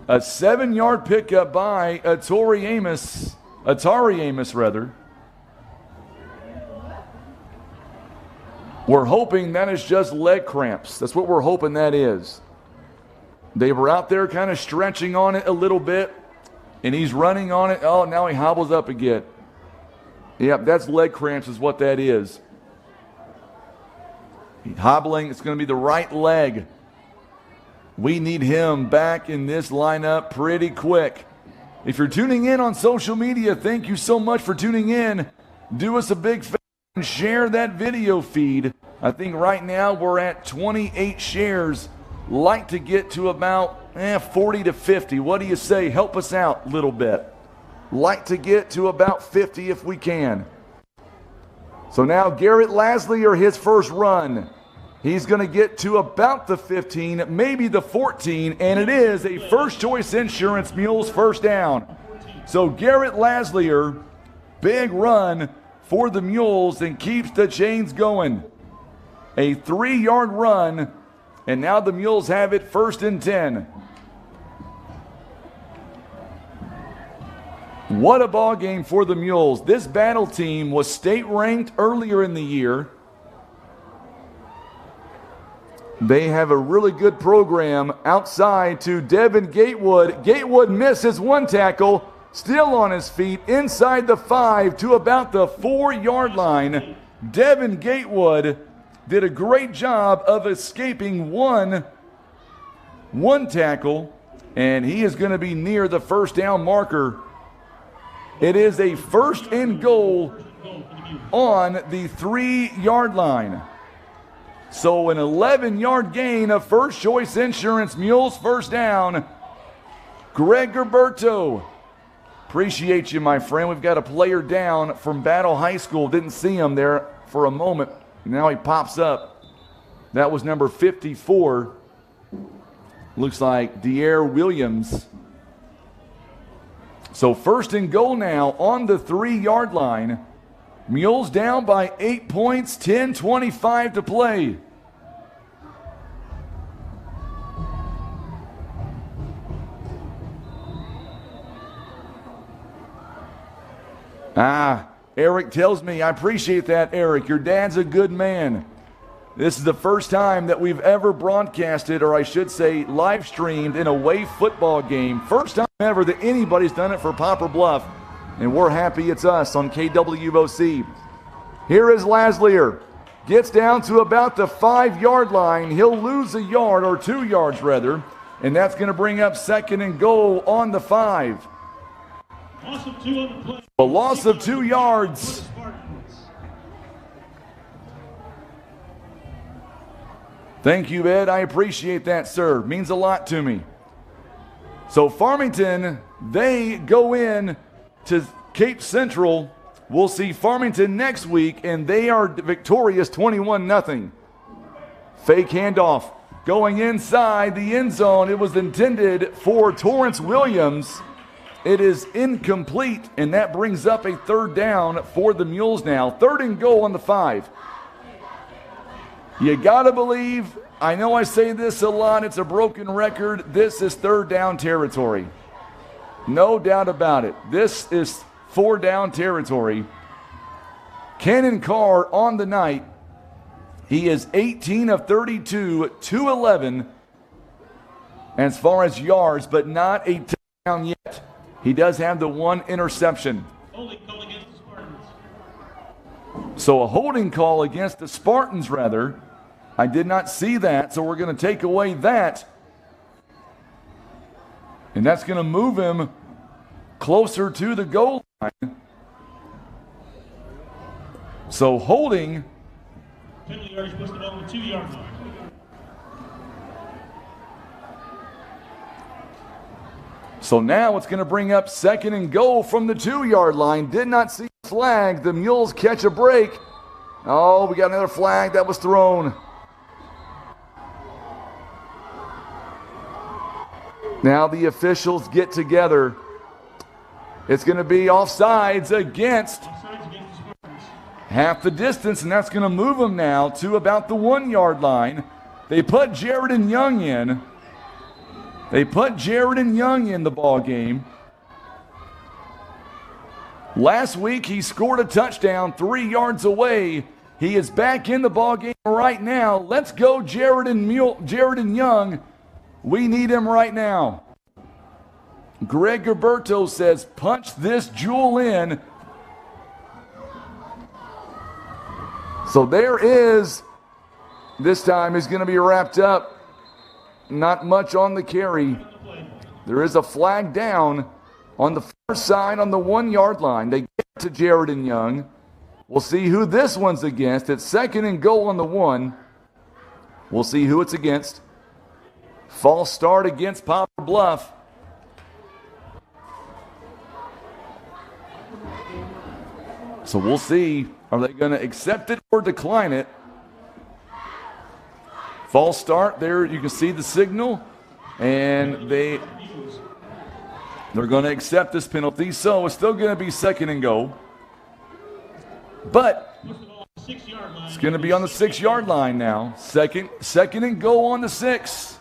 a 7-yard pickup by Atari Amos. We're hoping that is just leg cramps. That's what we're hoping that is. They were out there kind of stretching on it a little bit, and he's running on it. Oh, now he hobbles up again. Yep, that's leg cramps is what that is. He's hobbling. It's going to be the right leg. We need him back in this lineup pretty quick. If you're tuning in on social media, thank you so much for tuning in. Do us a big favor and share that video feed. I think right now we're at 28 shares. Like to get to about 40 to 50. What do you say? Help us out a little bit. Like to get to about 50 if we can. So now Garrett Laslier, his first run. He's going to get to about the 15, maybe the 14, and it is a First Choice Insurance Mules first down. So Garrett Laslier, big run for the Mules and keeps the chains going. A 3-yard run. And now the Mules have it 1st and 10. What a ball game for the Mules. This battle team was state ranked earlier in the year. They have a really good program outside to Devin Gatewood. Gatewood misses one tackle, still on his feet, inside the 5 to about the 4-yard line. Devin Gatewood did a great job of escaping one tackle, and he is going to be near the first down marker. It is a 1st and goal on the 3-yard line. So an 11-yard gain of First Choice Insurance Mules first down. Greg Gerberto, appreciate you, my friend. We've got a player down from Battle High School. Didn't see him there for a moment. Now he pops up. That was number 54. Looks like De'Air Williams. So 1st and goal now on the 3-yard line. Mules down by 8 points, 10:25 to play. Eric tells me, I appreciate that, Eric. Your dad's a good man. This is the first time that we've ever broadcasted, or I should say live streamed, an away football game. First time ever that anybody's done it for Poplar Bluff, and we're happy it's us on KWOC. Here is Laslier. Gets down to about the 5-yard line. He'll lose a yard, or 2 yards rather, and that's going to bring up 2nd and goal on the 5. A loss of 2 yards. Thank you, Ed. I appreciate that, sir. Means a lot to me. So Farmington, they go in to Cape Central. We'll see Farmington next week, and they are victorious 21-0. Fake handoff going inside the end zone. It was intended for Torrance Williams. It is incomplete, and that brings up a 3rd down for the Mules now. 3rd and goal on the 5. You got to believe, I know I say this a lot, it's a broken record. This is 3rd down territory. No doubt about it. This is 4 down territory. Cannon Carr on the night. He is 18 of 32, 211 as far as yards, but not a touchdown yet. He does have the 1 interception. So a holding call against the Spartans, rather. I did not see that, so we're going to take away that. And that's going to move him closer to the goal line. So holding. Penalty yardage puts the ball on the 2-yard line. So now it's going to bring up 2nd and goal from the 2-yard line. Did not see a flag. The Mules catch a break. Oh, we got another flag that was thrown. Now the officials get together. It's going to be offsides against half the distance, and that's going to move them now to about the 1-yard line. They put Jared and Young in. The ball game. Last week he scored a touchdown 3 yards away. He is back in the ball game right now. Let's go Jared and Young. We need him right now. Greg Gerberto says, punch this jewel in. So there is, this time he's going to be wrapped up. Not much on the carry. There is a flag down on the far side on the 1-yard line. They get to Jared and Young. We'll see who this one's against. It's 2nd and goal on the 1. We'll see who it's against. False start against Poplar Bluff. So we'll see. Are they going to accept it or decline it? False start there. You can see the signal. And they're going to accept this penalty. So it's still going to be 2nd and goal. But it's going to be on the 6-yard line now. Second and goal on the 6.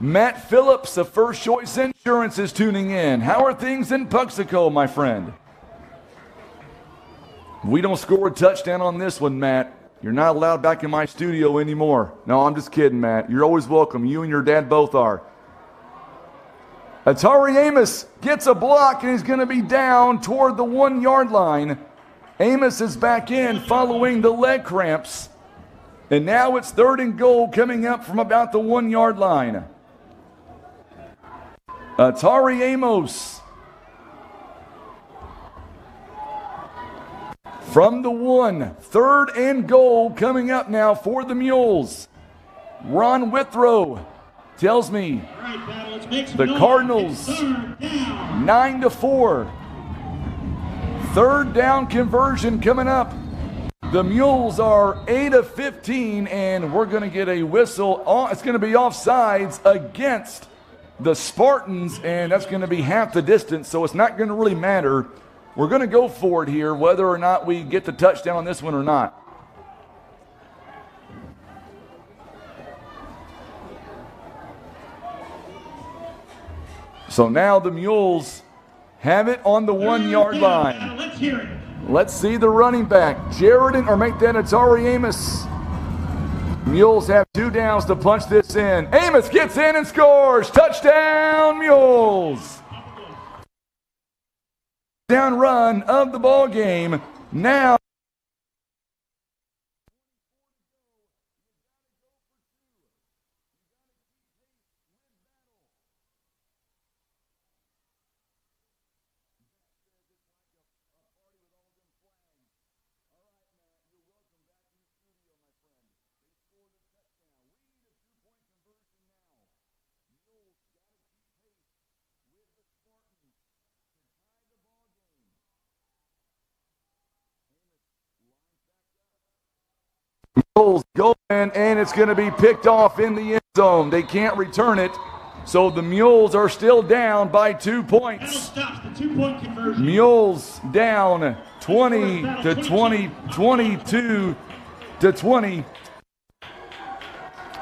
Matt Phillips of First Choice Insurance is tuning in. How are things in Puxico, my friend? We don't score a touchdown on this one, Matt. You're not allowed back in my studio anymore. No, I'm just kidding, Matt. You're always welcome. You and your dad both are. Atari Amos gets a block, and he's going to be down toward the 1-yard line. Amos is back in following the leg cramps. And now it's 3rd and goal coming up from about the 1-yard line. Atari Amos from the 1. 3rd and goal coming up now for the Mules. Ron Withrow tells me the Cardinals 9-4. 3rd down conversion coming up. The Mules are 8 of 15, and we're going to get a whistle. It's going to be offsides against the Spartans, and that's going to be half the distance, so it's not going to really matter. We're going to go for it here, whether or not we get the touchdown on this one or not. So now the Mules have it on the 1-yard line. Let's hear it. Let's see the running back. Or make that Atari Amos. Mules have 2 downs to punch this in. Amos gets in and scores. Touchdown, Mules. Down run of the ball game. Now go in, and it's going to be picked off in the end zone. They can't return it, so the Mules are still down by 2 points. Stops the 2-point conversion. Mules down 20 to 20, 22 to 20.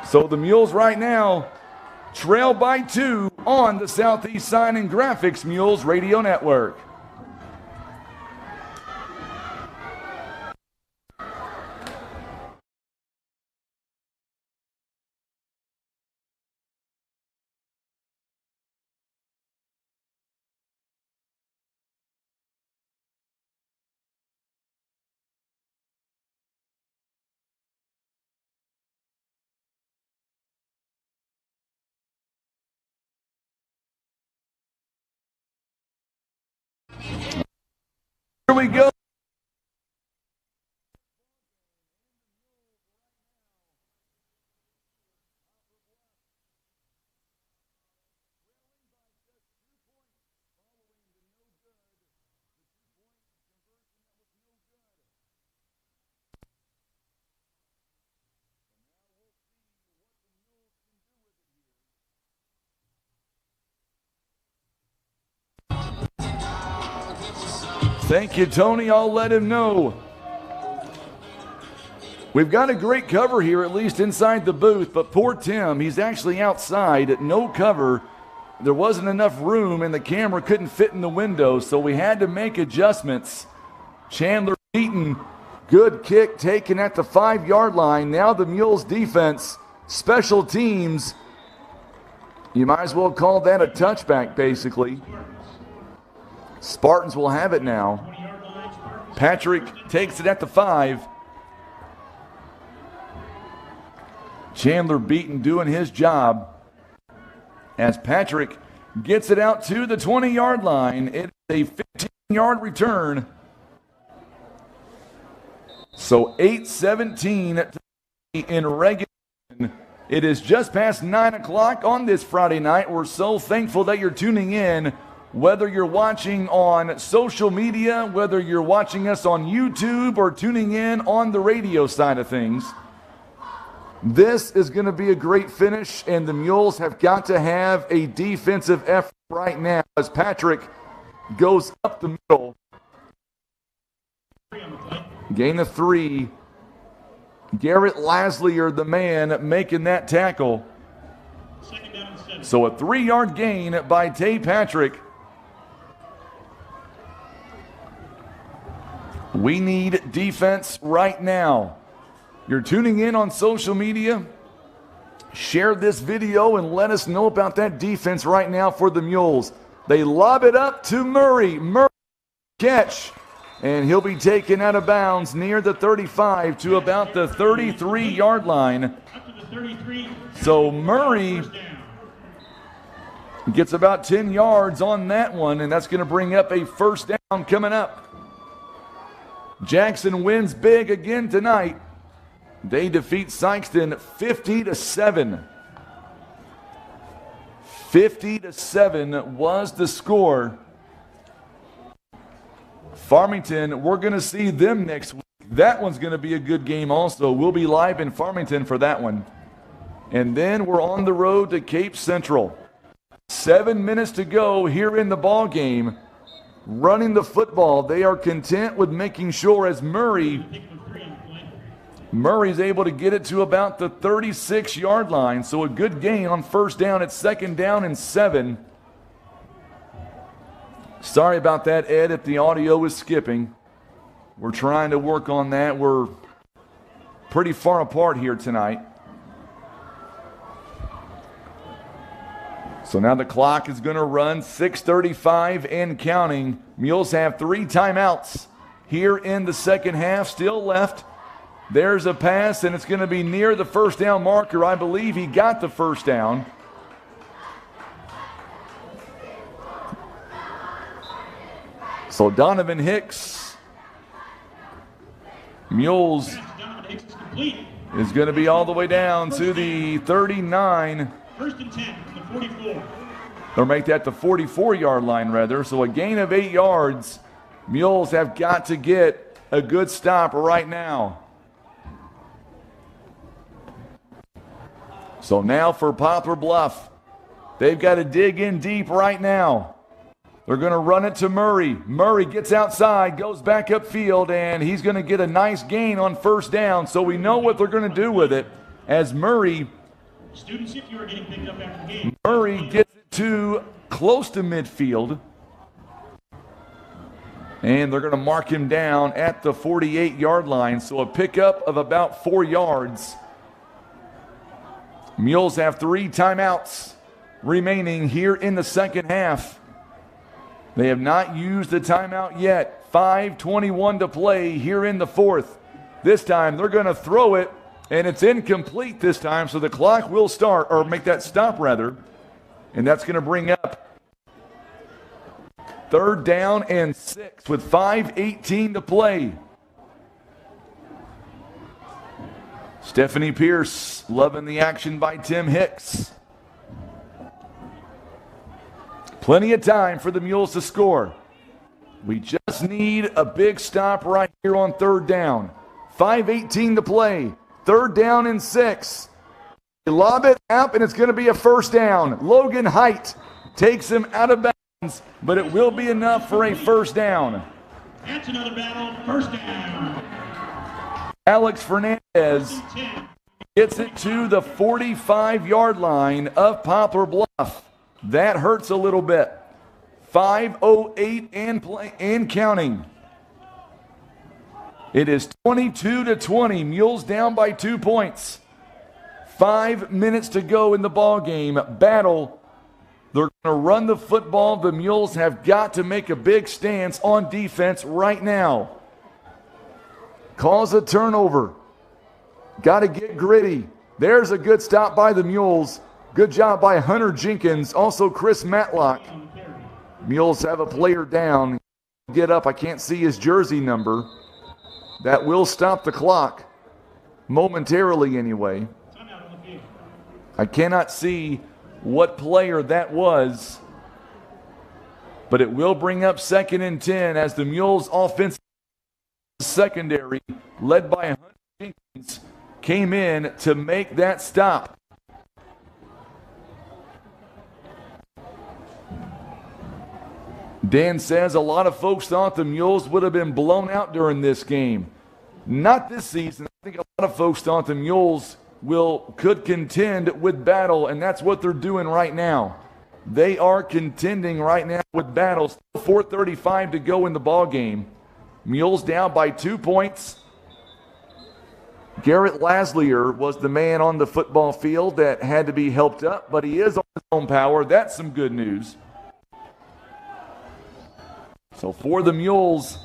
So the Mules right now trail by 2 on the Southeast Sign and Graphics Mules Radio Network. Here we go. Thank you, Tony. I'll let him know. We've got a great cover here, at least inside the booth, but poor Tim, he's actually outside, no cover. There wasn't enough room, and the camera couldn't fit in the window, so we had to make adjustments. Chandler Beaton, good kick taken at the 5-yard line. Now the Mules defense, special teams. You might as well call that a touchback, basically. Spartans will have it now. Patrick takes it at the 5. Chandler Beaton doing his job as Patrick gets it out to the 20-yard line. It's a 15-yard return. So 8:17 in regulation. It is just past 9 o'clock on this Friday night. We're so thankful that you're tuning in. Whether you're watching on social media, whether you're watching us on YouTube or tuning in on the radio side of things, this is going to be a great finish, and the Mules have got to have a defensive effort right now as Patrick goes up the middle. Gain of 3. Garrett Laslier, the man making that tackle. So a 3-yard gain by Tay Patrick. We need defense right now. you're tuning in on social media, share this video and let us know about that defense right now for the Mules. They lob it up to Murray. Murray catch, and he'll be taken out of bounds near the 35 to about the 33-yard line. So Murray gets about 10 yards on that one, and that's going to bring up a first down coming up. Jackson wins big again tonight. They defeat Sykeston 50-7. 50-7 was the score. Farmington, we're going to see them next week. That one's going to be a good game also. We'll be live in Farmington for that one. And then we're on the road to Cape Central. 7 minutes to go here in the ball game. Running the football, they are content with making sure as Murray's able to get it to about the 36-yard line. So a good gain on first down. It's 2nd down and 7. Sorry about that, Ed, if the audio is skipping. We're trying to work on that. We're pretty far apart here tonight. So now the clock is going to run 6:35 and counting. Mules have 3 timeouts here in the second half still left. There's a pass, and it's going to be near the first down marker. I believe he got the first down. So Donovan Hicks, Mules, is going to be all the way down to the 39. 1st and 10 from the 44. Or make that the 44-yard line, rather. So a gain of 8 yards. Mules have got to get a good stop right now. So now for Poplar Bluff. They've got to dig in deep right now. They're going to run it to Murray. Murray gets outside, goes back upfield, and he's going to get a nice gain on first down. So we know what they're going to do with it as Murray Students, if you are getting picked up after the game. Murray gets it to close to midfield. And they're going to mark him down at the 48-yard line. So a pickup of about 4 yards. Mules have 3 timeouts remaining here in the second half. They have not used the timeout yet. 5:21 to play here in the fourth. This time they're going to throw it. And it's incomplete this time, so the clock will start, or make that stop rather. And that's going to bring up 3rd down and 6 with 5:18 to play. Stephanie Pierce loving the action by Tim Hicks. Plenty of time for the Mules to score. We just need a big stop right here on 3rd down. 5:18 to play. 3rd down and 6. They lob it out, and it's going to be a first down. Logan Height takes him out of bounds, but it will be enough for a first down. That's another battle. First down. Alex Fernandez gets it to the 45-yard line of Poplar Bluff. That hurts a little bit. 5:08 and counting. It is 22-20. Mules down by 2 points. 5 minutes to go in the ball game. Battle. They're going to run the football. The Mules have got to make a big stance on defense right now. Cause a turnover. Got to get gritty. There's a good stop by the Mules. Good job by Hunter Jenkins. Also Chris Matlock. Mules have a player down. Get up. I can't see his jersey number. That will stop the clock, momentarily anyway. I cannot see what player that was, but it will bring up 2nd and 10 as the Mules offensive secondary, led by Hunter Jenkins, came in to make that stop. Dan says a lot of folks thought the Mules would have been blown out during this game. Not this season. I think a lot of folks thought the Mules could contend with Battle, and that's what they're doing right now. They are contending right now with Battle. Still 4:35 to go in the ball game. Mules down by 2 points. Garrett Laslier was the man on the football field that had to be helped up, but he is on his own power. That's some good news. So for the Mules,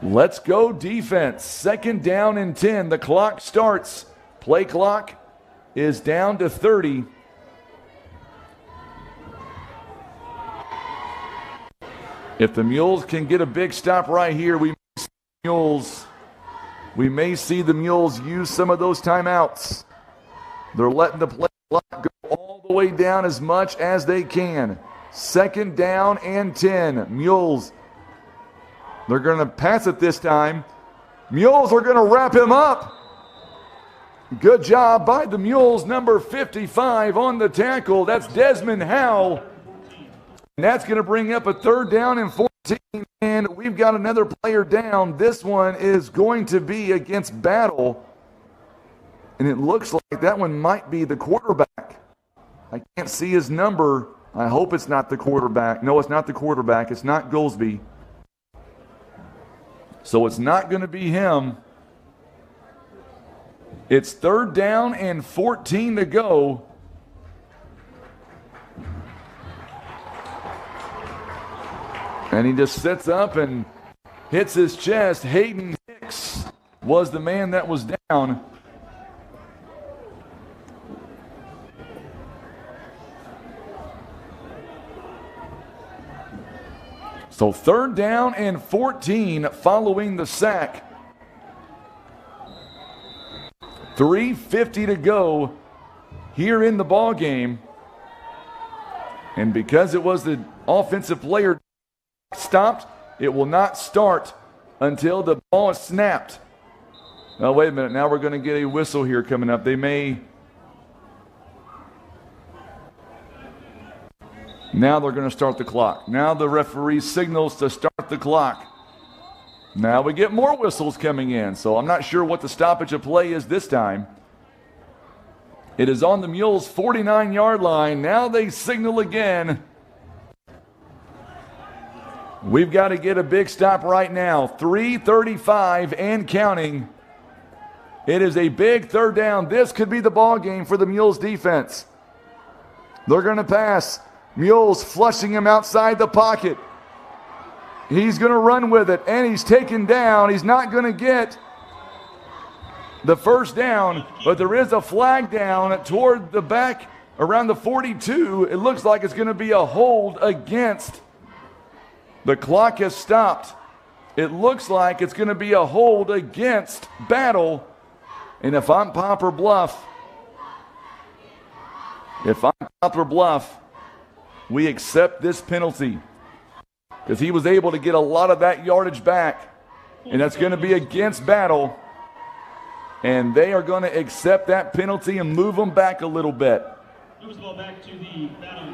let's go defense. 2nd down and 10. The clock starts. Play clock is down to 30. If the Mules can get a big stop right here, we may see the Mules use some of those timeouts. They're letting the play clock go all the way down as much as they can. 2nd down and 10. Mules, they're going to pass it this time. Mules are going to wrap him up. Good job by the Mules, number 55 on the tackle. That's Desmond Howe. And that's going to bring up a 3rd down and 14. And we've got another player down. This one is going to be against Battle. And it looks like that one might be the quarterback. I can't see his number. I hope it's not the quarterback. No, it's not the quarterback. It's not Goolsby. So it's not going to be him. It's 3rd down and 14 to go. And he just sits up and hits his chest. Hayden Hicks was the man that was down. So 3rd down and 14 following the sack. 3:50 to go here in the ball game. And because it was the offensive player stopped, it will not start until the ball is snapped. Now, wait a minute. Now we're going to get a whistle here coming up. They may. Now they're going to start the clock. Now the referee signals to start the clock. Now we get more whistles coming in. So I'm not sure what the stoppage of play is this time. It is on the Mules' 49-yard line. Now they signal again. We've got to get a big stop right now. 3:35 and counting. It is a big 3rd down. This could be the ball game for the Mules defense. They're going to pass. Mules flushing him outside the pocket. He's going to run with it, and he's taken down. He's not going to get the 1st down, but there is a flag down toward the back around the 42. It looks like it's going to be a hold against. The clock has stopped. It looks like it's going to be a hold against Battle. And if I'm Poplar Bluff, we accept this penalty because he was able to get a lot of that yardage back, and that's going to be against Battle, and they are going to accept that penalty and move them back a little bit. Moves the ball back to the Battle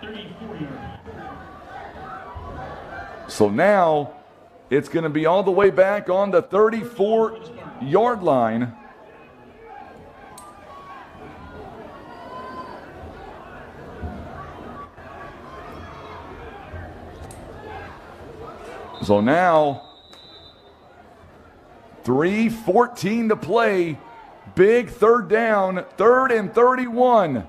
34-yard. So now it's going to be all the way back on the 34-yard line. So now, 3:14 to play. Big 3rd down, 3rd and 31.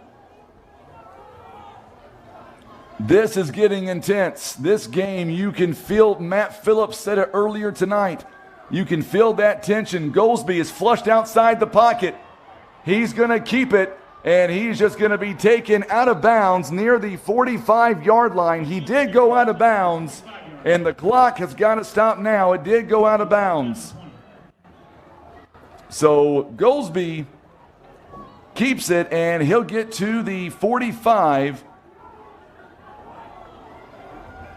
This is getting intense. This game, you can feel, Matt Phillips said it earlier tonight, you can feel that tension. Goolsby is flushed outside the pocket. He's going to keep it, and he's just going to be taken out of bounds near the 45-yard line. He did go out of bounds. And the clock has got to stop now. It did go out of bounds. So Goolsby keeps it, and he'll get to the 45.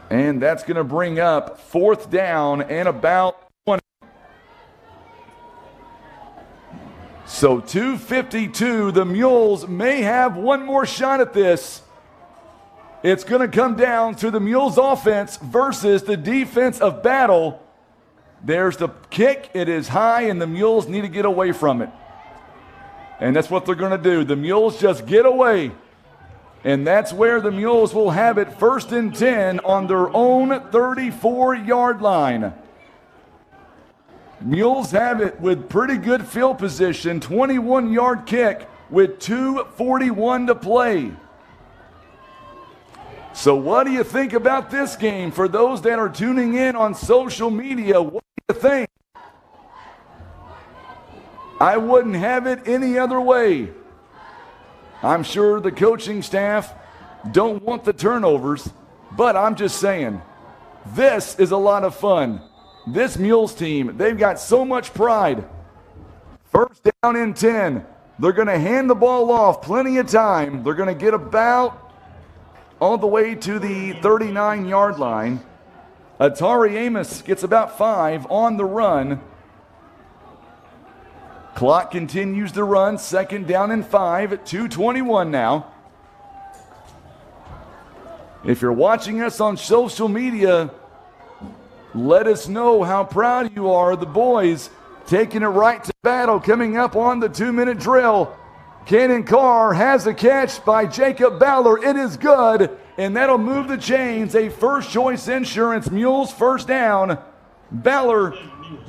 And that's going to bring up 4th down and about 20. So 2:52. The Mules may have one more shot at this. It's going to come down to the Mules offense versus the defense of Battle. There's the kick. It is high, and the Mules need to get away from it. And that's what they're going to do. The Mules just get away. And that's where the Mules will have it 1st and 10 on their own 34-yard line. Mules have it with pretty good field position. 21-yard kick with 2:41 to play. So what do you think about this game? For those that are tuning in on social media, what do you think? I wouldn't have it any other way. I'm sure the coaching staff don't want the turnovers, but I'm just saying, this is a lot of fun. This Mules team, they've got so much pride. First down and 10. They're going to hand the ball off, plenty of time. They're going to get about all the way to the 39-yard line. Atari Amos gets about 5 on the run. Clock continues to run. Second down and 5 at 2:21 now. If you're watching us on social media, let us know how proud you are. The boys taking it right to battle, coming up on the 2-minute drill. Cannon Carr has a catch by Jacob Ballard. It is good, and that'll move the chains. A First Choice Insurance Mules first down. Ballard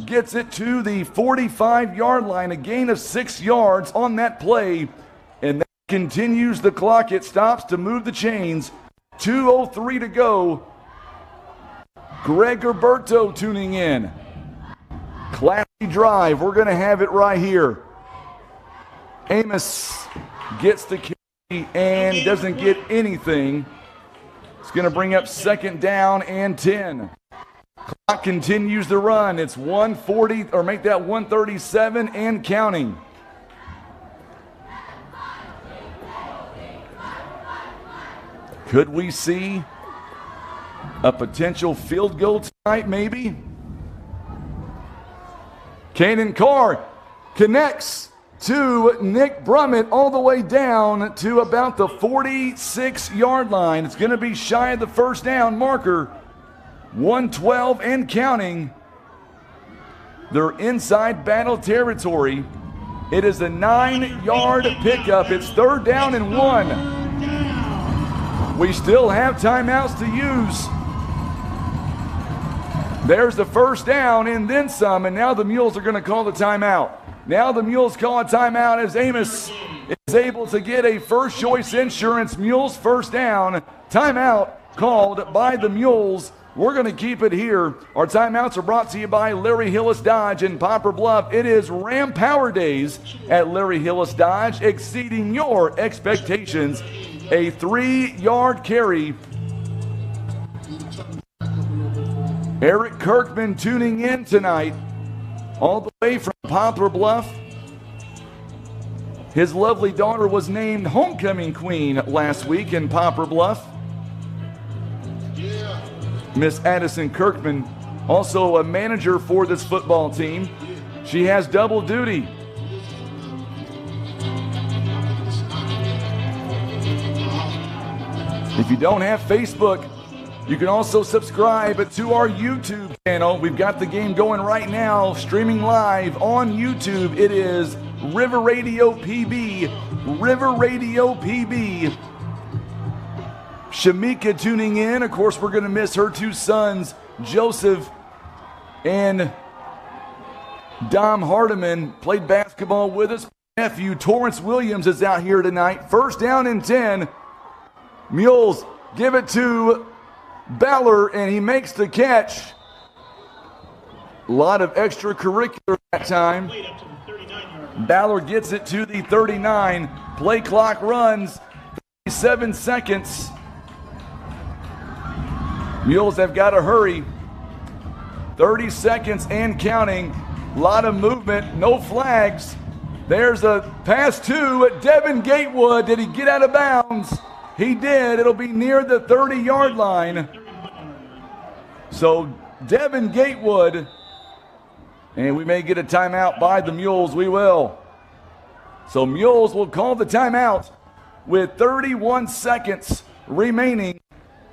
gets it to the 45-yard line, a gain of 6 yards on that play, and that continues the clock. It stops to move the chains. 2:03 to go. Greg Roberto tuning in. Classy drive. We're going to have it right here. Amos gets the carry and doesn't get anything. It's going to bring up second down and 10. Clock continues to run. It's 140, or make that 137 and counting. Could we see a potential field goal tonight, maybe? Cannon Carr connects to Nick Brummett all the way down to about the 46-yard line. It's going to be shy of the first down marker. 112 and counting. They're inside battle territory. It is a 9-yard pickup. It's third down and 1. We still have timeouts to use. There's the first down and then some, and now the Mules are going to call the timeout. Now the Mules call a timeout as Amos is able to get a First Choice Insurance Mules first down. Timeout called by the Mules. We're going to keep it here. Our timeouts are brought to you by Larry Hillis Dodge in Poplar Bluff. It is Ram Power Days at Larry Hillis Dodge, exceeding your expectations. A 3-yard carry. Eric Kirkman tuning in tonight, all the way from Poplar Bluff. His lovely daughter was named Homecoming Queen last week in Poplar Bluff. Miss Addison Kirkman, also a manager for this football team. She has double duty. If you don't have Facebook, you can also subscribe to our YouTube channel. We've got the game going right now, streaming live on YouTube. It is River Radio PB. River Radio PB. Shamika tuning in. Of course, we're going to miss her 2 sons, Joseph and Dom Hardiman. Played basketball with us. Nephew Torrance Williams is out here tonight. First down and 10. Mules give it to Ballard, and he makes the catch. A lot of extracurricular that time. Ballard gets it to the 39. Play clock runs 37 seconds. Mules have got to hurry. 30 seconds and counting. A lot of movement, no flags. There's a pass to Devin Gatewood. Did he get out of bounds? He did. It'll be near the 30-yard line. So Devin Gatewood, and we may get a timeout by the Mules. We will. So Mules will call the timeout with 31 seconds remaining,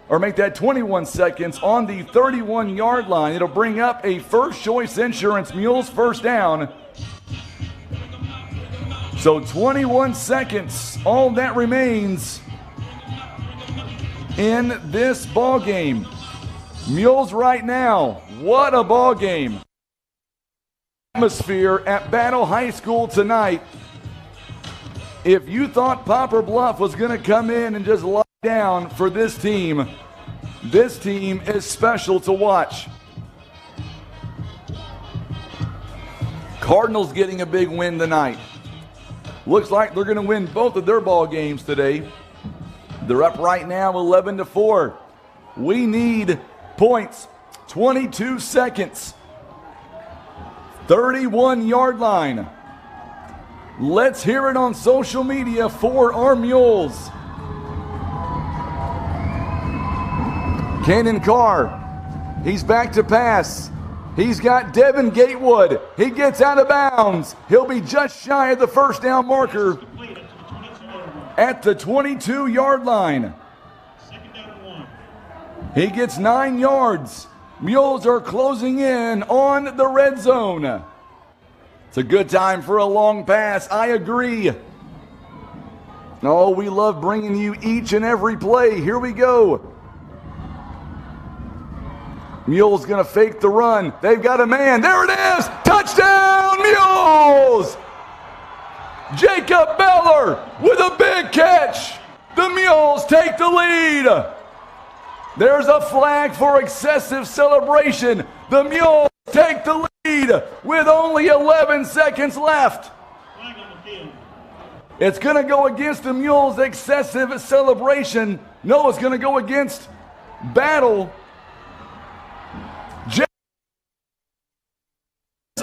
or make that 21 seconds on the 31-yard line. It'll bring up a First Choice Insurance Mules first down. So 21 seconds, all that remains in this ball game. Mules right now, what a ball game. atmosphere at Battle High School tonight. If you thought Poplar Bluff was going to come in and just lie down for this team is special to watch. Cardinals getting a big win tonight. Looks like they're going to win both of their ball games today. They're up right now 11-4. We need points. 22 seconds. 31-yard line. Let's hear it on social media for our Mules. Cannon Carr, he's back to pass. He's got Devin Gatewood. He gets out of bounds. He'll be just shy of the first down marker at the 22-yard line. He gets 9 yards. Mules are closing in on the red zone. It's a good time for a long pass. I agree. Oh, we love bringing you each and every play. Here we go. Mules going to fake the run. They've got a man. There it is. Touchdown, Mules! Jacob Beller with a big catch. The Mules take the lead. There's a flag for excessive celebration. The Mules take the lead with only 11 seconds left. It's going to go against the Mules' excessive celebration. No, it's going to go against Battle.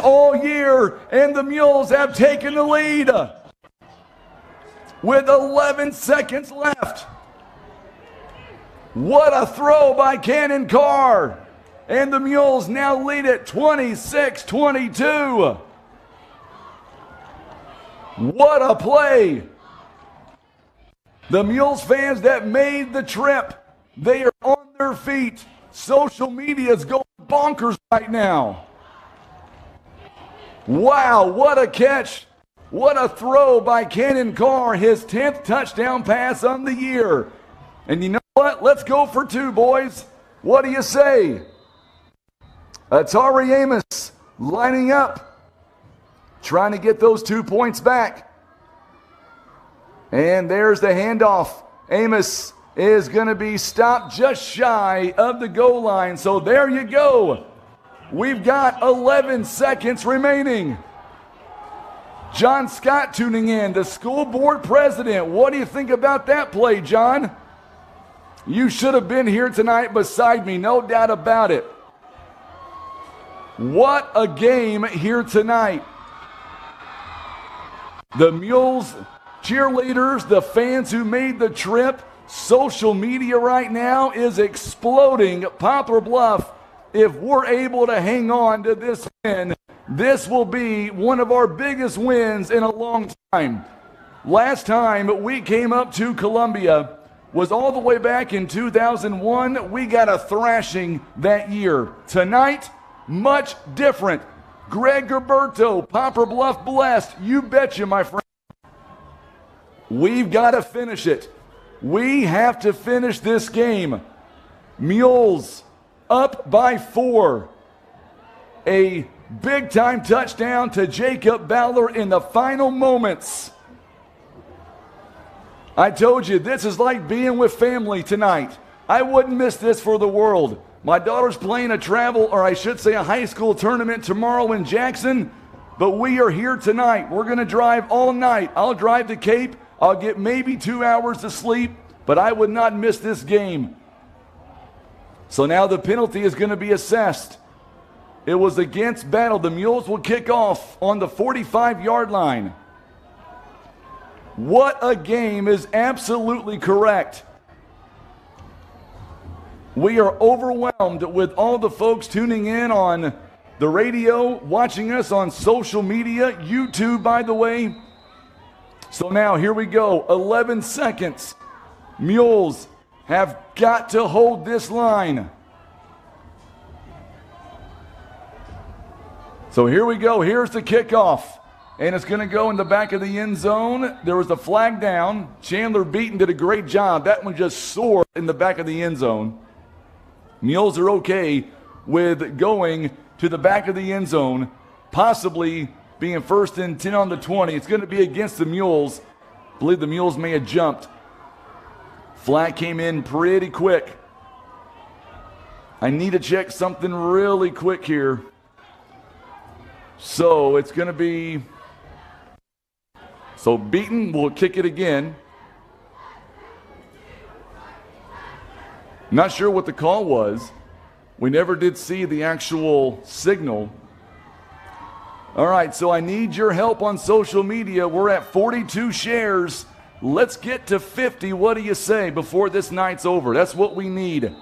All year, and the Mules have taken the lead with 11 seconds left. What a throw by Cannon Carr. And the Mules now lead it 26-22. What a play. The Mules fans that made the trip, they are on their feet. Social media is going bonkers right now. Wow, what a catch. What a throw by Cannon Carr, his 10th touchdown pass on the year. And you know what? Let's go for 2, boys. What do you say? Atari Amos lining up, trying to get those 2 points back. And there's the handoff. Amos is going to be stopped just shy of the goal line. So there you go. We've got 11 seconds remaining. John Scott tuning in, the school board president. What do you think about that play, John? You should have been here tonight beside me, no doubt about it. What a game here tonight. The Mules cheerleaders, the fans who made the trip, social media right now is exploding. Poplar Bluff, if we're able to hang on to this win, this will be one of our biggest wins in a long time. Last time we came up to Columbia was all the way back in 2001. We got a thrashing that year. Tonight, much different. Greg Gerberto, Poplar Bluff blessed. You betcha, my friend. We've got to finish it. We have to finish this game. Mules up by 4. A big-time touchdown to Jacob Beller in the final moments. I told you, this is like being with family tonight. I wouldn't miss this for the world. My daughter's playing a high school tournament tomorrow in Jackson, but we are here tonight. We're going to drive all night. I'll drive to Cape. I'll get maybe 2 hours of sleep, but I would not miss this game. So now the penalty is going to be assessed. It was against Battle. The Mules will kick off on the 45-yard line. What a game is absolutely correct. We are overwhelmed with all the folks tuning in on the radio, watching us on social media, YouTube, by the way. So now here we go, 11 seconds. Mules have got to hold this line. So here we go. Here's the kickoff. And it's going to go in the back of the end zone. There was a flag down. Chandler Beaton did a great job. That one just soared in the back of the end zone. Mules are okay with going to the back of the end zone. possibly being 1st and 10 on the 20. It's going to be against the Mules. I believe the Mules may have jumped. Flag came in pretty quick. I need to check something really quick here. So it's going to be, so Beaton will kick it again. Not sure what the call was. We never did see the actual signal. All right, so I need your help on social media. We're at 42 shares. Let's get to 50. What do you say before this night's over? That's what we need.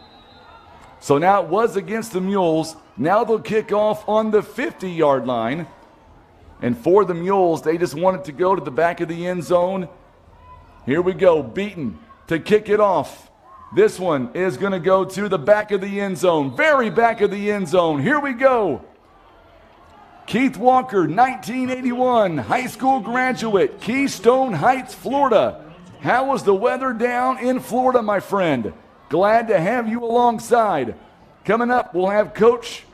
So now it was against the Mules. Now they'll kick off on the 50-yard line. And for the Mules, they just wanted to go to the back of the end zone. Here we go, Beaton to kick it off. This one is going to go to the back of the end zone, very back of the end zone. Here we go. Keith Walker, 1981, high school graduate, Keystone Heights, Florida. How was the weather down in Florida, my friend? Glad to have you alongside. Coming up, we'll have Coach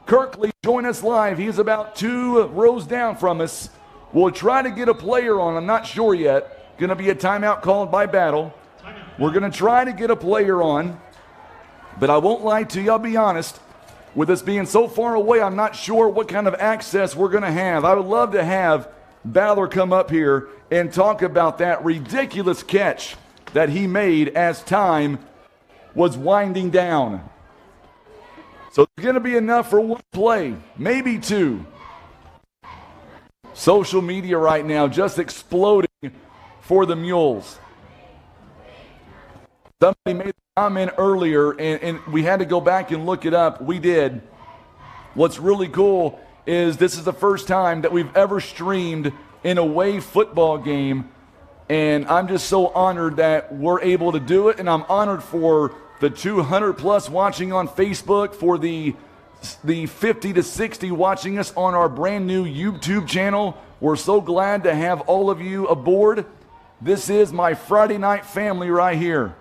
Kirkley join us live. He's about 2 rows down from us. We'll try to get a player on. I'm not sure yet. Going to be a timeout called by Battle. We're going to try to get a player on. But I won't lie to you. I'll be honest. With us being so far away, I'm not sure what kind of access we're going to have. I would love to have Battler come up here and talk about that ridiculous catch that he made as time was winding down. So it's going to be enough for one play, maybe 2. Social media right now just exploding for the Mules. Somebody made a comment earlier, and we had to go back and look it up. We did. What's really cool is this is the first time that we've ever streamed an away football game, and I'm just so honored that we're able to do it, and I'm honored for the 200-plus watching on Facebook, for the 50 to 60 watching us on our brand-new YouTube channel. We're so glad to have all of you aboard. This is my Friday night family right here.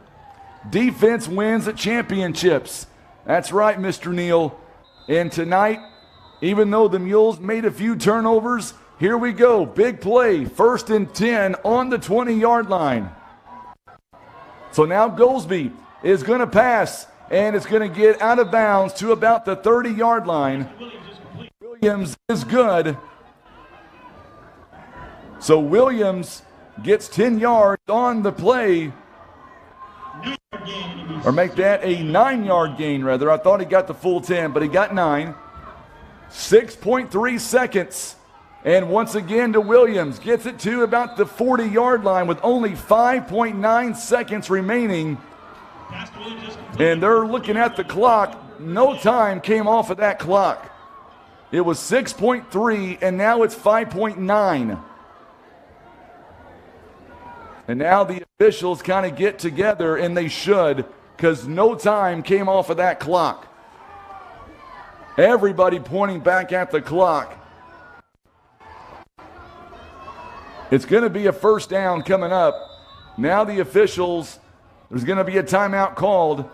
Defense wins at championships. That's right, Mr. Neal. And tonight, even though the Mules made a few turnovers, here we go. Big play, 1st and 10 on the 20-yard line. So now Goldsby is going to pass, and it's going to get out of bounds to about the 30-yard line. Williams is good. So Williams gets 10 yards on the play. Or make that a 9-yard gain, rather. I thought he got the full 10, but he got 9. 6.3 seconds. And once again to Williams. Gets it to about the 40-yard line with only 5.9 seconds remaining. And they're looking at the clock. No time came off of that clock. It was 6.3, and now it's 5.9. And now the officials kind of get together, and they should, because no time came off of that clock. Everybody pointing back at the clock. It's going to be a first down coming up. Now the officials, there's going to be a timeout called.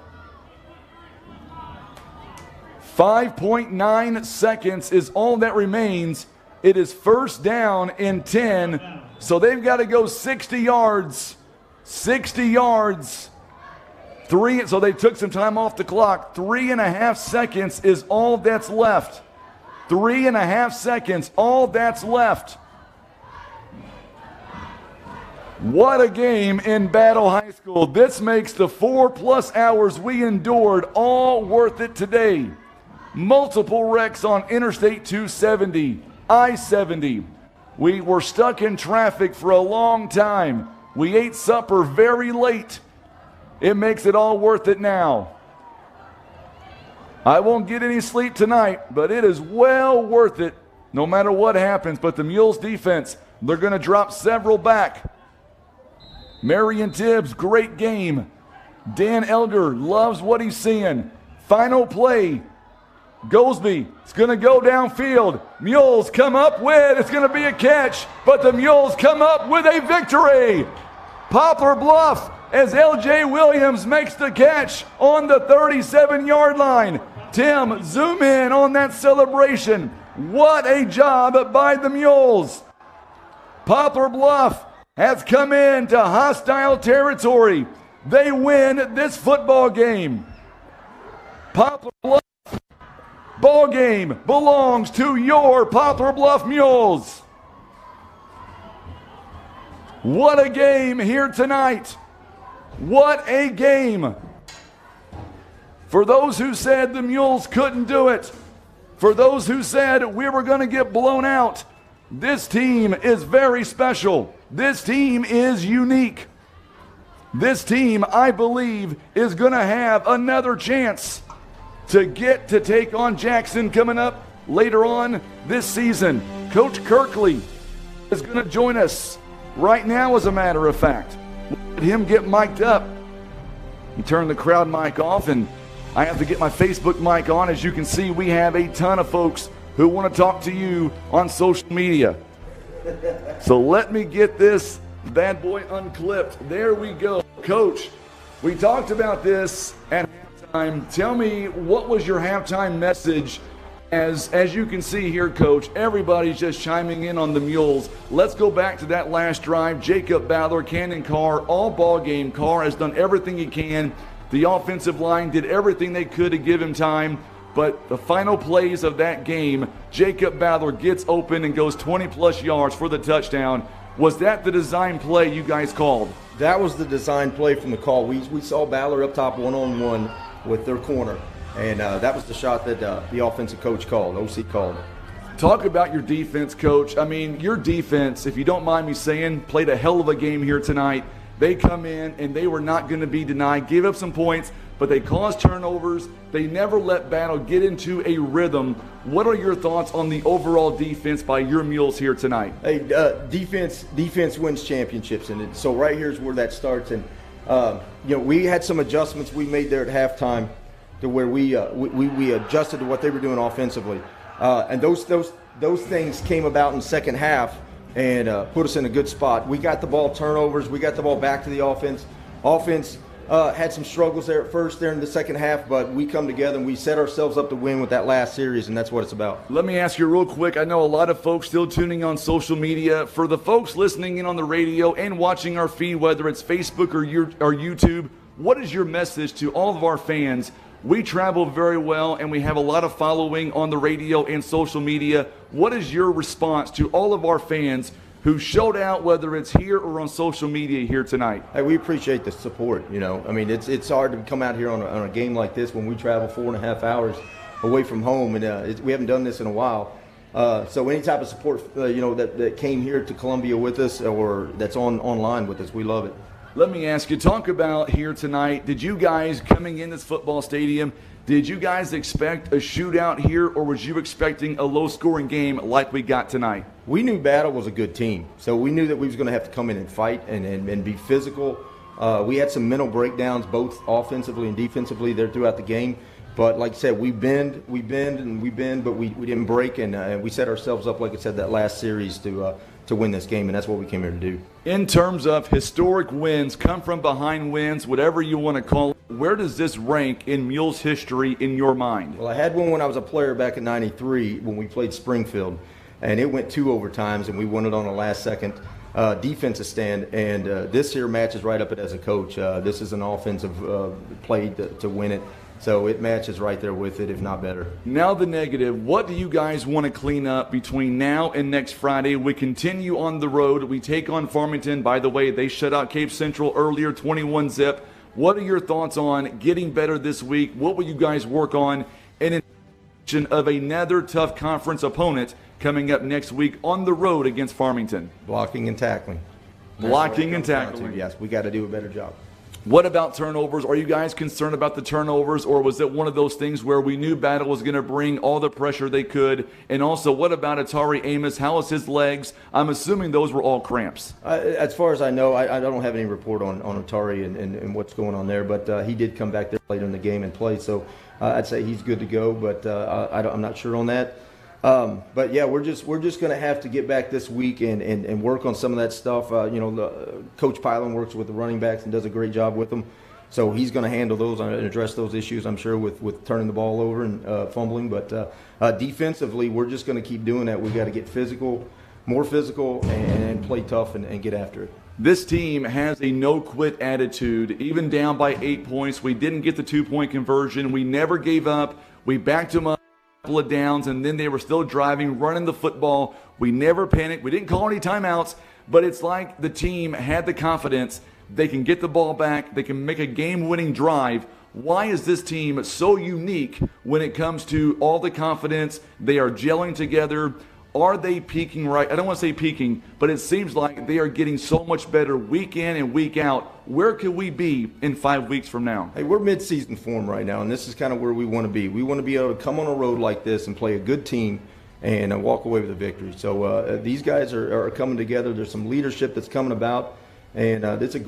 5.9 seconds is all that remains. It is first down and 10. So they've got to go 60 yards. 60 yards. So they took some time off the clock. 3.5 seconds is all that's left. 3.5 seconds, all that's left. What a game in Battle High School. This makes the 4+ hours we endured all worth it today. Multiple wrecks on Interstate 270, I-70. We were stuck in traffic for a long time. We ate supper very late. It makes it all worth it now. I won't get any sleep tonight, but it is well worth it no matter what happens. But the Mules defense, they're going to drop several back. Marion Tibbs, great game. Dan Elder loves what he's seeing. Final play. Goldsby, it's going to go downfield. Mules come up with, it's going to be a catch, but the Mules come up with a victory. Poplar Bluff as L.J. Williams makes the catch on the 37-yard line. Tim, zoom in on that celebration. What a job by the Mules. Poplar Bluff has come into hostile territory. They win this football game. Poplar Bluff ball game belongs to your Poplar Bluff Mules. What a game here tonight. What a game. For those who said the Mules couldn't do it, for those who said we were going to get blown out, this team is very special. This team is unique. This team, I believe, is going to have another chance to get to take on Jackson coming up later on this season. Coach Kirkley is going to join us right now, as a matter of fact. Let him get mic'd up. He turned the crowd mic off, and I have to get my Facebook mic on. As you can see, we have a ton of folks who want to talk to you on social media. So let me get this bad boy unclipped. There we go. Coach, we talked about this at halftime. Tell me, what was your halftime message? As you can see here, Coach, everybody's just chiming in on the Mules. Let's go back to that last drive. Jacob Ballard, Cannon Carr, all ball game. Carr has done everything he can. The offensive line did everything they could to give him time. But the final plays of that game, Jacob Ballard gets open and goes 20-plus yards for the touchdown. Was that the design play you guys called? That was the design play from the call. We saw Ballard up top one-on-one with their corner. And that was the shot that the offensive coach called, OC called. Talk about your defense, Coach. I mean, your defense, if you don't mind me saying, played a hell of a game here tonight. They come in, and they were not going to be denied, gave up some points, but they caused turnovers. They never let Battle get into a rhythm. What are your thoughts on the overall defense by your Mules here tonight? Hey, defense wins championships, and so right here is where that starts. And we had some adjustments we made there at halftime to where we adjusted to what they were doing offensively, and those things came about in the second half and put us in a good spot. We got the ball turnovers, we got the ball back to the offense. Offense had some struggles there at first, there in the second half, but we come together and we set ourselves up to win with that last series, and that's what it's about. Let me ask you real quick. I know a lot of folks still tuning on social media. For the folks listening in on the radio and watching our feed, whether it's Facebook or YouTube, what is your message to all of our fans? We travel very well, and we have a lot of following on the radio and social media. What is your response to all of our fans who showed out, whether it's here or on social media here tonight? Hey, we appreciate the support. I mean, it's hard to come out here on a game like this when we travel 4.5 hours away from home, and we haven't done this in a while. So any type of support, that came here to Columbia with us or that's online with us, we love it. Let me ask you, talk about here tonight. Did you guys, coming in this football stadium, did you guys expect a shootout here, or was you expecting a low-scoring game like we got tonight? We knew Battle was a good team, so we knew that we was going to have to come in and fight and be physical. We had some mental breakdowns, both offensively and defensively there throughout the game. But like I said, we bend, but we didn't break, and we set ourselves up, like I said, that last series to win this game, and that's what we came here to do. In terms of historic wins, come from behind wins, whatever you want to call it, where does this rank in Mules history in your mind? Well, I had one when I was a player back in '93 when we played Springfield, and it went 2 overtimes, and we won it on a last-second defensive stand. And this here matches right up it as a coach. This is an offensive play to win it. So it matches right there with it, if not better. Now the negative. What do you guys want to clean up between now and next Friday? We continue on the road. We take on Farmington. By the way, they shut out Cape Central earlier, 21-zip. What are your thoughts on getting better this week? What will you guys work on in anticipation of another tough conference opponent coming up next week on the road against Farmington? Blocking and tackling. Blocking and tackling. Yes, we got to do a better job. What about turnovers? Are you guys concerned about the turnovers, or was it one of those things where we knew Battle was going to bring all the pressure they could? And also, what about Atari Amos? How is his legs? I'm assuming those were all cramps. As far as I know, I don't have any report on Atari and what's going on there, but he did come back there later in the game and play, so I'd say he's good to go, but I'm not sure on that. But yeah, we're just going to have to get back this week and work on some of that stuff. Coach Pylan works with the running backs and does a great job with them. So he's going to handle those and address those issues, I'm sure, with turning the ball over and fumbling. But defensively, we're just going to keep doing that. We've got to get physical, more physical, and play tough and get after it. This team has a no-quit attitude. Even down by 8 points, we didn't get the 2-point conversion. We never gave up. We backed them up a couple of downs, and then they were still driving, running the football. We never panicked. We didn't call any timeouts, but it's like the team had the confidence. They can get the ball back. They can make a game-winning drive. Why is this team so unique when it comes to all the confidence? They are gelling together. Are they peaking right? I don't want to say peaking, but it seems like they are getting so much better week in and week out. Where could we be in 5 weeks from now? Hey, we're mid-season form right now, and this is kind of where we want to be. We want to be able to come on a road like this and play a good team and walk away with a victory. So these guys are coming together. There's some leadership that's coming about, and it's a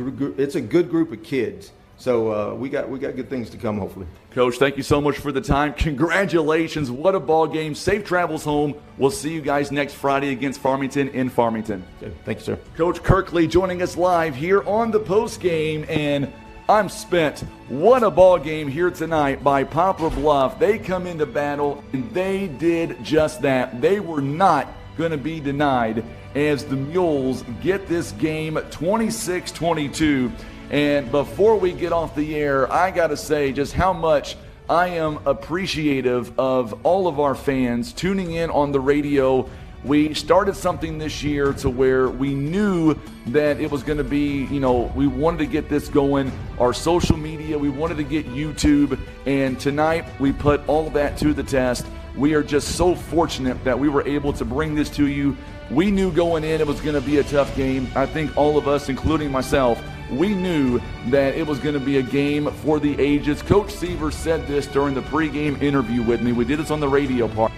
good group of kids. So we got good things to come, hopefully. Coach, thank you so much for the time. Congratulations. What a ball game. Safe travels home. We'll see you guys next Friday against Farmington in Farmington. Okay, thank you, sir. Coach Kirkley joining us live here on the post game, and I'm spent. What a ball game here tonight by Poplar Bluff. They come into battle, and they did just that. They were not going to be denied as the Mules get this game 26-22. And before we get off the air, I got to say just how much I am appreciative of all of our fans tuning in on the radio. We started something this year to where we knew that it was going to be, we wanted to get this going. Our social media, we wanted to get YouTube. And tonight we put all that to the test. We are just so fortunate that we were able to bring this to you. We knew going in it was going to be a tough game. I think all of us, including myself, we knew that it was going to be a game for the ages. Coach Seaver said this during the pregame interview with me. We did this on the radio part.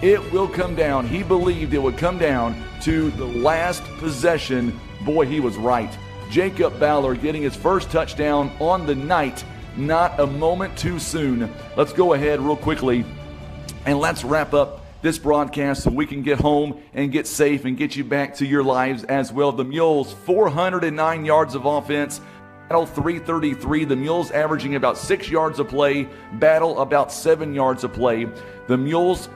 It will come down. He believed it would come down to the last possession. Boy, he was right. Jacob Ballard getting his first touchdown on the night. Not a moment too soon. Let's go ahead real quickly and let's wrap up this broadcast so we can get home and get safe and get you back to your lives as well. The Mules, 409 yards of offense. Battle 333. The Mules averaging about 6 yards a play. Battle about 7 yards a play. The Mules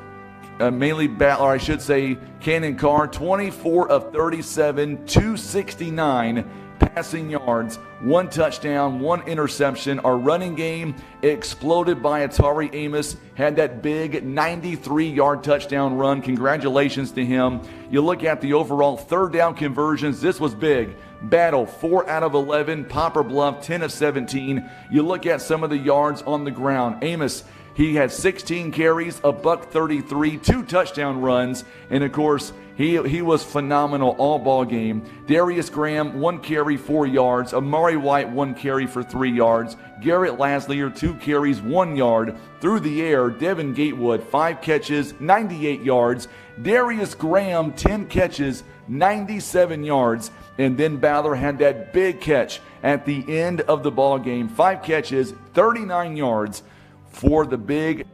mainly battle, or I should say Cannon Carr, 24 of 37, 269 passing yards, 1 touchdown, 1 interception. Our running game exploded by Atari Amos, had that big 93-yard touchdown run. Congratulations to him. You look at the overall third down conversions, this was big. Battle, 4 out of 11. Poplar Bluff, 10 of 17. You look at some of the yards on the ground. Amos, he had 16 carries, $133, 2 touchdown runs, and of course, he was phenomenal all ball game. Darius Graham, 1 carry, 4 yards. Amari White, 1 carry for 3 yards. Garrett Laslier, 2 carries, 1 yard. Through the air, Devin Gatewood, 5 catches, 98 yards. Darius Graham, 10 catches, 97 yards. And then Ballard had that big catch at the end of the ball game. 5 catches, 39 yards for the big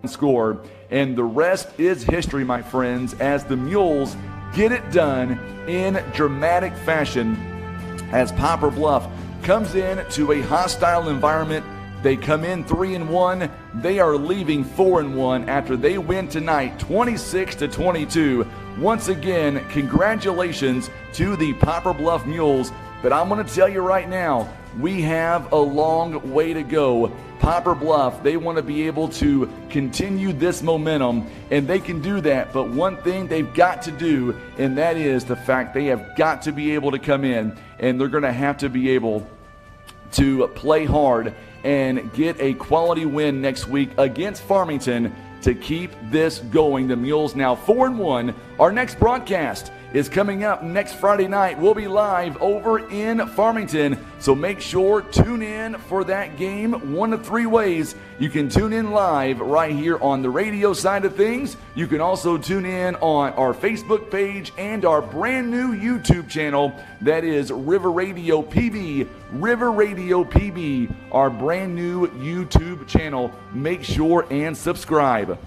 score. And the rest is history, my friends, as the Mules get it done in dramatic fashion as Poplar Bluff comes in to a hostile environment. They come in 3-1. They are leaving 4-1 after they win tonight 26-22. Once again, congratulations to the Poplar Bluff Mules. But I'm going to tell you right now, we have a long way to go. Poplar Bluff, they want to be able to continue this momentum, and they can do that. But one thing they've got to do, and that is the fact they have got to be able to come in, and they're going to have to be able to play hard and get a quality win next week against Farmington to keep this going. The Mules now 4-1. Our next broadcast is coming up next Friday night. We'll be live over in Farmington, so make sure tune in for that game. 1 of 3 ways you can tune in live right here on the radio side of things. You can also tune in on our Facebook page and our brand new YouTube channel. That is River Radio PB. River Radio PB, our brand new YouTube channel. Make sure and subscribe.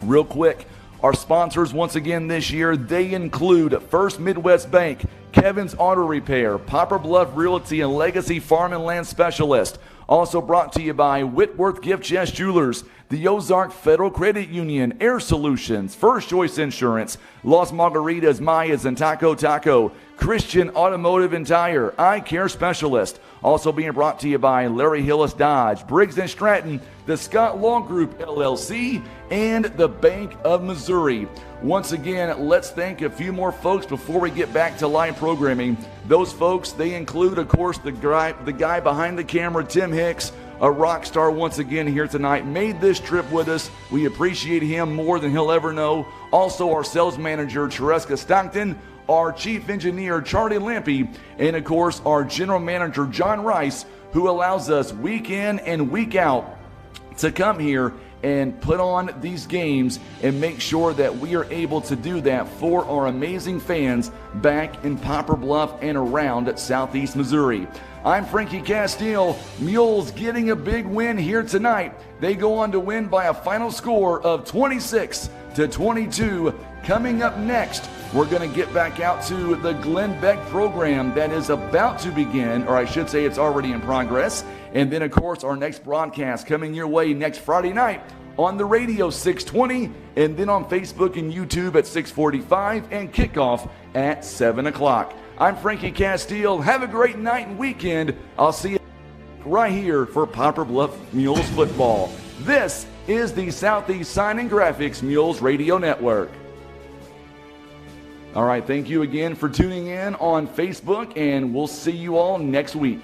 Real quick, our sponsors once again this year, they include First Midwest Bank, Kevin's Auto Repair, Poplar Bluff Realty and Legacy Farm and Land Specialist. Also brought to you by Whitworth Gift Chest Jewelers, the Ozark Federal Credit Union, Air Solutions, First Choice Insurance, Las Margaritas, Mayas, and Taco Taco, Christian Automotive and Tire, Eye Care Specialist. Also being brought to you by Larry Hillis Dodge, Briggs & Stratton, the Scott Law Group LLC, and the Bank of Missouri. Once again, let's thank a few more folks before we get back to live programming. Those folks, they include, of course, the guy behind the camera, Tim Hicks, a rock star once again here tonight, made this trip with us. We appreciate him more than he'll ever know. Also, our sales manager, Tereska Stockton, our chief engineer, Charlie Lampy, and of course, our general manager, John Rice, who allows us week in and week out to come here and put on these games and make sure that we are able to do that for our amazing fans back in Poplar Bluff and around Southeast Missouri. I'm Frankie Castile. Mules getting a big win here tonight. They go on to win by a final score of 26-22. Coming up next, we're going to get back out to the Glenn Beck program that is about to begin, or I should say it's already in progress. And then, of course, our next broadcast coming your way next Friday night on the radio 620, and then on Facebook and YouTube at 6:45, and kickoff at 7 o'clock. I'm Frankie Castile. Have a great night and weekend. I'll see you right here for Poplar Bluff Mules football. This is the Southeast Sign and Graphics Mules Radio Network. All right, thank you again for tuning in on Facebook, and we'll see you all next week.